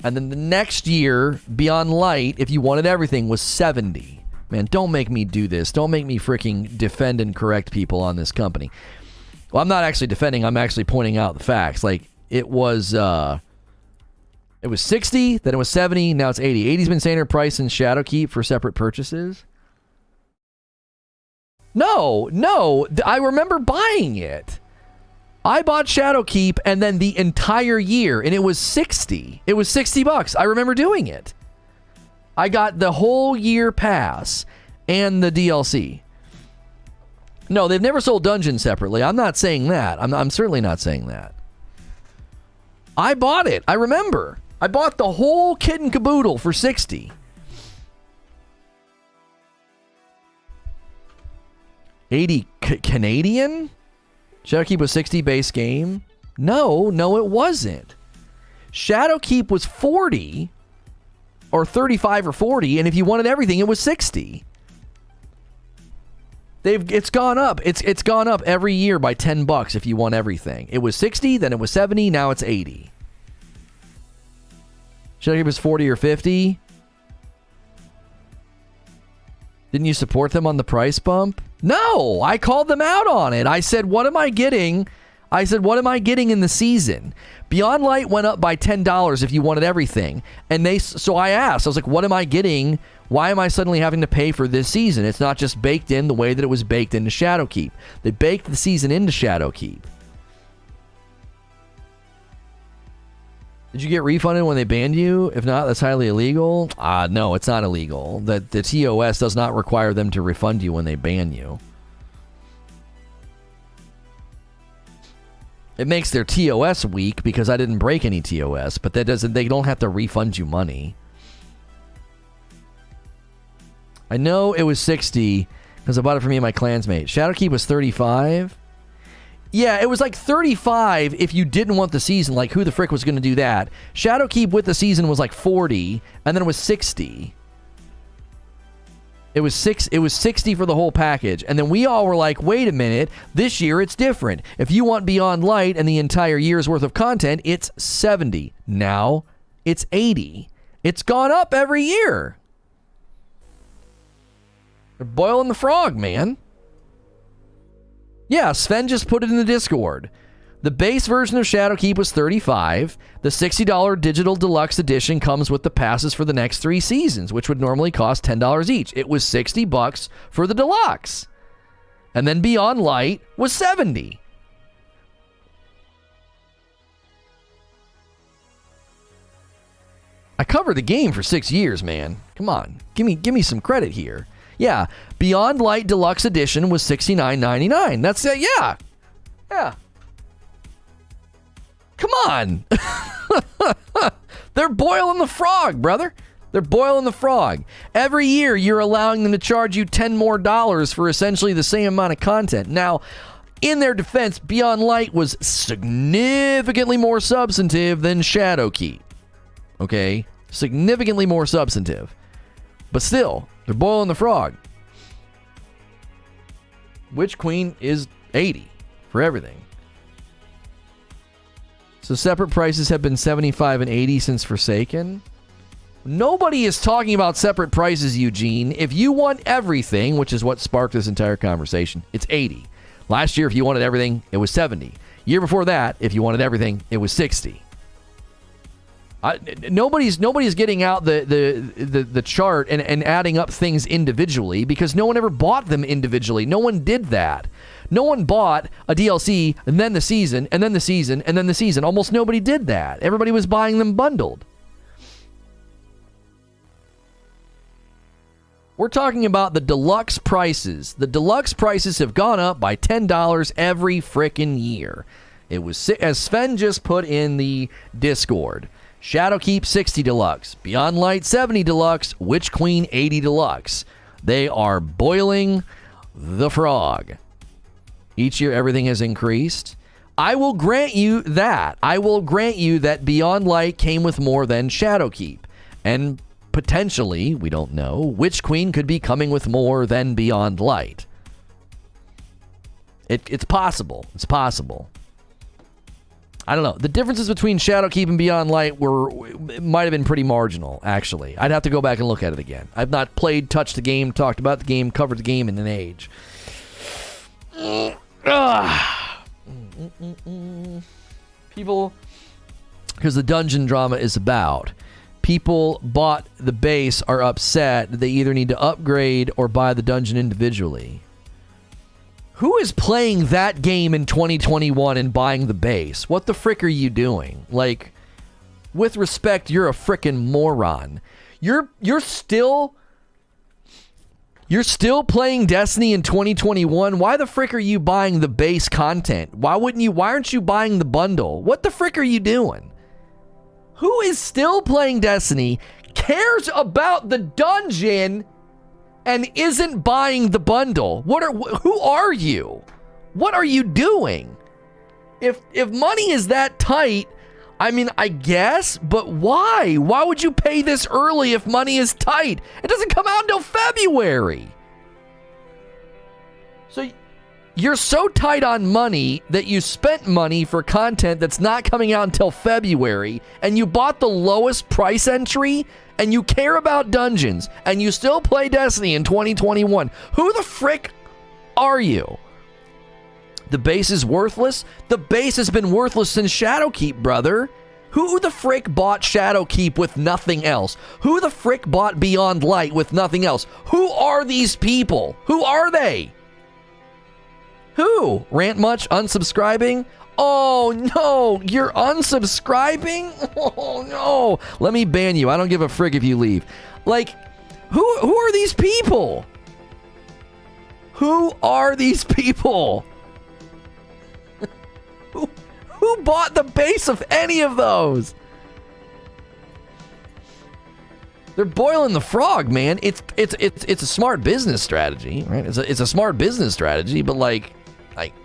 And then the next year, Beyond Light, if you wanted everything, was 70. Man, don't make me do this. Don't make me freaking defend and correct people on this company. Well, I'm not actually defending. I'm actually pointing out the facts. Like, it was 60, then it was 70, now it's 80. 80's been standard price in Shadowkeep for separate purchases? No, I remember buying it. I bought Shadowkeep and then the entire year, and it was 60. It was $60. I remember doing it. I got the whole year pass and the DLC. No, they've never sold Dungeons separately. I'm not saying that. I'm certainly not saying that. I bought it. I remember. I bought the whole kit and caboodle for 60. 80 Canadian? Shadowkeep was 60 base game? No, it wasn't. Shadowkeep was 40 or 35 or 40, and if you wanted everything, it was 60. It's gone up. It's gone up every year by $10 if you want everything. It was 60, then it was 70, now it's 80. Shadowkeep was 40 or 50. Didn't you support them on the price bump? No, I called them out on it. I said, what am I getting? What am I getting in the season? Beyond Light went up by $10 if you wanted everything. And so I asked, I was like, what am I getting? Why am I suddenly having to pay for this season? It's not just baked in the way that it was baked into Shadowkeep. They baked the season into Shadowkeep. Did you get refunded when they banned you? If not, that's highly illegal. No, it's not illegal. The TOS does not require them to refund you when they ban you. It makes their TOS weak because I didn't break any TOS, but that doesn't. They don't have to refund you money. I know it was 60 because I bought it for me and my clansmate. Shadowkeep was 35. Yeah, it was like 35 if you didn't want the season. Like, who the frick was going to do that? Shadowkeep with the season was like 40, and then it was 60. It was 60 for the whole package. And then we all were like, wait a minute, this year it's different. If you want Beyond Light and the entire year's worth of content, it's 70. Now it's 80. It's gone up every year. They're boiling the frog, man. Yeah, Sven just put it in the Discord. The base version of Shadowkeep was $35. The $60 digital deluxe edition comes with the passes for the next 3 seasons, which would normally cost $10 each. It was $60 for the deluxe. And then Beyond Light was $70. I covered the game for 6 years, man. Come on. Give me some credit here. Yeah, Beyond Light Deluxe Edition was $69.99. That's it, yeah. Yeah. Come on. They're boiling the frog, brother. They're boiling the frog. Every year, you're allowing them to charge you $10 more for essentially the same amount of content. Now, in their defense, Beyond Light was significantly more substantive than Shadowkeep. Okay? Significantly more substantive. But still, they're boiling the frog. Witch Queen is 80 for everything. So separate prices have been 75 and 80 since Forsaken. Nobody is talking about separate prices, Eugene. If you want everything, which is what sparked this entire conversation, it's 80. Last year, if you wanted everything, it was 70. Year before that, if you wanted everything, it was 60. Nobody's getting out the chart and adding up things individually because no one ever bought them individually. No one did that. No one bought a DLC and then the season and then the season and then the season. Almost nobody did that. Everybody was buying them bundled. We're talking about the deluxe prices. The deluxe prices have gone up by $10 every frickin' year. It was, as Sven just put in the Discord, Shadowkeep 60 deluxe, Beyond Light 70 deluxe, Witch Queen 80 deluxe. They are boiling the frog. Each year everything has increased. I will grant you that. I will grant you that Beyond Light came with more than Shadowkeep. And potentially, we don't know, Witch Queen could be coming with more than Beyond Light. It's possible. It's possible. I don't know. The differences between Shadowkeep and Beyond Light might have been pretty marginal, actually. I'd have to go back and look at it again. I've not played, touched the game, talked about the game, covered the game in an age. People, because the dungeon drama is about, people bought the base are upset that they either need to upgrade or buy the dungeon individually. Who is playing that game in 2021 and buying the base? What the frick are you doing? Like, with respect, you're a frickin' moron. You're still playing Destiny in 2021. Why the frick are you buying the base content? Why aren't you buying the bundle? What the frick are you doing? Who is still playing Destiny, cares about the dungeon, and isn't buying the bundle? Who are you? What are you doing? If money is that tight, I mean, I guess, but why? Why would you pay this early if money is tight? It doesn't come out until February. So you're so tight on money that you spent money for content that's not coming out until February, and you bought the lowest price entry, and you care about dungeons, and you still play Destiny in 2021. Who the frick are you? The base is worthless? The base has been worthless since Shadowkeep, brother. Who the frick bought Shadowkeep with nothing else? Who the frick bought Beyond Light with nothing else? Who are these people? Who are they? Who? Rant much? Unsubscribing? Oh no, you're unsubscribing? Oh no. Let me ban you. I don't give a frig if you leave. Like, who are these people? Who are these people? Who bought the base of any of those? They're boiling the frog, man. It's a smart business strategy, right? It's a smart business strategy, but like,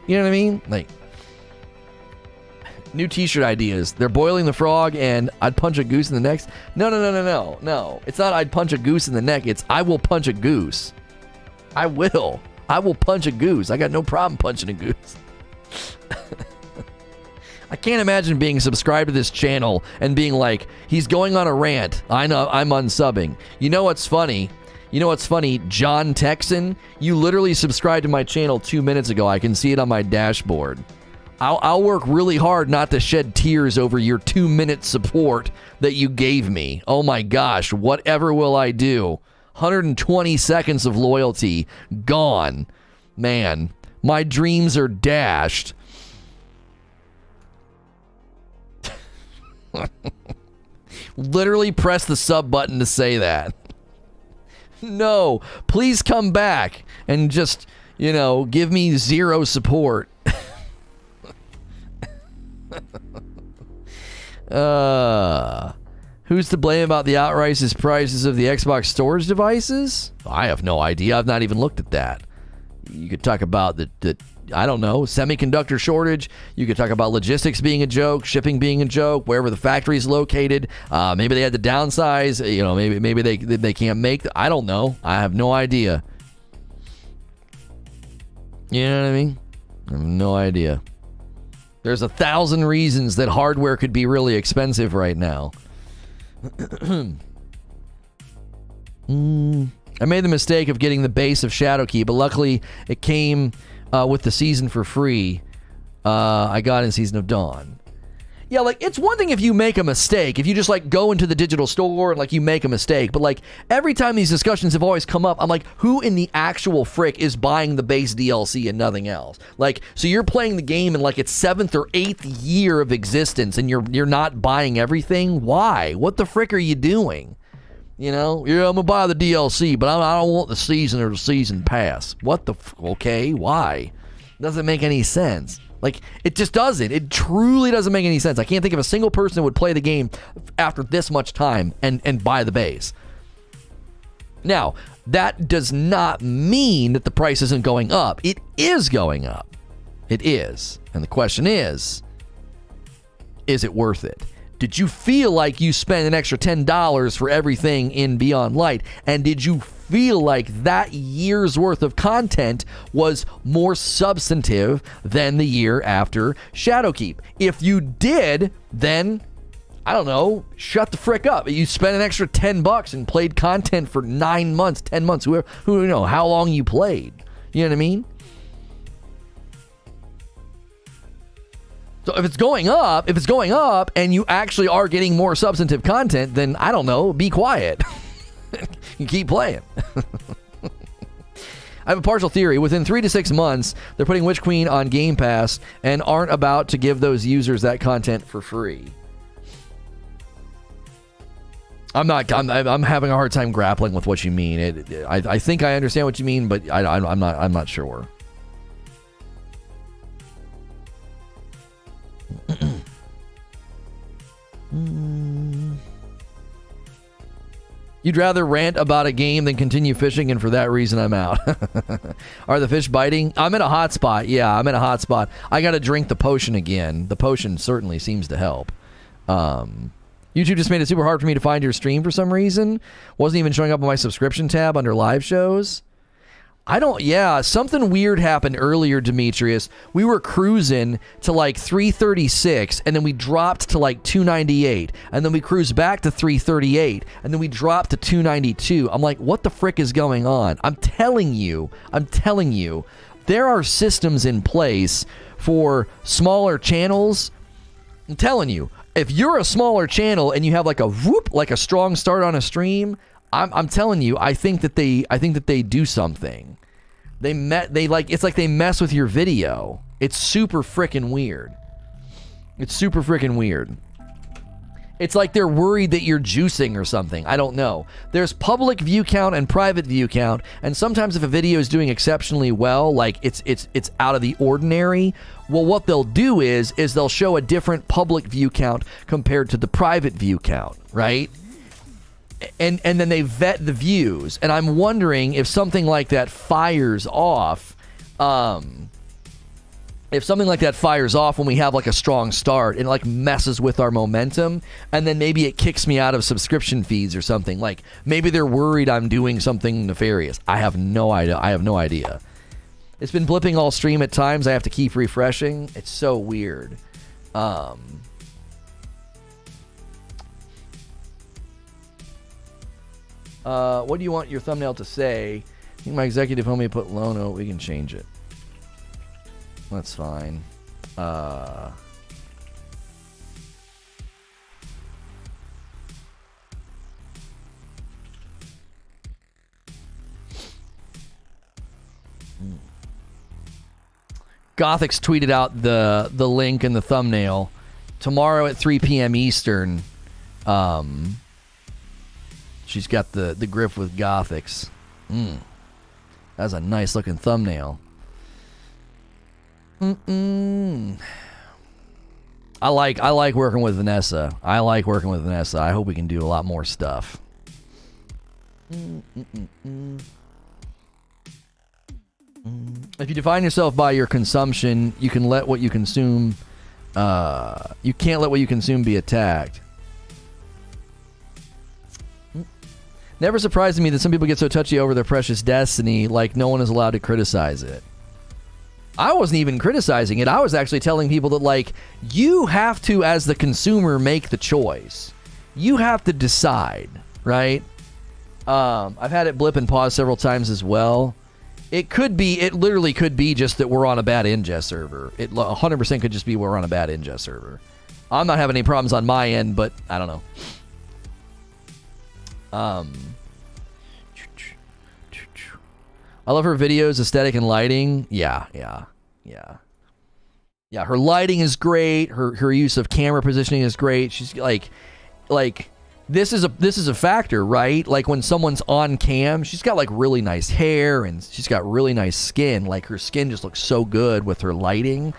you know what I mean? Like, new t-shirt ideas. They're boiling the frog and I'd punch a goose in the neck. No. It's not I'd punch a goose in the neck. It's I will punch a goose. I will punch a goose. I got no problem punching a goose. I can't imagine being subscribed to this channel and being like, he's going on a rant. I know, I'm unsubbing. You know what's funny? John Texan, you literally subscribed to my channel 2 minutes ago. I can see it on my dashboard. I'll work really hard not to shed tears over your 2-minute support that you gave me. Oh my gosh, whatever will I do? 120 seconds of loyalty gone. Man, my dreams are dashed. Literally press the sub button to say that. No, please come back and just, give me 0 support. Who's to blame about the outrageous prices of the Xbox storage devices? I have no idea. I've not even looked at that. You could talk about the I don't know, semiconductor shortage. You could talk about logistics being a joke, shipping being a joke, wherever the factory is located. Maybe they had to downsize. Maybe they can't make. I don't know. I have no idea. You know what I mean? I have no idea. There's 1,000 reasons that hardware could be really expensive right now. I made the mistake of getting the base of Shadowkeep, but luckily it came with the season for free. I got in Season of Dawn. Yeah, like, it's one thing if you make a mistake, if you just, like, go into the digital store and, like, you make a mistake, but, like, every time these discussions have always come up, I'm like, who in the actual frick is buying the base DLC and nothing else? Like, so you're playing the game in, like, its 7th or 8th year of existence, and you're not buying everything? Why? What the frick are you doing? Yeah, I'm gonna buy the DLC, but I don't want the season or the season pass. What the okay, why? Doesn't make any sense. Like, it just doesn't. It truly doesn't make any sense. I can't think of a single person that would play the game after this much time and buy the base. Now, that does not mean that the price isn't going up. It is going up. It is. And the question is it worth it? Did you feel like you spent an extra $10 for everything in Beyond Light? And did you feel like that year's worth of content was more substantive than the year after Shadowkeep? If you did, then I don't know, shut the frick up. You spent an extra $10 and played content for 9 months, 10 months, who you know how long you played. You know what I mean? So if it's going up and you actually are getting more substantive content, then I don't know, be quiet. You keep playing. I have a partial theory. Within 3 to 6 months, they're putting Witch Queen on Game Pass and aren't about to give those users that content for free. I'm having a hard time grappling with what you mean. I think I understand what you mean, but I'm not sure. You'd rather rant about a game than continue fishing, and for that reason, I'm out. Are the fish biting? I'm in a hot spot. Yeah, I'm in a hot spot. I got to drink the potion again. The potion certainly seems to help. YouTube just made it super hard for me to find your stream for some reason. Wasn't even showing up on my subscription tab under live shows. Something weird happened earlier, Demetrius. We were cruising to like 336, and then we dropped to like 298, and then we cruised back to 338, and then we dropped to 292. I'm like, what the frick is going on? I'm telling you, there are systems in place for smaller channels. I'm telling you, if you're a smaller channel and you have like a strong start on a stream, I'm telling you, I think that they do something. It's like they mess with your video. It's super freaking weird. It's like they're worried that you're juicing or something. I don't know. There's public view count and private view count, and sometimes if a video is doing exceptionally well, like it's out of the ordinary, well, what they'll do is they'll show a different public view count compared to the private view count, right? And then they vet the views, and I'm wondering if something like that fires off. If something like that fires off when we have like a strong start and like messes with our momentum, and then maybe it kicks me out of subscription feeds or something. Like maybe they're worried I'm doing something nefarious. I have no idea. It's been blipping all stream at times. I have to keep refreshing. It's so weird. What do you want your thumbnail to say? I think my executive homie put Lono. We can change it. That's fine. Gothix tweeted out the link in the thumbnail. Tomorrow at 3 p.m. Eastern. She's got the griff with Gothix. That's a nice looking thumbnail. I like working with Vanessa. I hope we can do a lot more stuff. If you define yourself by your consumption, you can let what you consume. You can't let what you consume be attacked. Never surprised me that some people get so touchy over their precious destiny, like no one is allowed to criticize it. I wasn't even criticizing it. I was actually telling people that, like, you have to, as the consumer, make the choice. You have to decide, right? I've had it blip and pause several times as well. It literally could be just that we're on a bad ingest server. It 100% could just be we're on a bad ingest server. I'm not having any problems on my end, but I don't know. I love her videos, aesthetic and lighting. Yeah. Her lighting is great. Her use of camera positioning is great. She's like this is a factor, right? Like when someone's on cam, she's got like really nice hair and she's got really nice skin. Like her skin just looks so good with her lighting.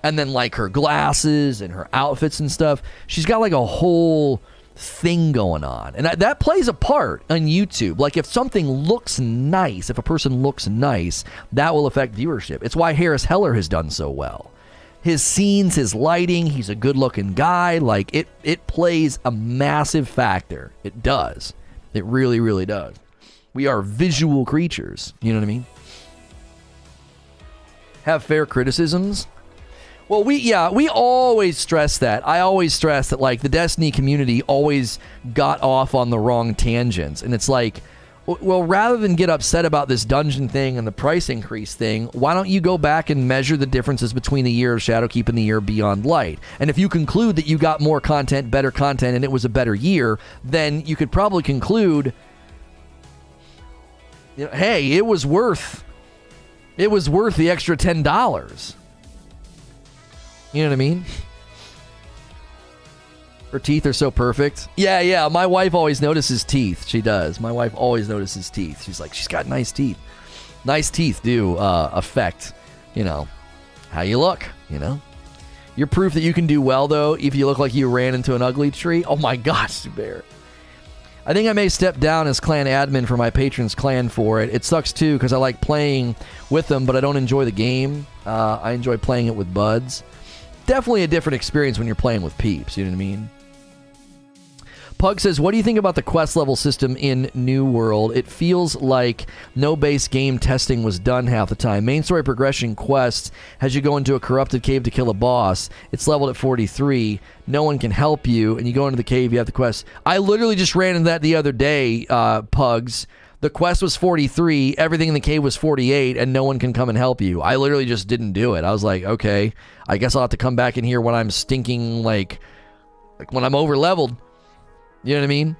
And then like her glasses and her outfits and stuff, she's got like a whole thing going on. And that plays a part on YouTube. Like if something looks nice, if a person looks nice, that will affect viewership. It's why Harris Heller has done so well. His scenes, his lighting, he's a good looking guy. Like it plays a massive factor. It does. It really, really does. We are visual creatures. You know what I mean? Have fair criticisms. Well, we always stress that. I always stress that, like, the Destiny community always got off on the wrong tangents. And it's like, well, rather than get upset about this dungeon thing and the price increase thing, why don't you go back and measure the differences between the year of Shadowkeep and the year Beyond Light? And if you conclude that you got more content, better content, and it was a better year, then you could probably conclude, you know, hey, it was worth the extra $10. You know what I mean? Her teeth are so perfect. Yeah. My wife always notices teeth. She does. My wife always notices teeth. She's like, she's got nice teeth. Nice teeth do affect, you know, how you look, you know? You're proof that you can do well, though, if you look like you ran into an ugly tree. Oh, my gosh, Bear. I think I may step down as clan admin for my patrons' clan for it. It sucks, too, because I like playing with them, but I don't enjoy the game. I enjoy playing it with buds. Definitely a different experience when you're playing with peeps, you know what I mean? Pug says, what do you think about the quest level system in New World? It feels like no base game testing was done half the time. Main story progression quest has you go into a corrupted cave to kill a boss. It's leveled at 43. No one can help you, and you go into the cave, you have the quest. I literally just ran into that the other day, Pugs. The quest was 43, everything in the cave was 48, and no one can come and help you. I literally just didn't do it. I was like, okay, I guess I'll have to come back in here when I'm stinking, like when I'm over-leveled. You know what I mean?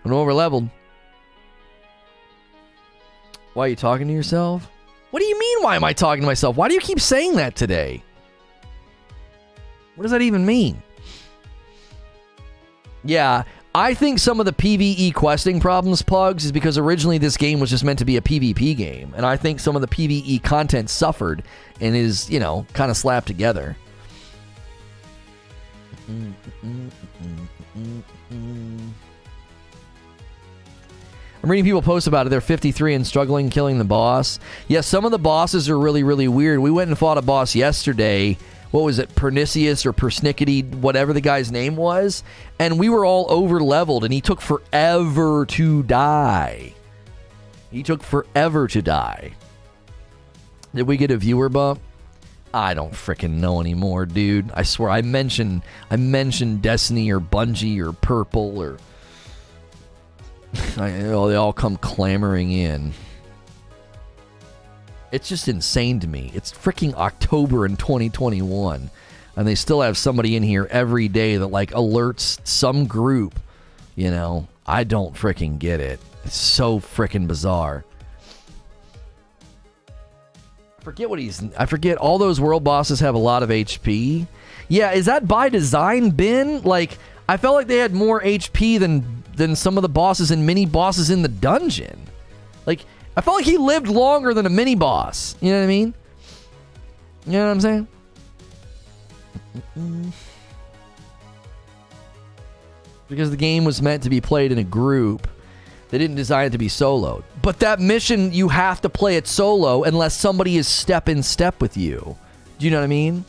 I'm over-leveled. Why are you talking to yourself? What do you mean, why am I talking to myself? Why do you keep saying that today? What does that even mean? Yeah, I think some of the PvE questing problems, Pugs, is because originally this game was just meant to be a PvP game. And I think some of the PvE content suffered and is, you know, kind of slapped together. I'm reading people post about it. They're 53 and struggling killing the boss. Yeah, some of the bosses are really, really weird. We went and fought a boss yesterday. What was it? Pernicious or Persnickety, whatever the guy's name was. And we were all over leveled and he took forever to die. Did we get a viewer bump? I don't freaking know anymore, dude. I swear, I mentioned Destiny or Bungie or Purple or... they all come clamoring in. It's just insane to me. It's freaking October in 2021, and they still have somebody in here every day that, like, alerts some group. You know, I don't freaking get it. It's so freaking bizarre. I forget all those world bosses have a lot of HP. Yeah, is that by design, Ben? Like, I felt like they had more HP than some of the bosses and mini bosses in the dungeon. Like, I felt like he lived longer than a mini boss. You know what I mean? You know what I'm saying? Because the game was meant to be played in a group. They didn't design it to be soloed. But that mission, you have to play it solo unless somebody is step in step with you. Do you know what I mean?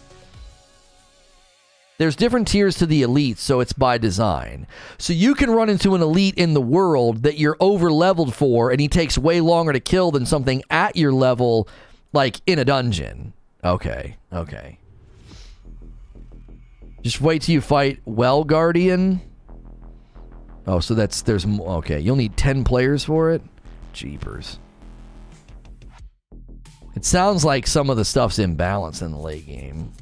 There's different tiers to the elite, so it's by design. So you can run into an elite in the world that you're over-leveled for, and he takes way longer to kill than something at your level, like in a dungeon. Okay. Just wait till you fight Well Guardian. Oh, so there's okay. You'll need 10 players for it? Jeepers. It sounds like some of the stuff's imbalanced in the late game.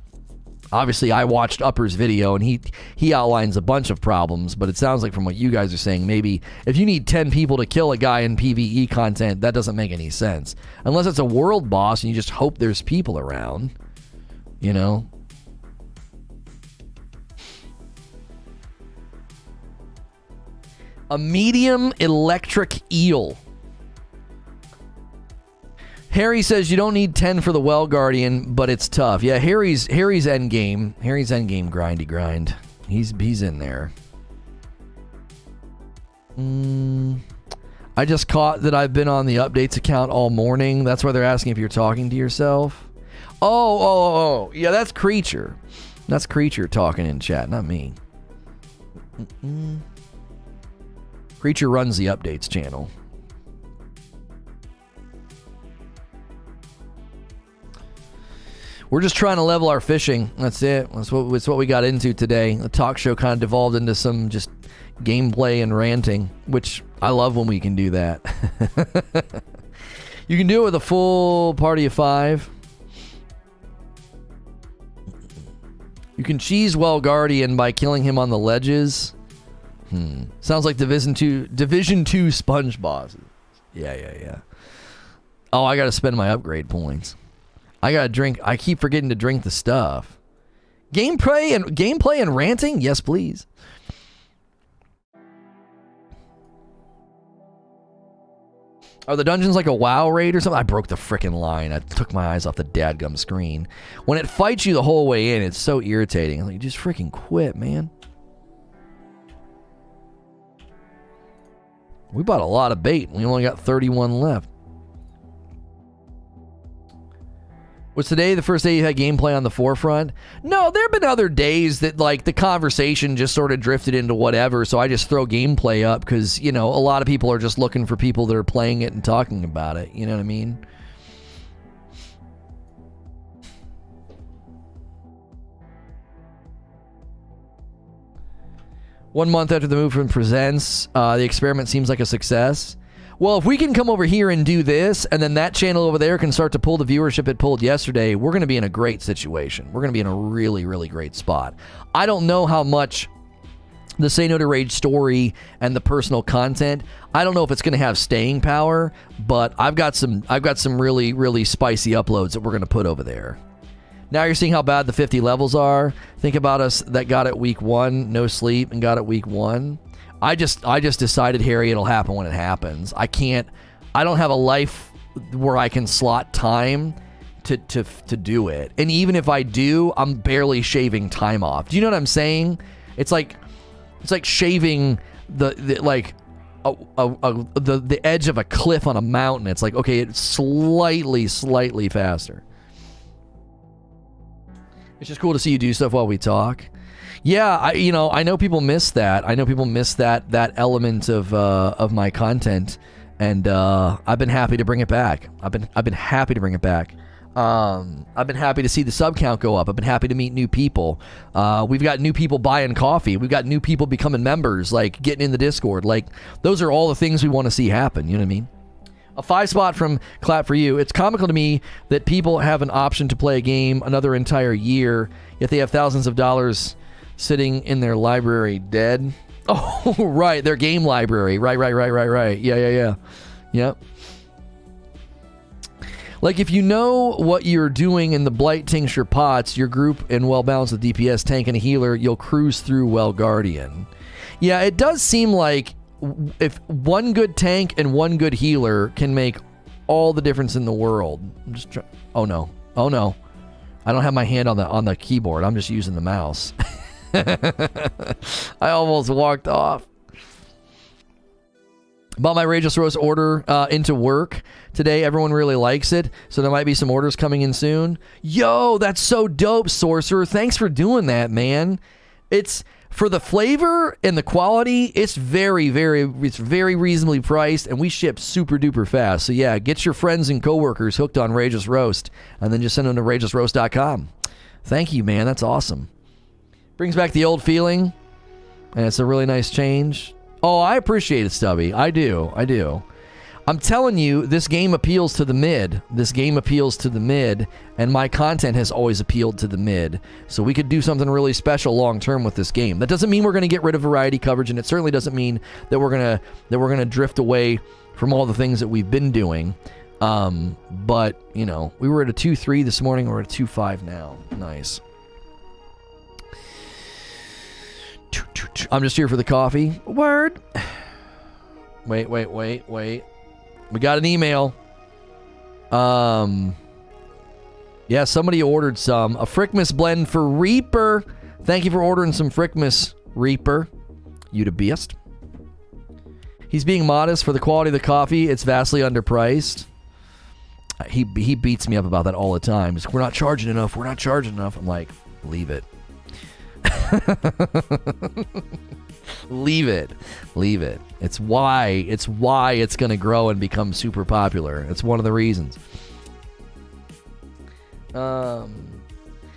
Obviously, I watched Upper's video, and he outlines a bunch of problems, but it sounds like from what you guys are saying, maybe if you need 10 people to kill a guy in PvE content, that doesn't make any sense. Unless it's a world boss, and you just hope there's people around. You know? A medium electric eel. Harry says you don't need 10 for the Well Guardian, but it's tough. Yeah, Harry's endgame. Harry's endgame grindy grind. He's in there. I just caught that I've been on the updates account all morning. That's why they're asking if you're talking to yourself. Oh. Yeah, that's Creature. That's Creature talking in chat, not me. Creature runs the updates channel. We're just trying to level our fishing. That's it. That's what we got into today. The talk show kind of devolved into some just gameplay and ranting, which I love when we can do that. You can do it with a full party of 5. You can cheese Well Guardian by killing him on the ledges. Sounds like Division 2 sponge bosses. Yeah. Oh, I gotta spend my upgrade points. I gotta drink. I keep forgetting to drink the stuff. Gameplay and ranting? Yes, please. Are the dungeons like a WoW raid or something? I broke the frickin' line. I took my eyes off the dadgum screen. When it fights you the whole way in, it's so irritating. I'm like, just frickin' quit, man. We bought a lot of bait. We only got 31 left. Was today the first day you had gameplay on the forefront? No, there have been other days that like the conversation just sort of drifted into whatever, so I just throw gameplay up because, you know, a lot of people are just looking for people that are playing it and talking about it. You know what I mean? One month after the move from Presents, the experiment seems like a success. Well, if we can come over here and do this, and then that channel over there can start to pull the viewership it pulled yesterday, we're going to be in a great situation. We're going to be in a really, really great spot. I don't know how much the Say No to Rage story and the personal content, I don't know if it's going to have staying power, but I've got some really, really spicy uploads that we're going to put over there. Now you're seeing how bad the 50 levels are. Think about us that got it week 1, no sleep, and got it week 1. I just decided, Harry, it'll happen when it happens. I don't have a life where I can slot time to do it. And even if I do, I'm barely shaving time off. Do you know what I'm saying? It's like shaving the edge of a cliff on a mountain. It's like, okay, it's slightly faster. It's just cool to see you do stuff while we talk. Yeah, I know people miss that. I know people miss that element of my content, and I've been happy to bring it back. I've been happy to bring it back. I've been happy to see the sub count go up. I've been happy to meet new people. We've got new people buying coffee. We've got new people becoming members, like getting in the Discord. Like, those are all the things we want to see happen. You know what I mean? A 5 spot from Clap for You. It's comical to me that people have an option to play a game another entire year, yet they have thousands of dollars sitting in their library dead. Oh, right. Their game library. Right. Yeah. Yep. Like, if you know what you're doing in the Blight Tincture pots, your group and well balanced with DPS, tank, and a healer, you'll cruise through Well Guardian. Yeah, it does seem like if one good tank and one good healer can make all the difference in the world. I'm just oh no. I don't have my hand on the keyboard. I'm just using the mouse. I almost walked off. Bought my Rageous Roast order into work today. Everyone really likes it, so there might be some orders coming in soon. Yo, that's so dope, Sorcerer. Thanks for doing that, man. It's for the flavor and the quality. It's very reasonably priced, and we ship super duper fast. So yeah, get your friends and coworkers hooked on Rageous Roast, and then just send them to rageousroast.com. Thank you, man. That's awesome. Brings back the old feeling, and it's a really nice change. Oh, I appreciate it, Stubby. I do. I'm telling you, this game appeals to the mid. And my content has always appealed to the mid. So we could do something really special long term with this game. That doesn't mean we're going to get rid of variety coverage, and it certainly doesn't mean that we're gonna drift away from all the things that we've been doing. But you know, we were at a 2.3 this morning. We're at a 2.5 now. Nice. I'm just here for the coffee. Word. Wait. We got an email. Yeah, somebody ordered some. A Frickmas blend for Reaper. Thank you for ordering some Frickmas, Reaper. You the best. He's being modest for the quality of the coffee. It's vastly underpriced. He beats me up about that all the time. He's like, we're not charging enough. We're not charging enough. I'm like, leave it. Leave it. Leave it. It's why it's going to grow and become super popular. It's one of the reasons.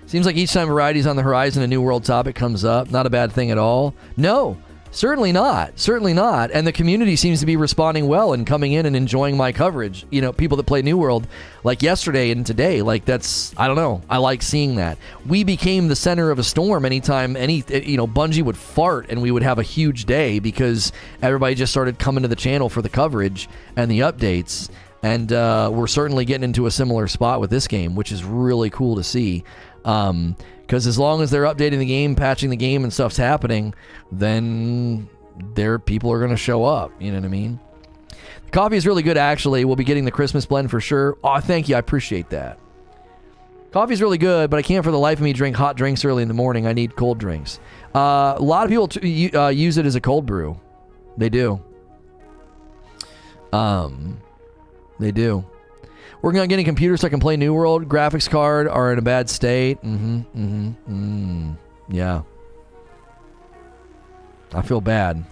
Seems like each time variety's on the horizon, a new world topic comes up. Not a bad thing at all. No, certainly not. Certainly not. And the community seems to be responding well and coming in and enjoying my coverage. You know, people that play New World, like yesterday and today, like that's, I don't know. I like seeing that. We became the center of a storm anytime Bungie would fart and we would have a huge day because everybody just started coming to the channel for the coverage and the updates. And we're certainly getting into a similar spot with this game, which is really cool to see. Because as long as they're updating the game, patching the game, and stuff's happening, then people are going to show up. You know what I mean? The coffee is really good, actually. We'll be getting the Christmas blend for sure. Oh, thank you. I appreciate that. Coffee's really good, but I can't for the life of me drink hot drinks early in the morning. I need cold drinks. A lot of people use it as a cold brew. They do. They do. Working on getting computers so I can play New World. Graphics card are in a bad state. Yeah. I feel bad.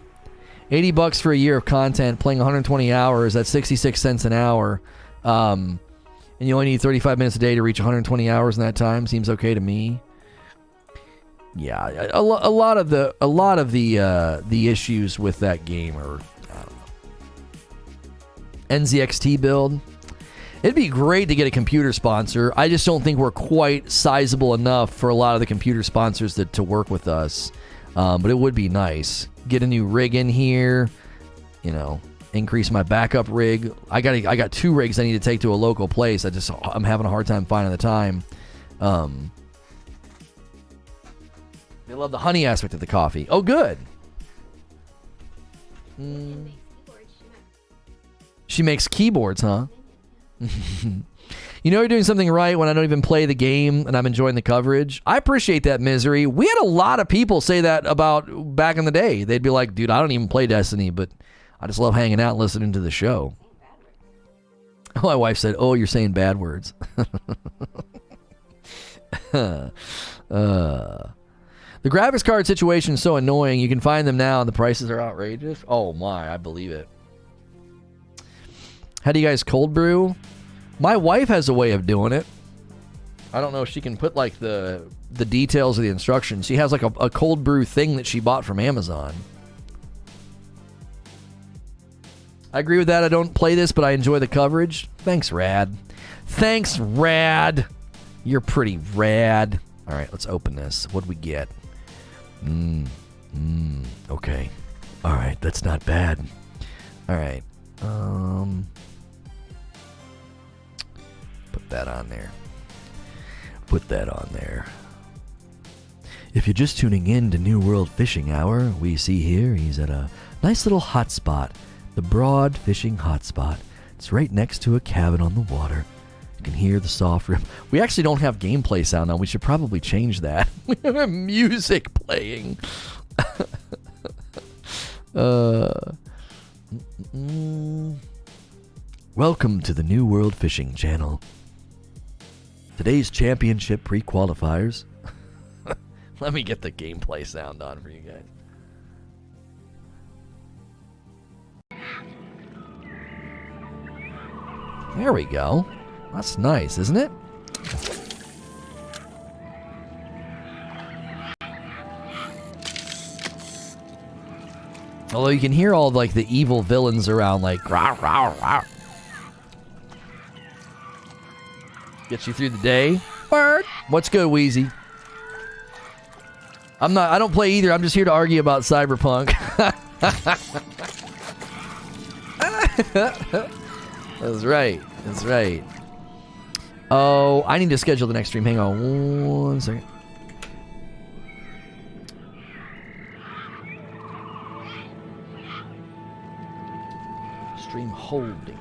$80 for a year of content, playing 120 hours. That's 66 cents an hour. And you only need 35 minutes a day to reach 120 hours in that time. Seems okay to me. Yeah, a lot of the issues with that game are, I don't know. NZXT build. It'd be great to get a computer sponsor. I just don't think we're quite sizable enough for a lot of the computer sponsors to work with us. But it would be nice. Get a new rig in here. You know, increase my backup rig. I got 2 rigs I need to take to a local place. I'm having a hard time finding the time. They love the honey aspect of the coffee. Oh, good. She makes keyboards, huh? You know you're doing something right when I don't even play the game and I'm enjoying the coverage. I appreciate that, Misery. We had a lot of people say that about back in the day. They'd be like, dude, I don't even play Destiny, but I just love hanging out and listening to the show. My wife said, oh, you're saying bad words. The graphics card situation is so annoying. You can find them now and the prices are outrageous. Oh my, I believe it. How do you guys cold brew? My wife has a way of doing it. I don't know if she can put like the details of the instructions. She has like a cold brew thing that she bought from Amazon. I agree with that. I don't play this, but I enjoy the coverage. Thanks, Rad. Thanks, Rad. You're pretty rad. All right, let's open this. What do we get? Okay. All right, that's not bad. All right. Put that on there. Put that on there. If you're just tuning in to New World Fishing Hour, we see here he's at a nice little hot spot. The Broad Fishing Hotspot. It's right next to a cabin on the water. You can hear the soft rip. We actually don't have gameplay sound on. We should probably change that. We have music playing. Welcome to the New World Fishing Channel. Today's championship pre-qualifiers. Let me get the gameplay sound on for you guys. There we go. That's nice, isn't it? Although you can hear all like the evil villains around like rah, rah, rah. Gets you through the day. Word. What's good, Wheezy? I don't play either. I'm just here to argue about Cyberpunk. That's right. That's right. Oh, I need to schedule the next stream. Hang on 1 second. Stream holding.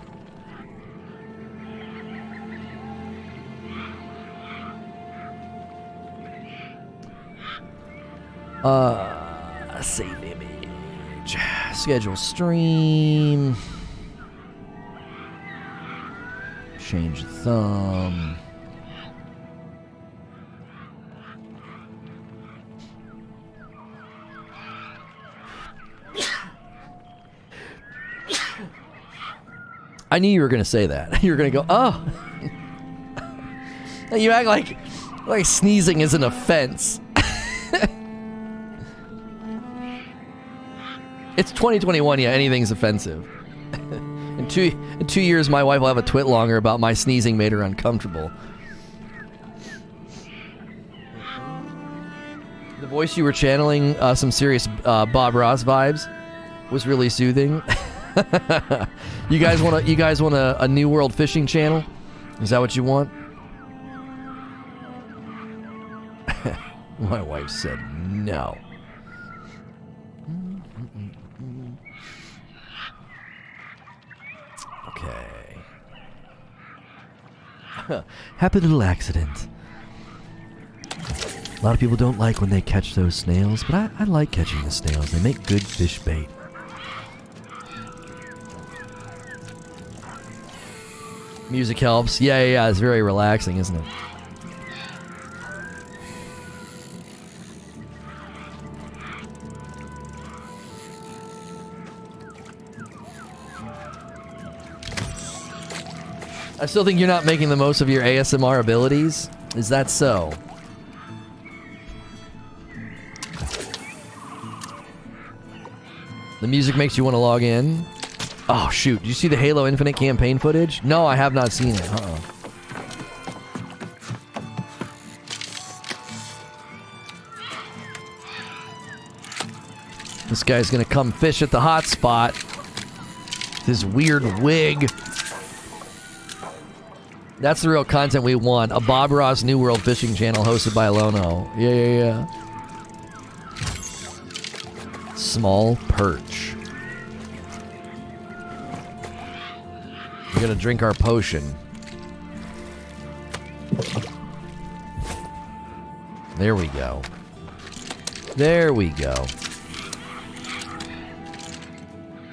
Save image. Schedule stream. Change the thumb. I knew you were going to say that. You were going to go, oh. You act like sneezing is an offense. It's 2021, yeah, anything's offensive. In two years, my wife will have a twit longer about my sneezing made her uncomfortable. The voice you were channeling, some serious Bob Ross vibes, was really soothing. You guys want a New World fishing channel? Is that what you want? My wife said no. Okay. Happy little accident. A lot of people don't like when they catch those snails, but I like catching the snails. They make good fish bait. Music helps. Yeah, it's very relaxing, isn't it? I still think you're not making the most of your ASMR abilities. Is that so? The music makes you want to log in. Oh, shoot. Did you see the Halo Infinite campaign footage? No, I have not seen it. This guy's gonna come fish at the hot spot. His weird wig. That's the real content we want. A Bob Ross New World fishing channel hosted by Lono. Yeah. Small perch. We're gonna drink our potion. There we go. There we go.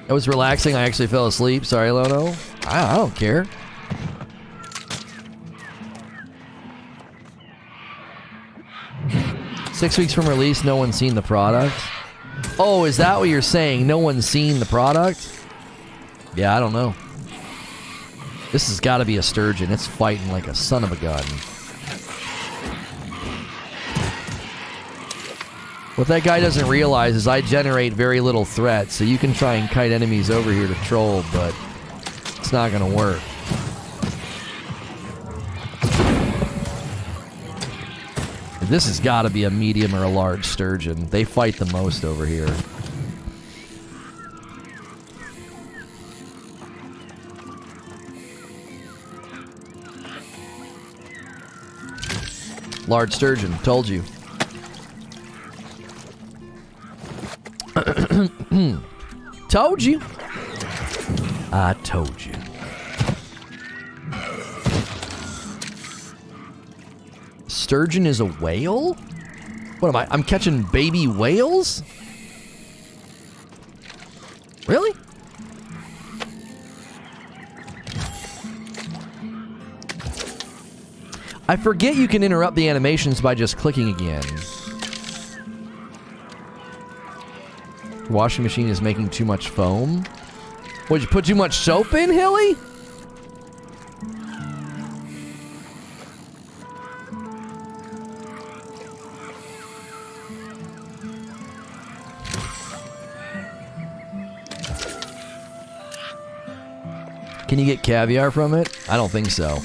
That was relaxing. I actually fell asleep. Sorry, Lono. I don't care. Six weeks from release, no one's seen the product. Oh, is that what you're saying? No one's seen the product? Yeah, I don't know. This has got to be a sturgeon. It's fighting like a son of a gun. What that guy doesn't realize is I generate very little threat, so you can try and kite enemies over here to troll, but it's not going to work. This has got to be a medium or a large sturgeon. They fight the most over here. Large sturgeon, told you. Told you. I told you. Sturgeon is a whale? What am I? I'm catching baby whales? Really? I forget you can interrupt the animations by just clicking again. Washing machine is making too much foam. Would you put too much soap in, Hilly? Can you get caviar from it? I don't think so.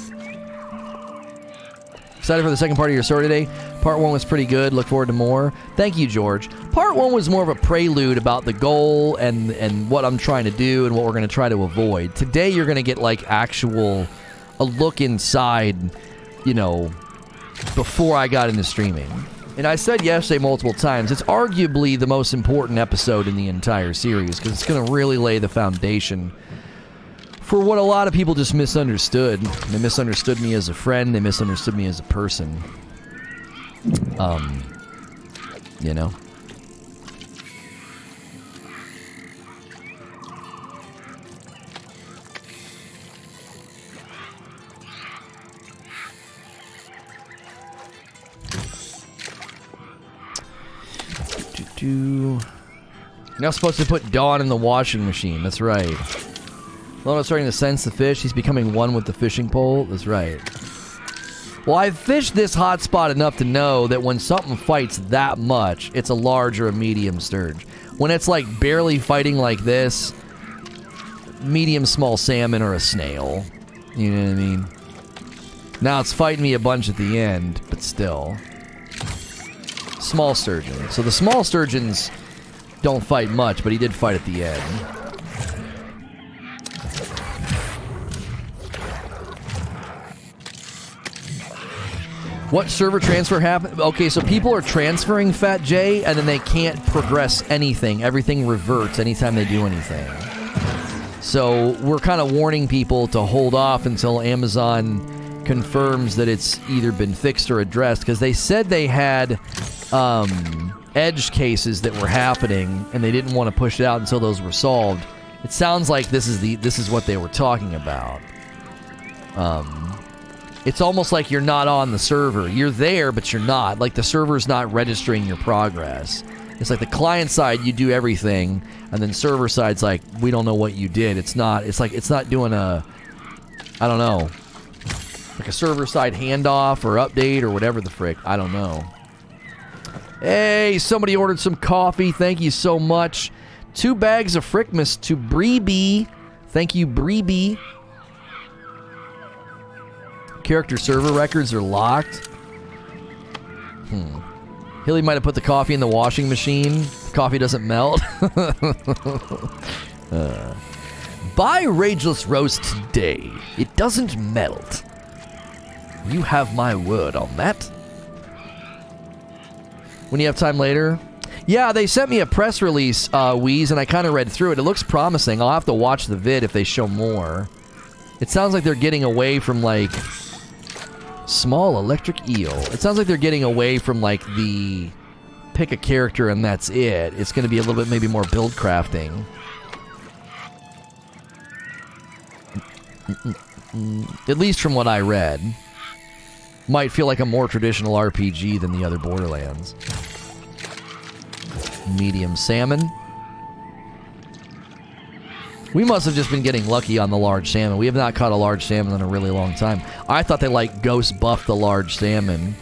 Excited for the second part of your story today. Part 1 was pretty good. Look forward to more. Thank you, George. Part 1 was more of a prelude about the goal and what I'm trying to do and what we're going to try to avoid. Today, you're going to get, like, a look inside, you know, before I got into streaming. And I said yesterday multiple times, it's arguably the most important episode in the entire series because it's going to really lay the foundation for what a lot of people just misunderstood. They misunderstood me as a friend. They misunderstood me as a person. You know? You're not supposed to put Dawn in the washing machine. That's right. Lono's starting to sense the fish. He's becoming one with the fishing pole. That's right. Well, I've fished this hotspot enough to know that when something fights that much, it's a large or a medium sturge. When it's like barely fighting like this, medium small salmon or a snail. You know what I mean? Now it's fighting me a bunch at the end, but still. Small sturgeon. So the small sturgeons don't fight much, but he did fight at the end. What server transfer happened? Okay, so people are transferring Fat J, and then they can't progress anything. Everything reverts anytime they do anything. So we're kind of warning people to hold off until Amazon confirms that it's either been fixed or addressed, because they said they had edge cases that were happening, and they didn't want to push it out until those were solved. It sounds like this is what they were talking about. It's almost like you're not on the server. You're there, but you're not. Like, the server's not registering your progress. It's like the client side, you do everything, and then server side's like, we don't know what you did. It's not doing a, I don't know, like a server side handoff or update or whatever the frick. I don't know. Hey, somebody ordered some coffee. Thank you so much. 2 bags of Frickmas to Breeby. Thank you, Breeby. Character server records are locked. Hilly might have put the coffee in the washing machine. The coffee doesn't melt. Buy Rageless Roast today. It doesn't melt. You have my word on that. When you have time later. Yeah, they sent me a press release, Wheeze, and I kind of read through it. It looks promising. I'll have to watch the vid if they show more. It sounds like they're getting away from, like, small electric eel. It sounds like they're getting away from, like, the pick a character and that's it. It's going to be a little bit maybe more build crafting. At least from what I read. Might feel like a more traditional RPG than the other Borderlands. Medium salmon. We must have just been getting lucky on the large salmon. We have not caught a large salmon in a really long time. I thought they, like, ghost buffed the large salmon.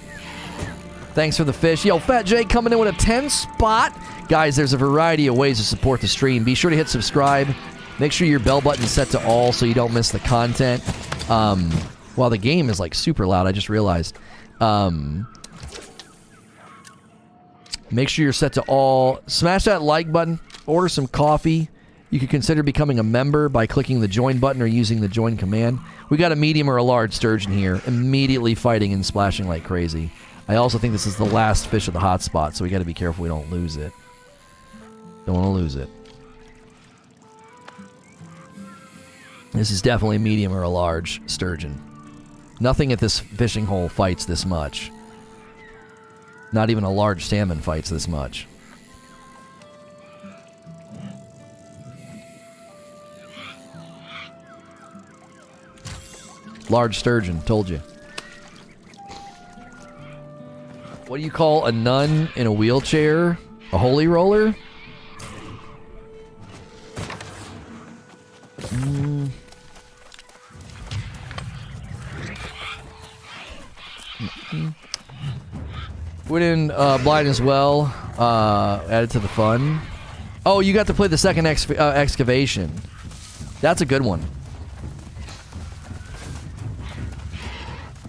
Thanks for the fish. Yo, Fat J coming in with a 10 spot. Guys, there's a variety of ways to support the stream. Be sure to hit subscribe. Make sure your bell button's set to all so you don't miss the content. Well, the game is, like, super loud. I just realized. Make sure you're set to all. Smash that like button. Order some coffee. You could consider becoming a member by clicking the join button or using the join command. We got a medium or a large sturgeon here, immediately fighting and splashing like crazy. I also think this is the last fish of the hotspot, so we got to be careful we don't lose it. Don't want to lose it. This is definitely a medium or a large sturgeon. Nothing at this fishing hole fights this much. Not even a large salmon fights this much. Large sturgeon, told you. What do you call a nun in a wheelchair? A holy roller? Put in blind as well. Added to the fun. Oh, you got to play the second excavation. That's a good one.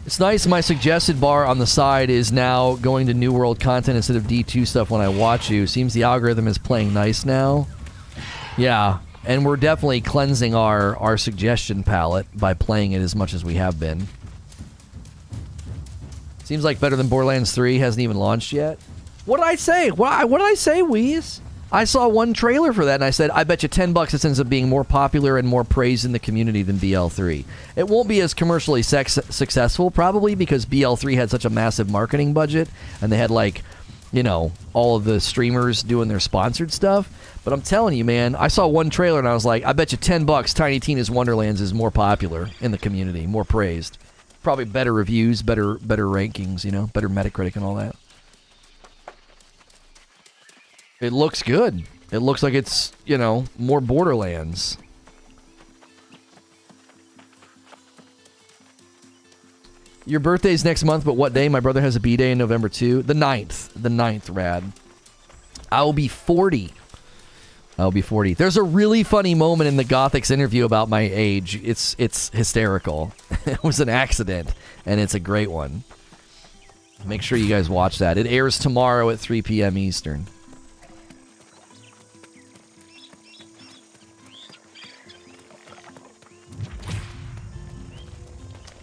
It's nice my suggested bar on the side is now going to New World content instead of D2 stuff when I watch you. Seems the algorithm is playing nice now. Yeah, and we're definitely cleansing our suggestion palette by playing it as much as we have been. Seems like better than Borderlands 3, hasn't even launched yet. What did I say? What did I say, Wheeze? I saw one trailer for that, and I said, I bet you $10 this ends up being more popular and more praised in the community than BL3. It won't be as commercially successful, probably, because BL3 had such a massive marketing budget, and they had, like, you know, all of the streamers doing their sponsored stuff. But I'm telling you, man, I saw one trailer, and I was like, I bet you $10 Tiny Tina's Wonderlands is more popular in the community, more praised. Probably better reviews, better rankings, you know, better Metacritic and all that. It looks good. It looks like it's, you know, more Borderlands. Your birthday's next month, but what day? My brother has a B-day in November too. The 9th. The 9th, rad. I'll be 40. I'll be 40. There's a really funny moment in the Gothic's interview about my age. It's hysterical. It was an accident, and it's a great one. Make sure you guys watch that. It airs tomorrow at 3 p.m. Eastern.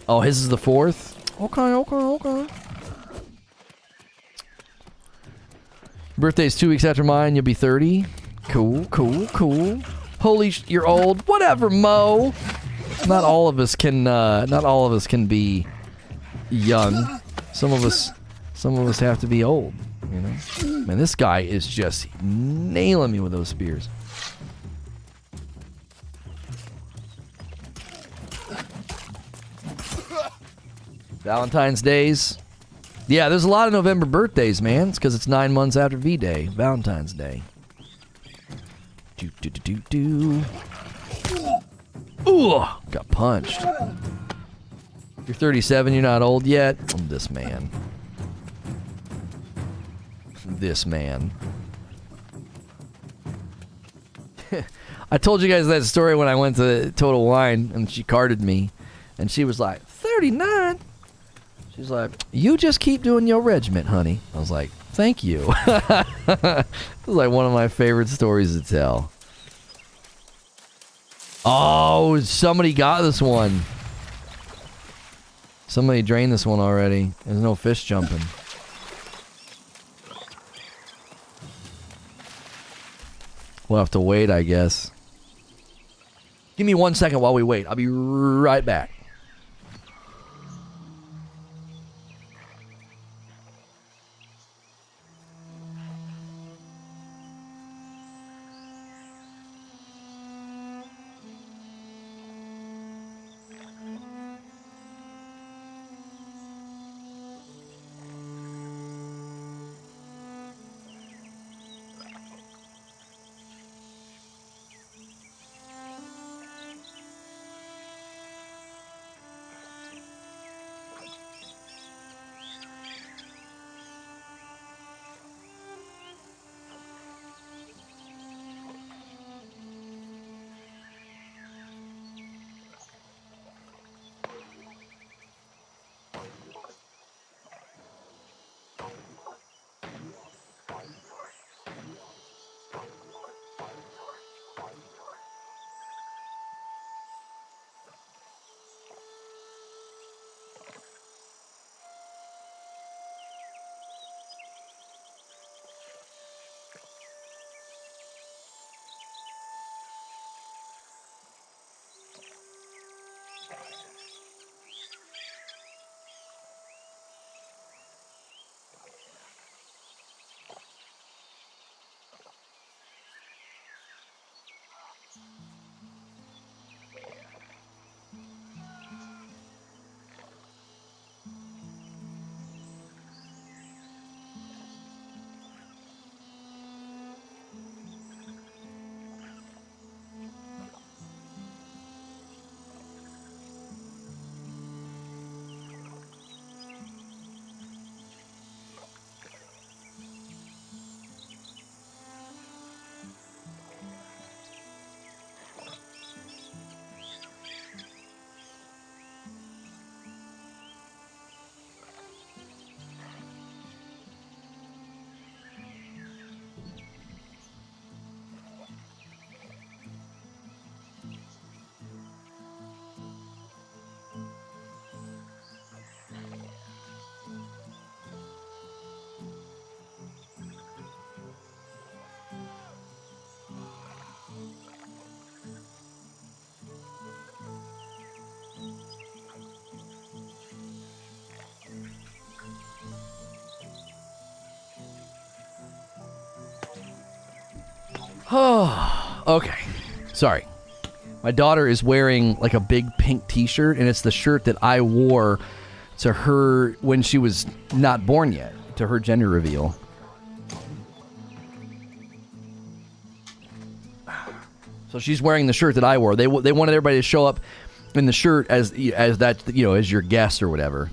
Oh, his is the 4th? Okay. Birthday's 2 weeks after mine. You'll be 30. Cool. Holy you're old. Whatever, Mo. Not all of us can be young. Some of us have to be old, you know? Man, this guy is just nailing me with those spears. Valentine's Days. Yeah, there's a lot of November birthdays, man. It's because it's 9 months after V-Day. Valentine's Day. Ooh, got punched. You're 37, you're not old yet? I'm this man. This man. I told you guys that story when I went to Total Wine and she carded me. And she was like, 39? She's like, you just keep doing your regiment, honey. I was like, thank you. It was like one of my favorite stories to tell. Oh, somebody got this one. Somebody drained this one already. There's no fish jumping. We'll have to wait, I guess. Give me 1 second while we wait. I'll be right back. Oh, okay. Sorry. My daughter is wearing like a big pink t-shirt, and it's the shirt that I wore to her when she was not born yet, to her gender reveal. So she's wearing the shirt that I wore. They wanted everybody to show up in the shirt as that, you know, as your guest or whatever.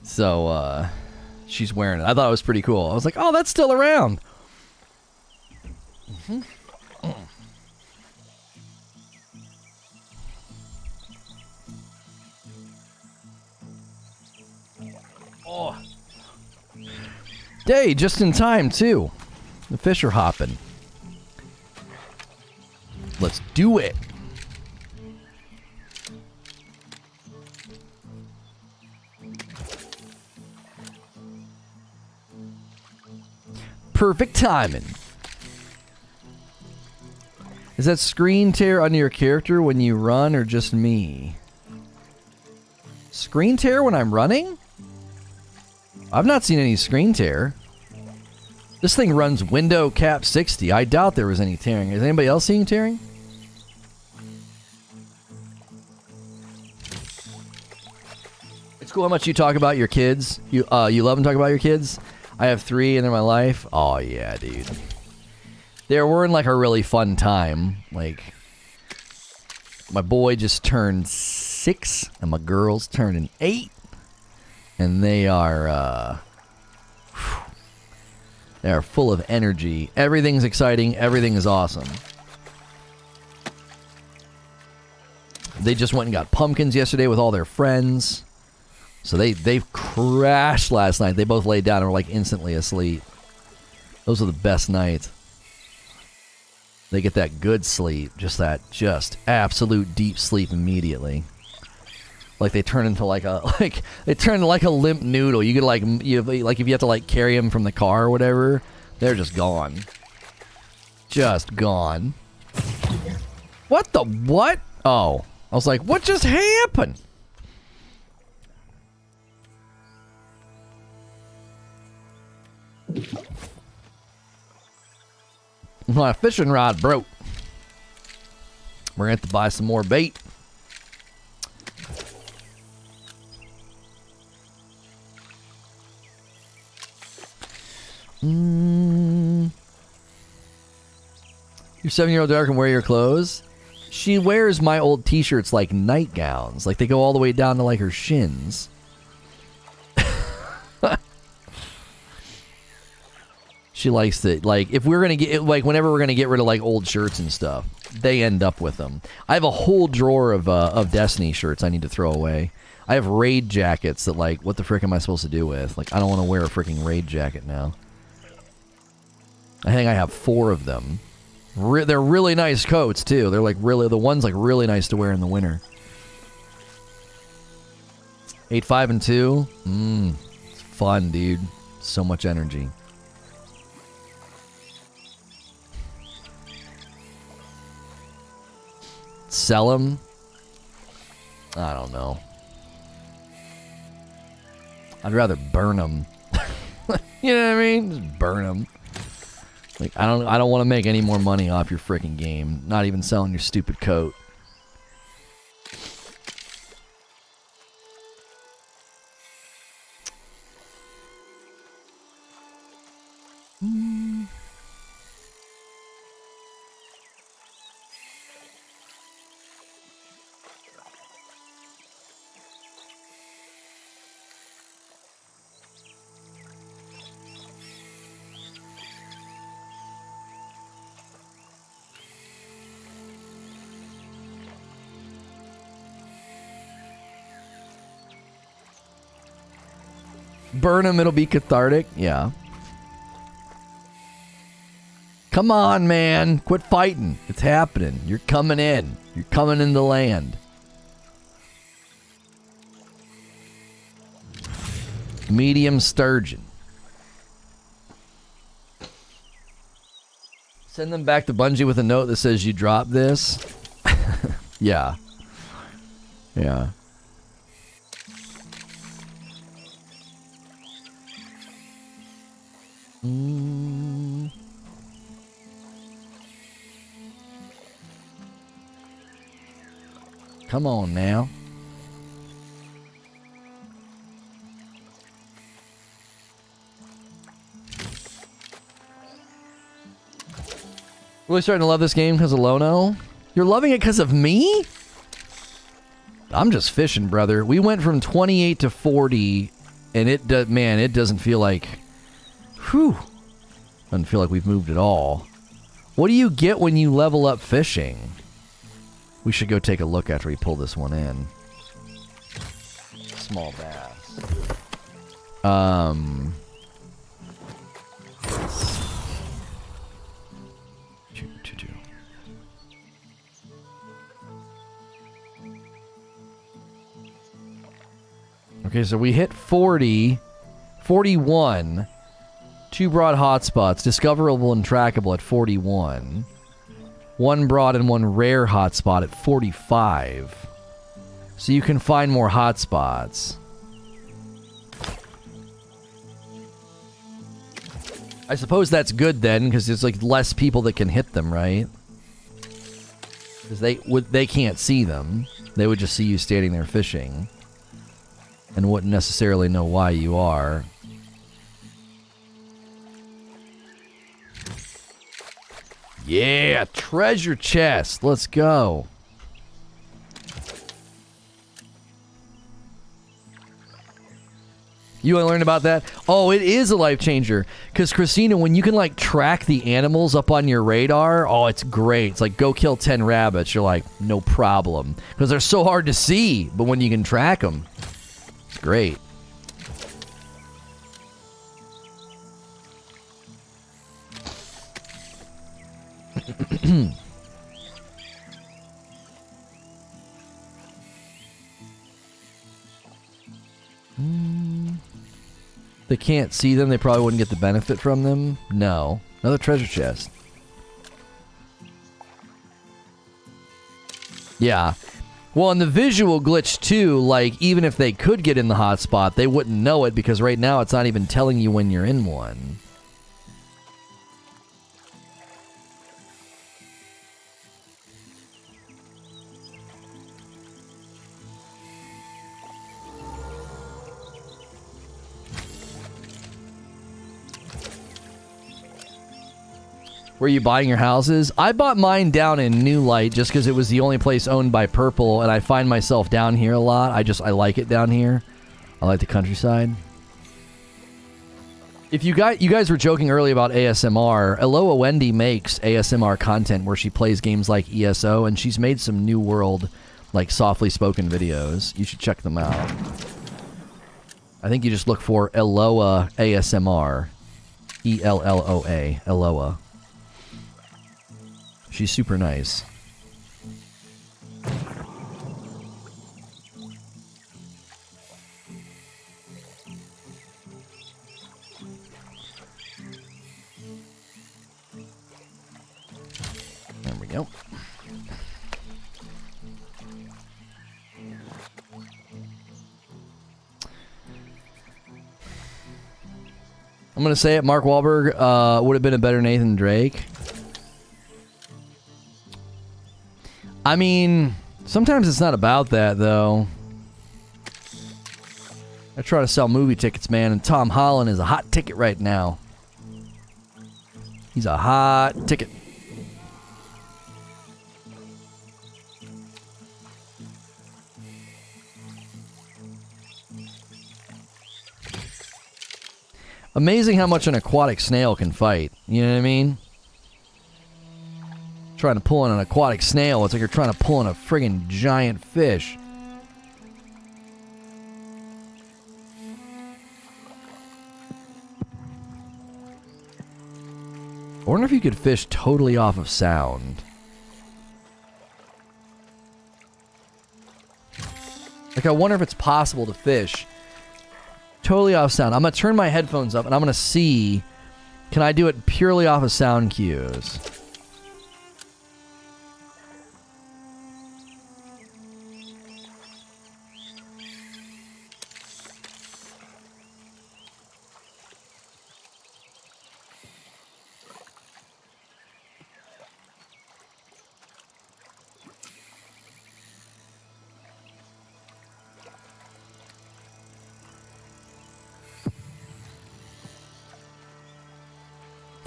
So she's wearing it. I thought it was pretty cool. I was like, oh, that's still around. Mm-hmm. Oh. Day, just in time, too. The fish are hopping. Let's do it. Perfect timing. Is that screen tear on your character when you run or just me? Screen tear when I'm running? I've not seen any screen tear. This thing runs window cap 60. I doubt there was any tearing. Is anybody else seeing tearing? It's cool how much you talk about your kids. You love and talk about your kids. I have 3 and they're my life. Oh yeah, dude. We're in like a really fun time. Like, my boy just turned 6 and my girl's turning 8. And they are full of energy. Everything's exciting. Everything is awesome. They just went and got pumpkins yesterday with all their friends. So they've crashed last night. They both laid down and were like instantly asleep. Those are the best nights. They get that good sleep. Just absolute deep sleep immediately. Like they turn into like a limp noodle. You could like if you have to like carry them from the car or whatever, they're just gone. Just gone. What the what? Oh, I was like, what just happened? My fishing rod broke. We're gonna have to buy some more bait. Your 7-year-old daughter can wear your clothes. She wears my old t-shirts like nightgowns. Like they go all the way down to like her shins. She likes to, like, if we're gonna get, like, whenever we're gonna get rid of like old shirts and stuff, they end up with them. I have a whole drawer of Destiny shirts I need to throw away. I have raid jackets that, like, what the frick am I supposed to do with? Like, I don't want to wear a freaking raid jacket now. I think I have 4 of them. They're really nice coats too. They're like the ones like really nice to wear in the winter. 8, 5, and 2. It's fun, dude. So much energy. Sell them? I don't know. I'd rather burn them. You know what I mean? Just burn them. Like, I don't want to make any more money off your freaking game. Not even selling your stupid coat. Burn them, it'll be cathartic. Yeah. Come on, man. Quit fighting. It's happening. You're coming in. You're coming into land. Medium sturgeon. Send them back to Bungie with a note that says you dropped this. Yeah. Yeah. Come on now. Really starting to love this game because of Lono? You're loving it because of me? I'm just fishing, brother. We went from 28 to 40, and it doesn't feel like... Whew. Doesn't feel like we've moved at all. What do you get when you level up fishing? We should go take a look after we pull this one in. Small bass. Okay, so we hit 40, 41, 2 broad hotspots, discoverable and trackable at 41, 1 broad and 1 rare hotspot at 45. So you can find more hotspots. I suppose that's good then, because there's like less people that can hit them, right? Because they can't see them. They would just see you standing there fishing. And wouldn't necessarily know why you are. Yeah, treasure chest. Let's go. You want to learn about that? Oh, it is a life changer. Because, Christina, when you can, like, track the animals up on your radar, oh, it's great. It's like, go kill 10 rabbits. You're like, no problem. Because they're so hard to see. But when you can track them, it's great. They can't see them. They probably wouldn't get the benefit from them. No. Another treasure chest. Yeah. Well, and the visual glitch, too, like, even if they could get in the hotspot, they wouldn't know it because right now it's not even telling you when you're in one. Where are you buying your houses? I bought mine down in New Light just because it was the only place owned by Purple, and I find myself down here a lot. I like it down here. I like the countryside. If you guys were joking earlier about ASMR, Aloha Wendy makes ASMR content where she plays games like ESO, and she's made some New World, like, softly spoken videos. You should check them out. I think you just look for Aloha ASMR. E-L-L-O-A. Aloha. She's super nice. There we go. I'm going to say it, Mark Wahlberg would have been a better Nathan Drake. I mean, sometimes it's not about that, though. I try to sell movie tickets, man, and Tom Holland is a hot ticket right now. He's a hot ticket. Amazing how much an aquatic snail can fight. You know what I mean? Trying to pull in an aquatic snail, it's like you're trying to pull in a friggin' giant fish. I wonder if you could fish totally off of sound. Like, I wonder if it's possible to fish totally off sound. I'm gonna turn my headphones up and I'm gonna see, can I do it purely off of sound cues?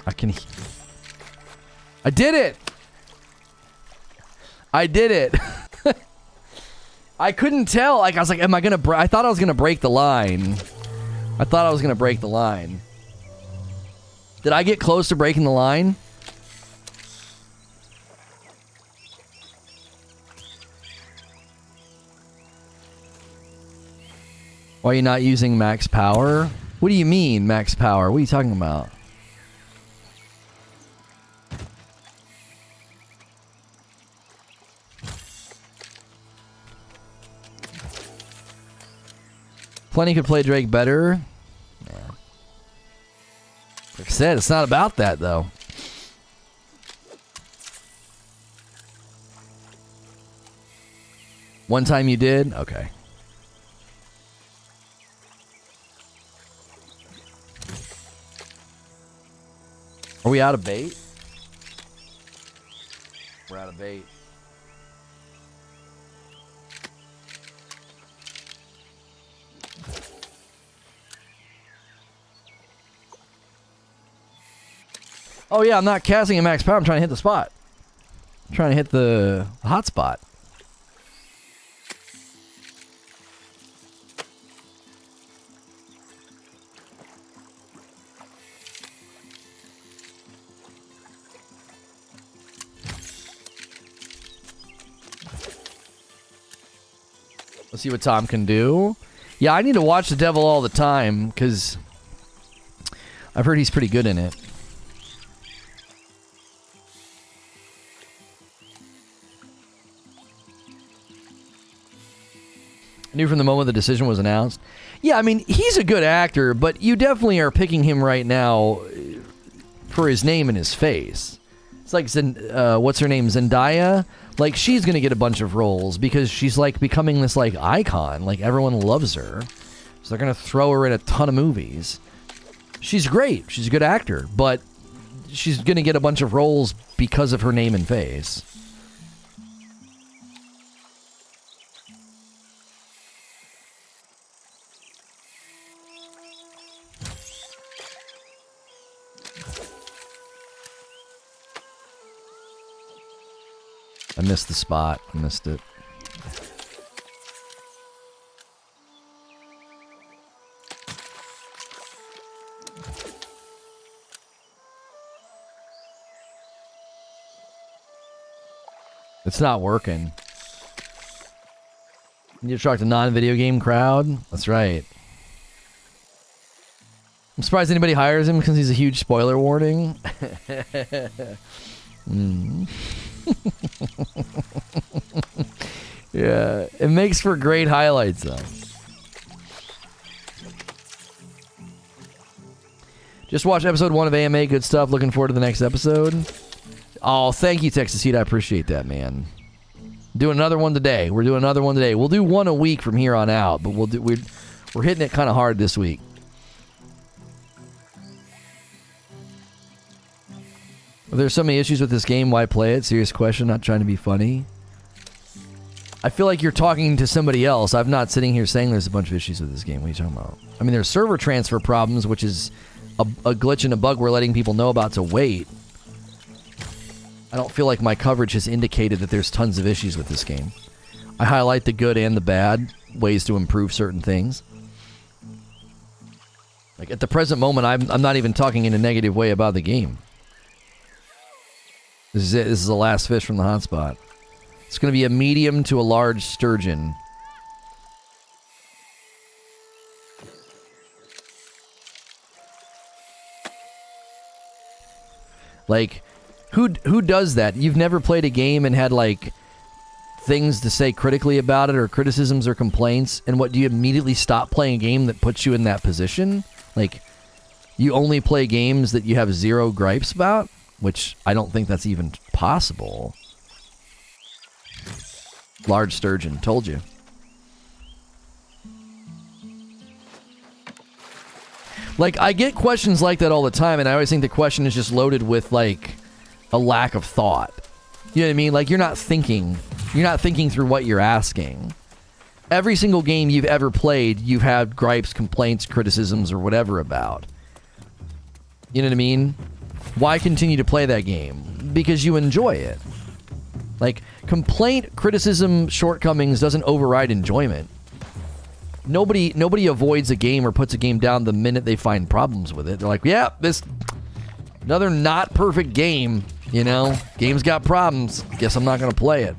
I can... I did it! I did it! I couldn't tell. Like, I was like, am I gonna I thought I was gonna break the line. I thought I was gonna break the line. Did I get close to breaking the line? Why are you not using max power? What do you mean, max power? What are you talking about? Plenty could play Drake better. Yeah. Like I said, it's not about that, though. One time you did? Okay. Are we out of bait? We're out of bait. Oh yeah, I'm not casting at max power. I'm trying to hit the spot. I'm trying to hit the hot spot. Let's see what Tom can do. Yeah, I need to watch The Devil all the time because I've heard he's pretty good in it. I knew from the moment the decision was announced. Yeah, I mean, he's a good actor, but you definitely are picking him right now for his name and his face. It's like, what's her name? Zendaya? Like, she's going to get a bunch of roles because she's, like, becoming this, like, icon. Like, everyone loves her. So they're going to throw her in a ton of movies. She's great. She's a good actor, but she's going to get a bunch of roles because of her name and face. I missed the spot. I missed it. It's not working. You attract a non-video game crowd? That's right. I'm surprised anybody hires him because he's a huge spoiler warning. Yeah, it makes for great highlights though. Just watched episode 1 of AMA. Good stuff. Looking forward to the next episode. Oh, thank you, Texas Heat. I appreciate that, man. Doing another one today. We're doing another one today. We'll do one a week from here on out, but we're hitting it kind of hard this week. If there's so many issues with this game, why play it? Serious question, not trying to be funny. I feel like you're talking to somebody else. I'm not sitting here saying there's a bunch of issues with this game. What are you talking about? I mean, there's server transfer problems, which is a glitch and a bug we're letting people know about to wait. I don't feel like my coverage has indicated that there's tons of issues with this game. I highlight the good and the bad, ways to improve certain things. Like, at the present moment, I'm not even talking in a negative way about the game. This is it. This is the last fish from the hotspot. It's going to be a medium to a large sturgeon. Like, who does that? You've never played a game and had, like, things to say critically about it or criticisms or complaints, and what, do you immediately stop playing a game that puts you in that position? Like, you only play games that you have zero gripes about? Which I don't think that's even possible. Large sturgeon, told you. Like, I get questions like that all the time, and I always think the question is just loaded with, like, a lack of thought. You know what I mean? Like, you're not thinking through what you're asking. Every single game you've ever played, you've had gripes, complaints, criticisms, or whatever about. You know what I mean? Why continue to play that game? because you enjoy it. Like, complaint, criticism, shortcomings doesn't override enjoyment. Nobody avoids a game or puts a game down the minute they find problems with it. They're like, yeah, this another not perfect game, you know? Game's got problems. Guess I'm not gonna play it.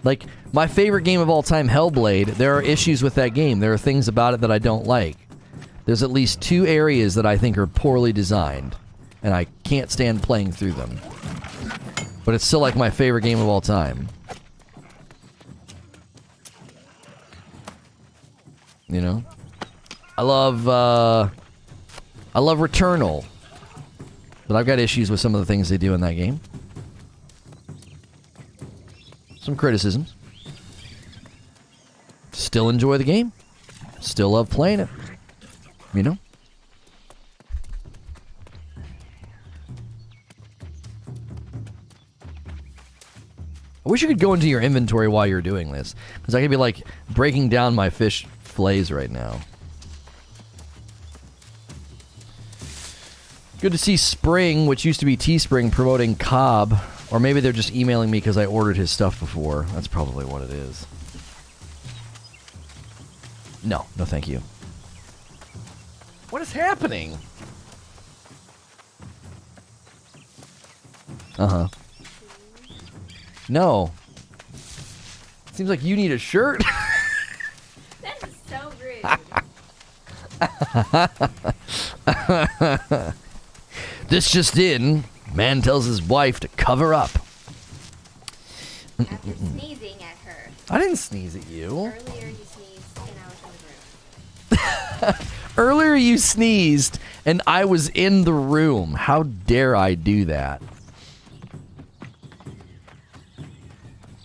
Like, my favorite game of all time, Hellblade, there are issues with that game. There are things about it that I don't like. There's at least 2 areas that I think are poorly designed, and I can't stand playing through them. But it's still like my favorite game of all time. You know? I love Returnal. But I've got issues with some of the things they do in that game. Some criticisms. Still enjoy the game. Still love playing it. You know? I wish you could go into your inventory while you're doing this. Because I could be like breaking down my fish fillets right now. Good to see Spring, which used to be Teespring, promoting Cobb. Or maybe they're just emailing me because I ordered his stuff before. That's probably what it is. No, no thank you. What is happening? Uh-huh. No. Seems like you need a shirt. That is so rude. This just in. Man tells his wife to cover up. After sneezing at her. I didn't sneeze at you. Earlier you sneezed and I was in the room. Earlier you sneezed and I was in the room. How dare I do that?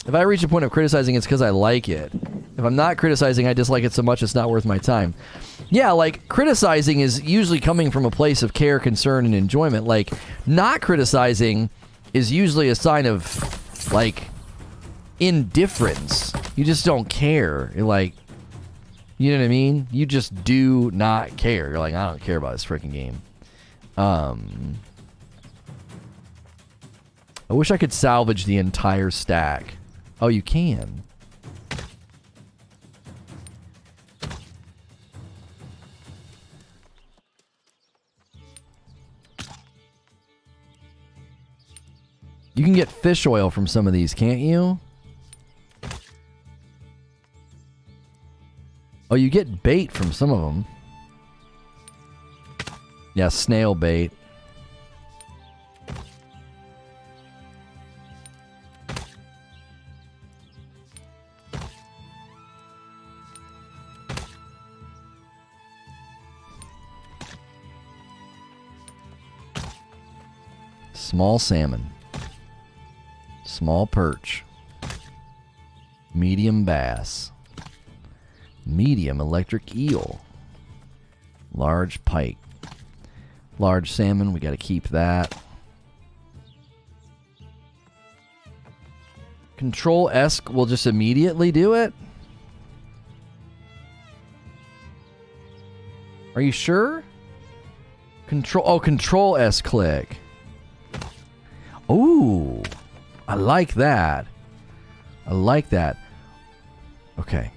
If I reach a point of criticizing, it's because I like it. If I'm not criticizing, I dislike it so much it's not worth my time. Yeah, like, criticizing is usually coming from a place of care, concern, and enjoyment. Like, not criticizing is usually a sign of, like, indifference. You just don't care. You're like, you know what I mean? You just do not care. You're like, I don't care about this freaking game. I wish I could salvage the entire stack. Oh, you can. You can get fish oil from some of these, can't you? Oh, you get bait from some of them. Yeah, snail bait. Small salmon. Small perch. Medium bass. Medium electric eel. Large pike. Large salmon, we gotta keep that. Control S will just immediately do it? Are you sure? Control S click. Ooh, I like that. I like that. Okay.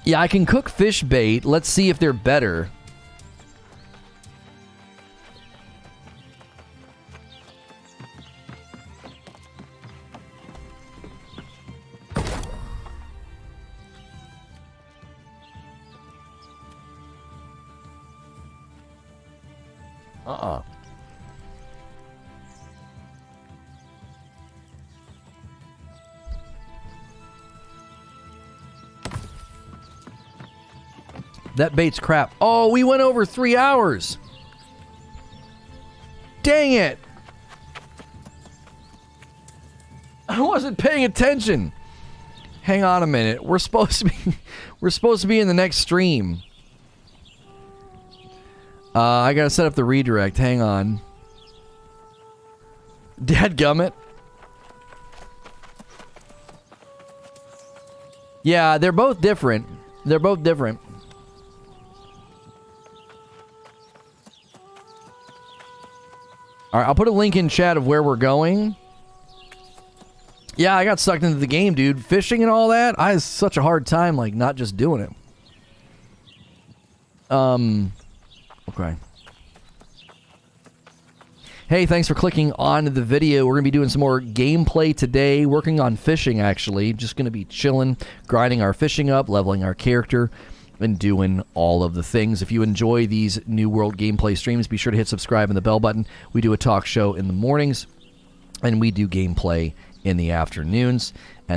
Yeah, I can cook fish bait. Let's see if they're better. That bait's crap. Oh, we went over 3 hours. Dang it. I wasn't paying attention. Hang on a minute. We're supposed to be in the next stream. I gotta set up the redirect. Hang on. Dadgummit. Yeah, they're both different. They're both different. All right, I'll put a link in chat of where we're going. Yeah, I got sucked into the game, dude. Fishing and all that, I had such a hard time, like, not just doing it. Okay. Hey, thanks for clicking on the video. We're going to be doing some more gameplay today, working on fishing, actually. Just going to be chilling, grinding our fishing up, leveling our character, and doing all of the things. If you enjoy these New World gameplay streams, be sure to hit subscribe and the bell button. We do a talk show in the mornings, and we do gameplay in the afternoons.